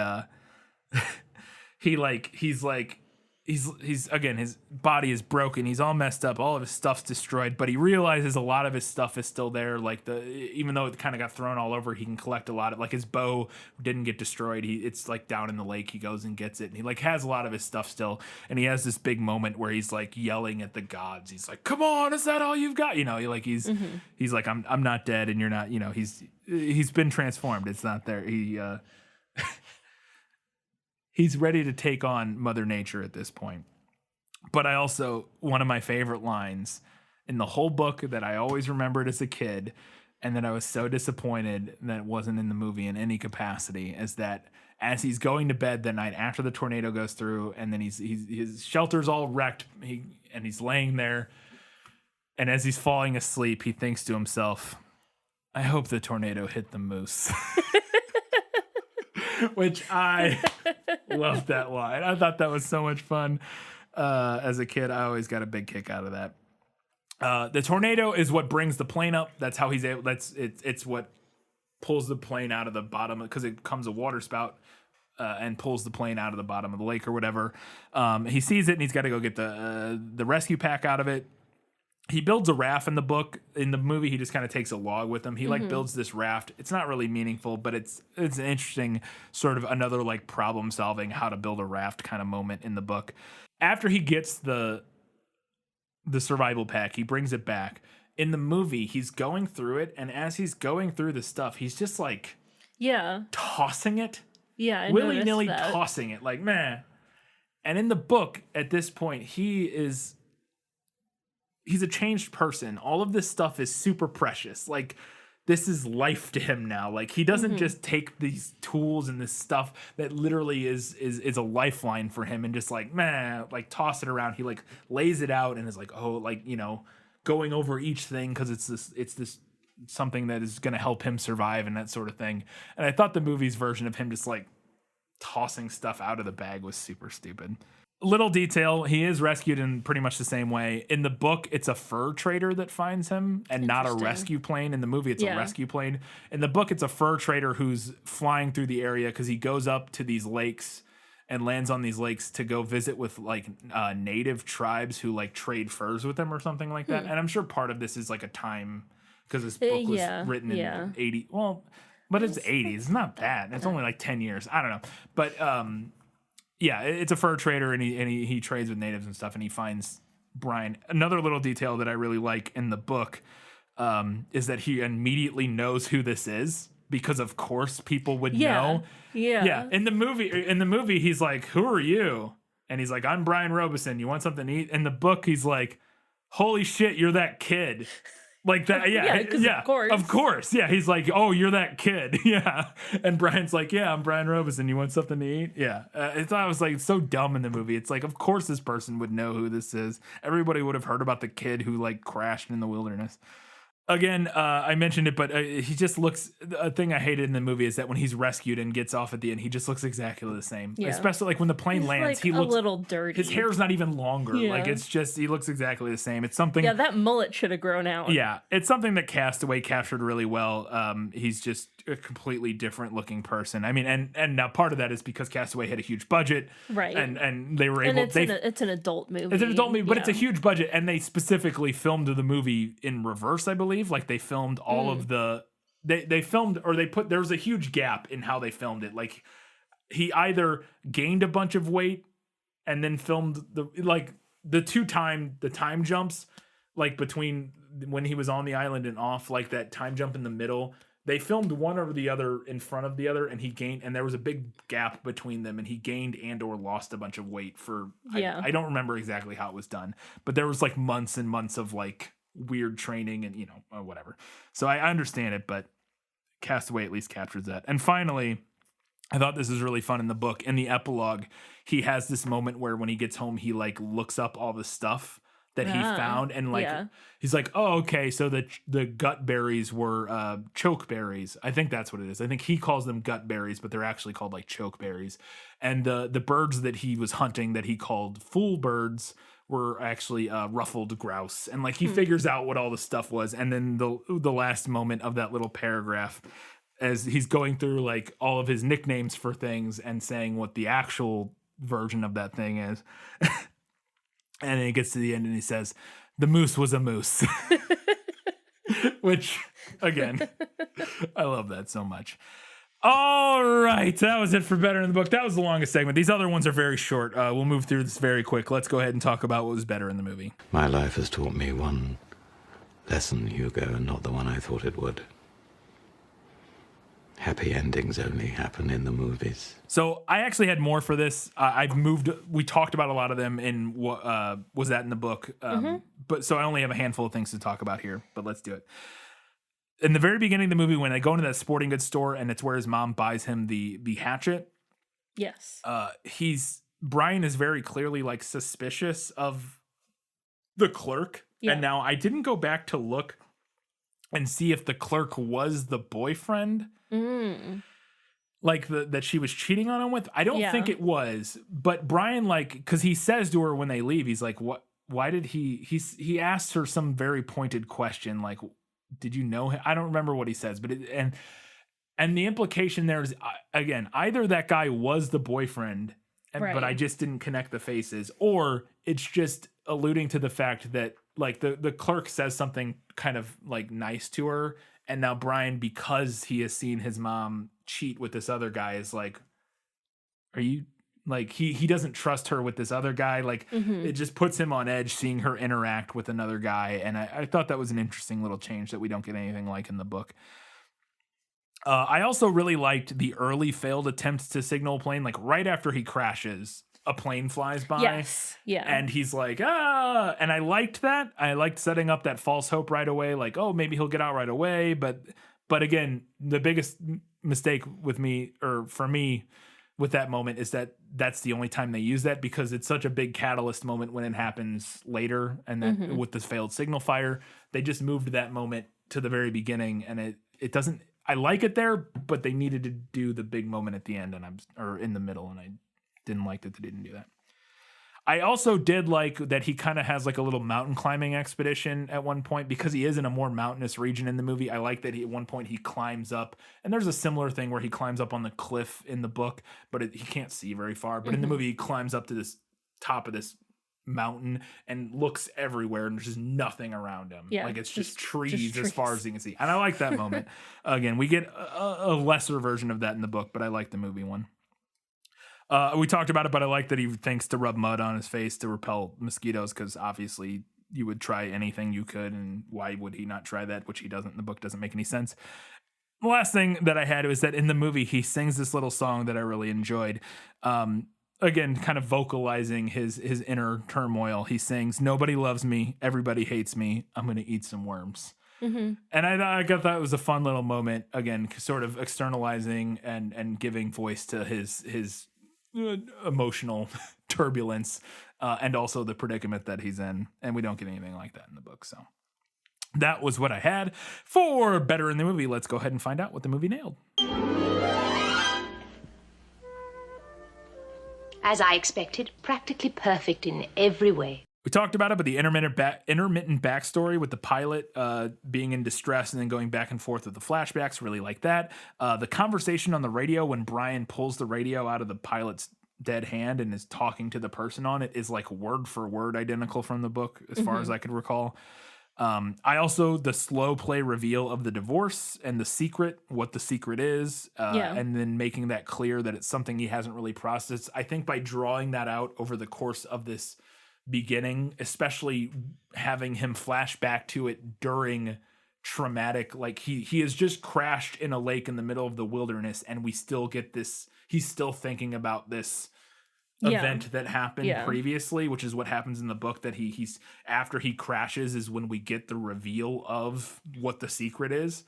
again, his body is broken. He's all messed up. All of his stuff's destroyed, but he realizes a lot of his stuff is still there. Like even though it kind of got thrown all over, he can collect a lot of, like his bow didn't get destroyed. It's like down in the lake. He goes and gets it. And he like has a lot of his stuff still. And he has this big moment where he's like yelling at the gods. He's like, "Come on, is that all you've got?" You know, he's like, I'm not dead and you're not, you know, he's been transformed. It's not there. He's ready to take on Mother Nature at this point. But I also, one of my favorite lines in the whole book that I always remembered as a kid, and that I was so disappointed that it wasn't in the movie in any capacity, is that as he's going to bed the night after the tornado goes through, and then his shelter's all wrecked, and he's laying there, and as he's falling asleep, he thinks to himself, "I hope the tornado hit the moose." Which I loved that line. I thought that was so much fun. As a kid, I always got a big kick out of that. The tornado is what brings the plane up. That's how he's able. It's what pulls the plane out of the bottom, because it comes a water spout and pulls the plane out of the bottom of the lake or whatever. He sees it and he's got to go get the rescue pack out of it. He builds a raft in the book. In the movie, he just kind of takes a log with him. He like builds this raft. It's not really meaningful, but it's an interesting sort of another like problem solving how to build a raft kind of moment in the book. After he gets the survival pack, he brings it back. In the movie, he's going through it, and as he's going through the stuff, he's just like tossing it. Yeah, I willy-nilly noticed that. tossing it like, man. And in the book, at this point, he's a changed person. All of this stuff is super precious. Like, this is life to him now. Like, he doesn't just take these tools and this stuff that literally is a lifeline for him and just like, man, like toss it around. He like lays it out and is like, oh, like, you know, going over each thing because it's this something that is going to help him survive and that sort of thing. And I thought the movie's version of him just like tossing stuff out of the bag was super stupid. Little detail, he is rescued in pretty much the same way. In the book, it's a fur trader that finds him and not a rescue plane. In the movie, it's a rescue plane. In the book, it's a fur trader who's flying through the area because he goes up to these lakes and lands on these lakes to go visit with like native tribes who like trade furs with them or something like that. And I'm sure part of this is like a time, because this book was written in 80. Well, but it's 80s. It's not that. It's only like 10 years. I don't know. But yeah, it's a fur trader, and he trades with natives and stuff, and he finds Brian. Another little detail that I really like in the book is that he immediately knows who this is, because of course people would know. Yeah. In the movie, he's like, "Who are you?" And he's like, "I'm Brian Robeson. You want something to eat?" In the book, he's like, "Holy shit, you're that kid." Like that, yeah, of course, yeah. He's like, "Oh, you're that kid," yeah. And Brian's like, "Yeah, I'm Brian Robeson. You want something to eat?" Yeah. I thought it was like so dumb in the movie. It's like, of course, this person would know who this is. Everybody would have heard about the kid who like crashed in the wilderness. Again, I mentioned it, but he just looks. A thing I hated in the movie is that when he's rescued and gets off at the end, he just looks exactly the same. Yeah. Especially like when the plane lands, like he looks a little dirty. His hair's not even longer. Yeah. Like it's just he looks exactly the same. It's something. Yeah, that mullet should have grown out. Yeah, it's something that Castaway captured really well. He's just a completely different looking person. I mean, and now part of that is because Castaway had a huge budget, right? And they were able. It's an adult movie. It's an adult movie, but it's a huge budget, and they specifically filmed the movie in reverse, I believe. Like they filmed all of the they filmed, or they put, there was a huge gap in how they filmed it. Like he either gained a bunch of weight and then filmed the time jumps, like between when he was on the island and off, like that time jump in the middle. They filmed one over the other in front of the other, and he gained, and there was a big gap between them, and he gained and or lost a bunch of weight for, I don't remember exactly how it was done, but there was like months and months of like weird training and, whatever. So I understand it, but Castaway at least captures that. And finally, I thought this was really fun in the book. In the epilogue, he has this moment where when he gets home, he like looks up all the stuff that he found, and like he's like, "Oh, okay, so the gut berries were choke berries." I think that's what it is. I think he calls them gut berries, but they're actually called like choke berries. And the birds that he was hunting that he called fool birds were actually ruffled grouse. And like he figures out what all the stuff was. And then the last moment of that little paragraph, as he's going through like all of his nicknames for things and saying what the actual version of that thing is. And then he gets to the end and he says, "The moose was a moose." Which, again, I love that so much. All right, that was it for Better in the Book. That was the longest segment. These other ones are very short. We'll move through this very quick. Let's go ahead and talk about what was better in the movie. My life has taught me one lesson, Hugo, and not the one I thought it would. Happy endings only happen in the movies. So I actually had more for this. We talked about a lot of them in what was that in the book. But so I only have a handful of things to talk about here, but let's do it. In the very beginning of the movie, when they go into that sporting goods store, and it's where his mom buys him the hatchet. Yes. Brian is very clearly like suspicious of the clerk. Yeah. And now I didn't go back to look and see if the clerk was the boyfriend. Like that she was cheating on him with. I don't think it was, but Brian, like, because he says to her when they leave, he's like, "What? Why did he asks her some very pointed question, like, did you know him?" I don't remember what he says, but and the implication there is, again, either that guy was the boyfriend, but I just didn't connect the faces, or it's just alluding to the fact that like the clerk says something kind of like nice to her. And now Brian, because he has seen his mom cheat with this other guy, is like, are you like, he doesn't trust her with this other guy. Like it just puts him on edge seeing her interact with another guy. And I thought that was an interesting little change that we don't get anything like in the book. I also really liked the early failed attempts to signal a plane, like right after he crashes. A plane flies by. Yes. Yeah. And he's like, ah. And I liked that. I liked setting up that false hope right away. Like, oh, maybe he'll get out right away. But again, the biggest mistake with me, or for me, with that moment is that that's the only time they use that, because it's such a big catalyst moment when it happens later. And then with this failed signal fire, they just moved that moment to the very beginning. And it doesn't, I like it there, but they needed to do the big moment at the end or in the middle. And I didn't like that they didn't do that. I also did like that he kind of has like a little mountain climbing expedition at one point because he is in a more mountainous region in the movie. I like that at one point he climbs up, and there's a similar thing where he climbs up on the cliff in the book, but he can't see very far. But in the movie, he climbs up to this top of this mountain and looks everywhere, and there's just nothing around him. Yeah, like it's just trees trees as far as you can see. And I like that moment. Again, we get a lesser version of that in the book, but I like the movie one. We talked about it, but I like that he thinks to rub mud on his face to repel mosquitoes, because obviously you would try anything you could, and why would he not try that, which he doesn't in the book. Doesn't make any sense. The last thing that I had was that in the movie he sings this little song that I really enjoyed. Again, kind of vocalizing his inner turmoil. He sings, "Nobody loves me, everybody hates me, I'm gonna eat some worms." And I thought that was a fun little moment, again, sort of externalizing and giving voice to his emotional turbulence, and also the predicament that he's in. And we don't get anything like that in the book. So that was what I had for Better in the Movie. Let's go ahead and find out what the movie nailed. As I expected, practically perfect in every way. We talked about it, but the intermittent backstory with the pilot being in distress and then going back and forth with the flashbacks, really like that. The conversation on the radio when Brian pulls the radio out of the pilot's dead hand and is talking to the person on it is like word for word identical from the book, as far as I could recall. I also, the slow play reveal of the divorce and the secret, what the secret is, and then making that clear that it's something he hasn't really processed. I think by drawing that out over the course of this beginning, especially having him flash back to it during traumatic, like he has just crashed in a lake in the middle of the wilderness, and we still get this, he's still thinking about this event that happened previously, which is what happens in the book, that he's after he crashes is when we get the reveal of what the secret is.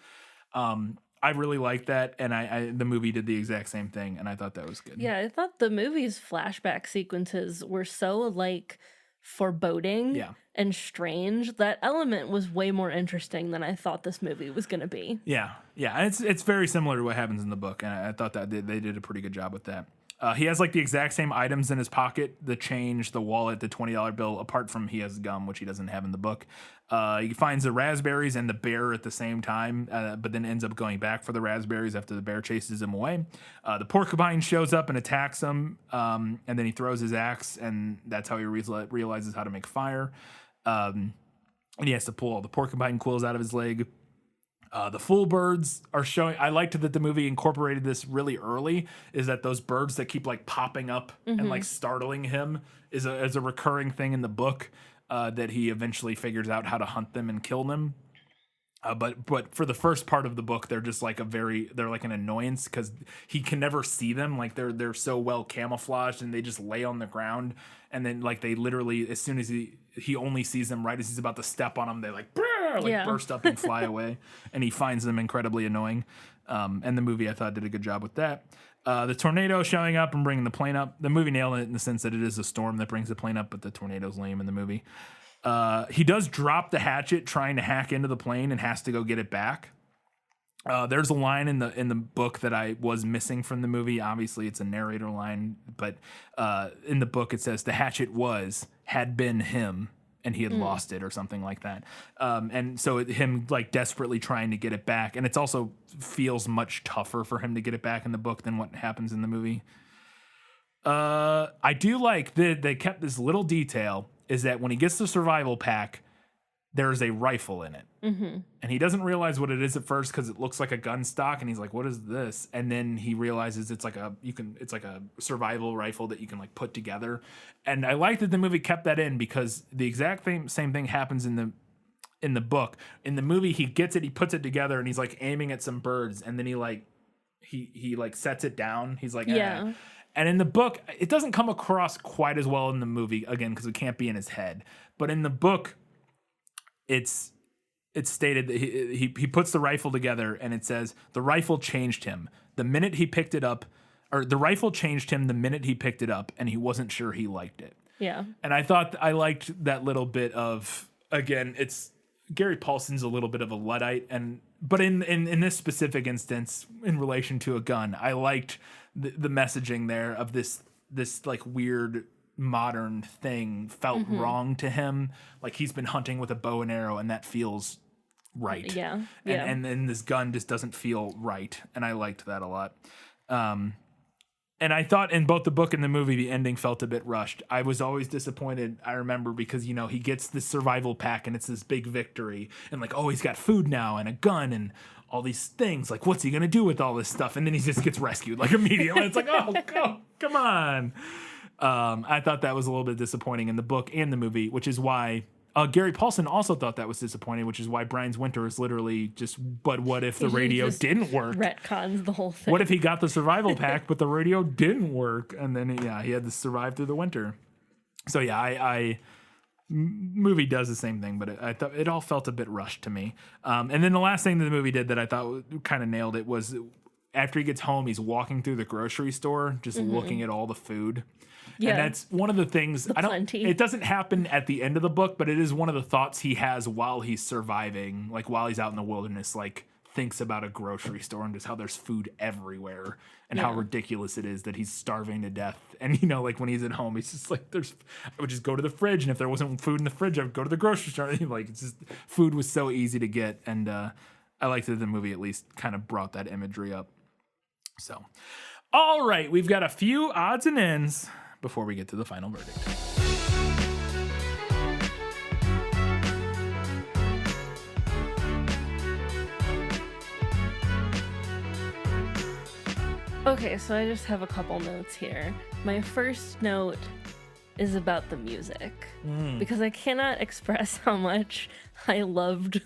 I really like that, and I the movie did the exact same thing, and I thought that was good. Yeah, I thought the movie's flashback sequences were so like foreboding and strange. That element was way more interesting than I thought this movie was going to be. Yeah, it's very similar to what happens in the book, and I thought that they did a pretty good job with that. He has like the exact same items in his pocket: the change, the wallet, the $20 bill, apart from he has gum, which he doesn't have in the book. He finds the raspberries and the bear at the same time, but then ends up going back for the raspberries after the bear chases him away. The porcupine shows up and attacks him, and then he throws his axe, and that's how he realizes how to make fire. And he has to pull all the porcupine quills out of his leg. The full birds are showing. I liked that the movie incorporated this really early, is that those birds that keep like popping up and like startling him is a recurring thing in the book, that he eventually figures out how to hunt them and kill them. But for the first part of the book, they're just like they're like an annoyance because he can never see them. Like they're so well camouflaged, and they just lay on the ground. And then like they literally, as soon as he only sees them right as he's about to step on them, they like burst up and fly away, and he finds them incredibly annoying. And the movie, I thought, did a good job with that. The tornado showing up and bringing the plane up. The movie nailed it in the sense that it is a storm that brings the plane up, but the tornado's lame in the movie. He does drop the hatchet trying to hack into the plane and has to go get it back. There's a line in the book that I was missing from the movie. Obviously, it's a narrator line, but in the book it says the hatchet had been him, and he had lost it or something like that. And so him like desperately trying to get it back, and it's also feels much tougher for him to get it back in the book than what happens in the movie. I do like that they kept this little detail, is that when he gets the survival pack, there's a rifle in it. And he doesn't realize what it is at first because it looks like a gun stock, and he's like, what is this? And then he realizes it's like a survival rifle that you can like put together. And I like that the movie kept that in, because the exact same thing happens in the book. In the movie, he gets it, he puts it together, and he's like aiming at some birds, and then he sets it down. He's like, yeah. And in the book, it doesn't come across quite as well in the movie, again, because it can't be in his head. But in the book, it's stated that he puts the rifle together, and it says the rifle changed him the minute he picked it up, or the rifle changed him the minute he picked it up, and he wasn't sure he liked it. Yeah. And I thought I liked that little bit of, again, it's Gary Paulson's a little bit of a Luddite, but in this specific instance, in relation to a gun, I liked the messaging there of this like weird modern thing felt wrong to him. Like he's been hunting with a bow and arrow, and that feels right. Yeah. And then this gun just doesn't feel right, and I liked that a lot. And I thought in both the book and the movie, the ending felt a bit rushed. I was always disappointed, I remember, because, you know, he gets this survival pack and it's this big victory. And like, oh, he's got food now and a gun and all these things. Like, what's he going to do with all this stuff? And then he just gets rescued like immediately. It's like, oh, come on. I thought that was a little bit disappointing in the book and the movie, which is why Gary Paulson also thought that was disappointing, which is why Brian's Winter is literally just, but what if the radio didn't work? Retcons the whole thing. What if he got the survival pack, but the radio didn't work? And then, he had to survive through the winter. So, movie does the same thing, but I thought it all felt a bit rushed to me. And then the last thing that the movie did that I thought kind of nailed it was after he gets home, he's walking through the grocery store, just looking at all the food. Yeah. And that's one of the things it doesn't happen at the end of the book, but it is one of the thoughts he has while he's surviving, like while he's out in the wilderness, like thinks about a grocery store and just how there's food everywhere and how ridiculous it is that he's starving to death. And, you know, like when he's at home, he's just like, I would just go to the fridge. And if there wasn't food in the fridge, I would go to the grocery store. Like, it's just, food was so easy to get. And I liked that the movie at least kind of brought that imagery up. So, all right, we've got a few odds and ends before we get to the final verdict. Okay, so I just have a couple notes here. My first note is about the music, because I cannot express how much I loved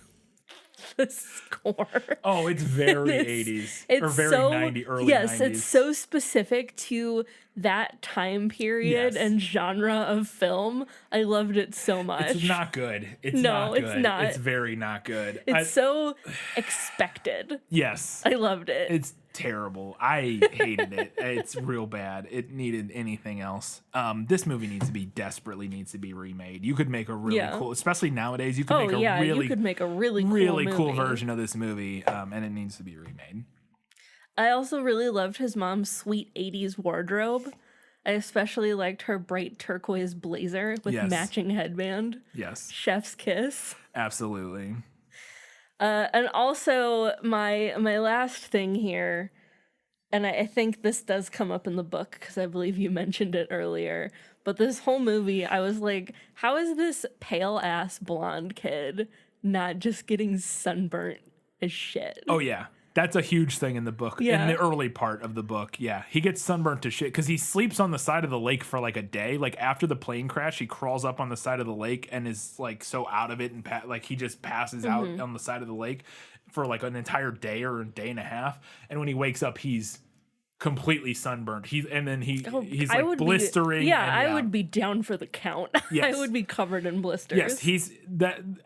the score. Oh, it's very 80s or very 90s, early 90s. Yes, it's so specific to that time period and genre of film. I loved it so much. It's not good. It's not good. It's not. It's very not good. It's so expected. Yes. I loved it. It's terrible. I hated it. It's real bad. It needed anything else. This movie desperately needs to be remade. You could make a really cool, especially nowadays, you could make a really cool version of this movie, and it needs to be remade. I also really loved his mom's sweet 80s wardrobe. I especially liked her bright turquoise blazer with matching headband. Yes. Chef's kiss. Absolutely. And also my last thing here, and I think this does come up in the book because I believe you mentioned it earlier, but this whole movie, I was like, how is this pale ass blonde kid not just getting sunburnt as shit? Oh yeah. That's a huge thing in the book, in the early part of the book. Yeah, he gets sunburnt to shit because he sleeps on the side of the lake for like a day. Like after the plane crash, he crawls up on the side of the lake and is like so out of it and like he just passes out on the side of the lake for like an entire day or a day and a half. And when he wakes up, he's completely sunburned. He's like blistering. I would be down for the count. Yes. I would be covered in blisters. Yes,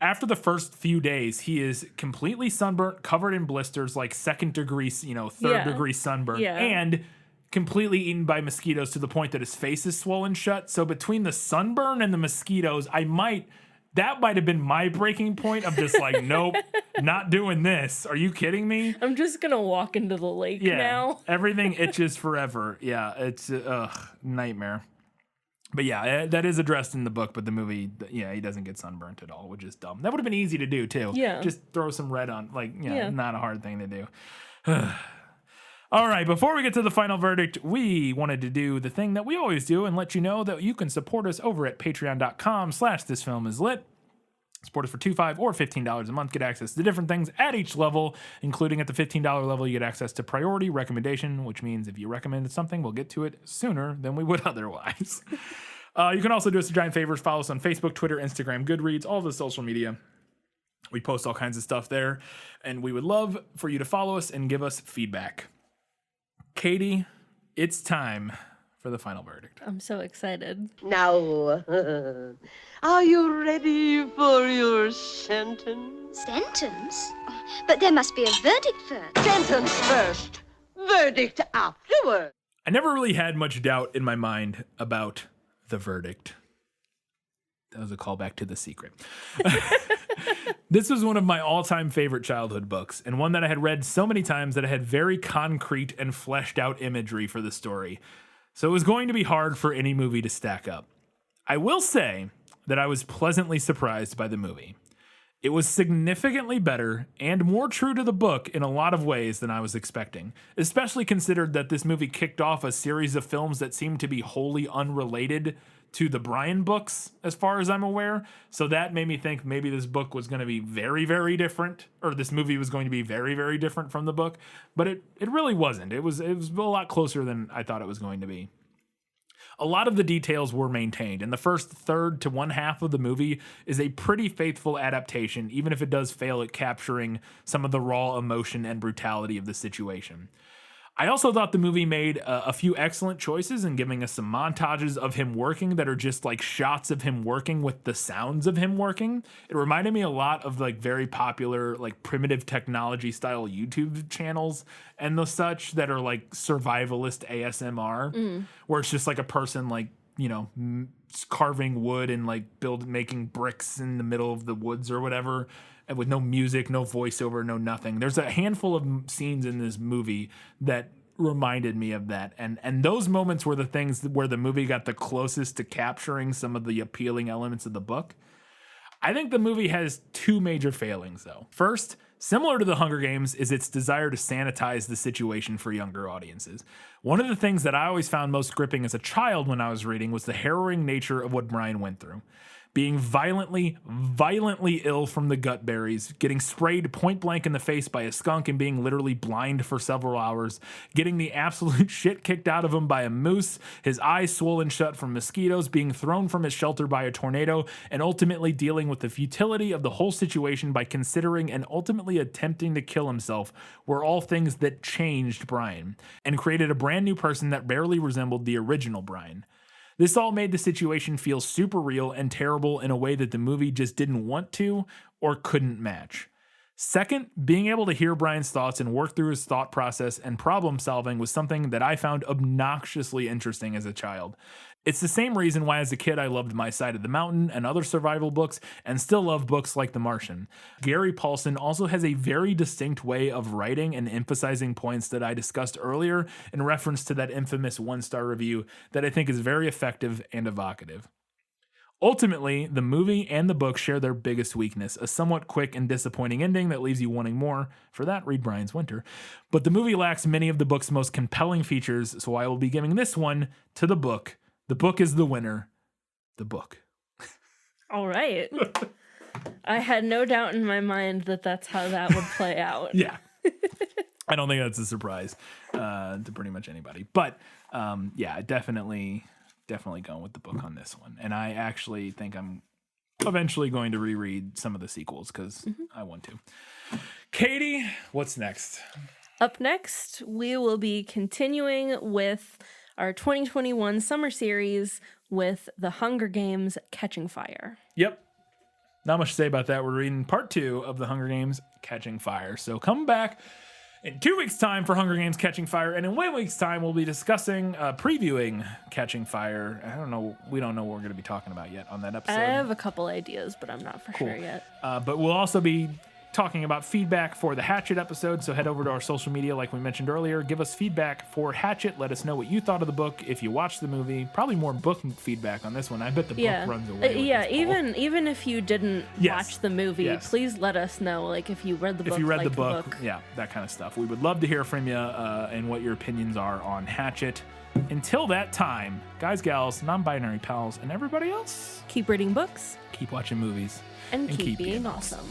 after the first few days, he is completely sunburnt, covered in blisters, like second degree, third degree sunburn, and completely eaten by mosquitoes to the point that his face is swollen shut. So between the sunburn and the mosquitoes, that might have been my breaking point of just like, nope, not doing this. Are you kidding me? I'm just going to walk into the lake now. Everything itches forever. Yeah, it's nightmare. But yeah, that is addressed in the book, but the movie, he doesn't get sunburnt at all, which is dumb. That would have been easy to do too. Yeah. Just throw some red on, not a hard thing to do. All right, before we get to the final verdict, we wanted to do the thing that we always do and let you know that you can support us over at patreon.com/thisfilmislit. Support us for $2, $5, or $15 a month. Get access to different things at each level, including at the $15 level, you get access to priority recommendation, which means if you recommend something, we'll get to it sooner than we would otherwise. You can also do us a giant favor. Follow us on Facebook, Twitter, Instagram, Goodreads, all the social media. We post all kinds of stuff there, and we would love for you to follow us and give us feedback. Katie, it's time for the final verdict. I'm so excited. Now, are you ready for your sentence? Sentence? But there must be a verdict first. Sentence first, verdict afterward. I never really had much doubt in my mind about the verdict. That was a callback to The Secret. This was one of my all-time favorite childhood books, and one that I had read so many times that I had very concrete and fleshed out imagery for the story. So it was going to be hard for any movie to stack up. I will say that I was pleasantly surprised by the movie. It was significantly better and more true to the book in a lot of ways than I was expecting, especially considered that this movie kicked off a series of films that seemed to be wholly unrelated to the Brian books, as far as I'm aware. So that made me think maybe this book was going to be very, very different, or this movie was going to be very, very different from the book. But it really wasn't. It was a lot closer than I thought it was going to be. A lot of the details were maintained, and the first third to one half of the movie is a pretty faithful adaptation, even if it does fail at capturing some of the raw emotion and brutality of the situation. I also thought the movie made a few excellent choices in giving us some montages of him working that are just like shots of him working with the sounds of him working. It reminded me a lot of like very popular like primitive technology style YouTube channels and the such that are like survivalist ASMR, where it's just like a person like, you know, carving wood and like making bricks in the middle of the woods or whatever, and with no music, no voiceover, no nothing. There's a handful of scenes in this movie that reminded me of that. And those moments were the things where the movie got the closest to capturing some of the appealing elements of the book. I think the movie has two major failings, though. First, similar to The Hunger Games, is its desire to sanitize the situation for younger audiences. One of the things that I always found most gripping as a child when I was reading was the harrowing nature of what Brian went through. Being violently ill from the gut berries, getting sprayed point blank in the face by a skunk and being literally blind for several hours, getting the absolute shit kicked out of him by a moose, his eyes swollen shut from mosquitoes, being thrown from his shelter by a tornado, and ultimately dealing with the futility of the whole situation by considering and ultimately attempting to kill himself were all things that changed Brian and created a brand new person that barely resembled the original Brian. This all made the situation feel super real and terrible in a way that the movie just didn't want to or couldn't match. Second, being able to hear Brian's thoughts and work through his thought process and problem solving was something that I found obnoxiously interesting as a child. It's the same reason why as a kid I loved My Side of the Mountain and other survival books and still love books like The Martian. Gary Paulson also has a very distinct way of writing and emphasizing points that I discussed earlier in reference to that infamous 1-star review that I think is very effective and evocative. Ultimately, the movie and the book share their biggest weakness, a somewhat quick and disappointing ending that leaves you wanting more. For that, read Brian's Winter. But the movie lacks many of the book's most compelling features, so I will be giving this one to the book. The book is the winner. The book. All right. I had no doubt in my mind that that's how that would play out. Yeah. I don't think that's a surprise to pretty much anybody. But yeah, definitely going with the book on this one. And I actually think I'm eventually going to reread some of the sequels because I want to. Katie, what's next? Up next, we will be continuing with our 2021 summer series with The Hunger Games: Catching Fire. Yep. Not much to say about that. We're reading part 2 of The Hunger Games: Catching Fire. So come back in 2 weeks' time for Hunger Games: Catching Fire, and in 1 week's time we'll be discussing, previewing Catching Fire. We don't know what we're going to be talking about yet on that episode. I have a couple ideas, but I'm not for sure yet. But we'll also be talking about feedback for the Hatchet episode, so head over to our social media like we mentioned earlier. Give us feedback for Hatchet. Let us know what you thought of the book if you watched the movie. Probably more book feedback on this one. I bet the book runs away with this, even if you didn't watch the movie, please let us know, like, if you read the book. If you read the book, yeah, that kind of stuff. We would love to hear from you and what your opinions are on Hatchet. Until that time, guys, gals, non-binary pals, and everybody else, keep reading books, keep watching movies, and keep being awesome.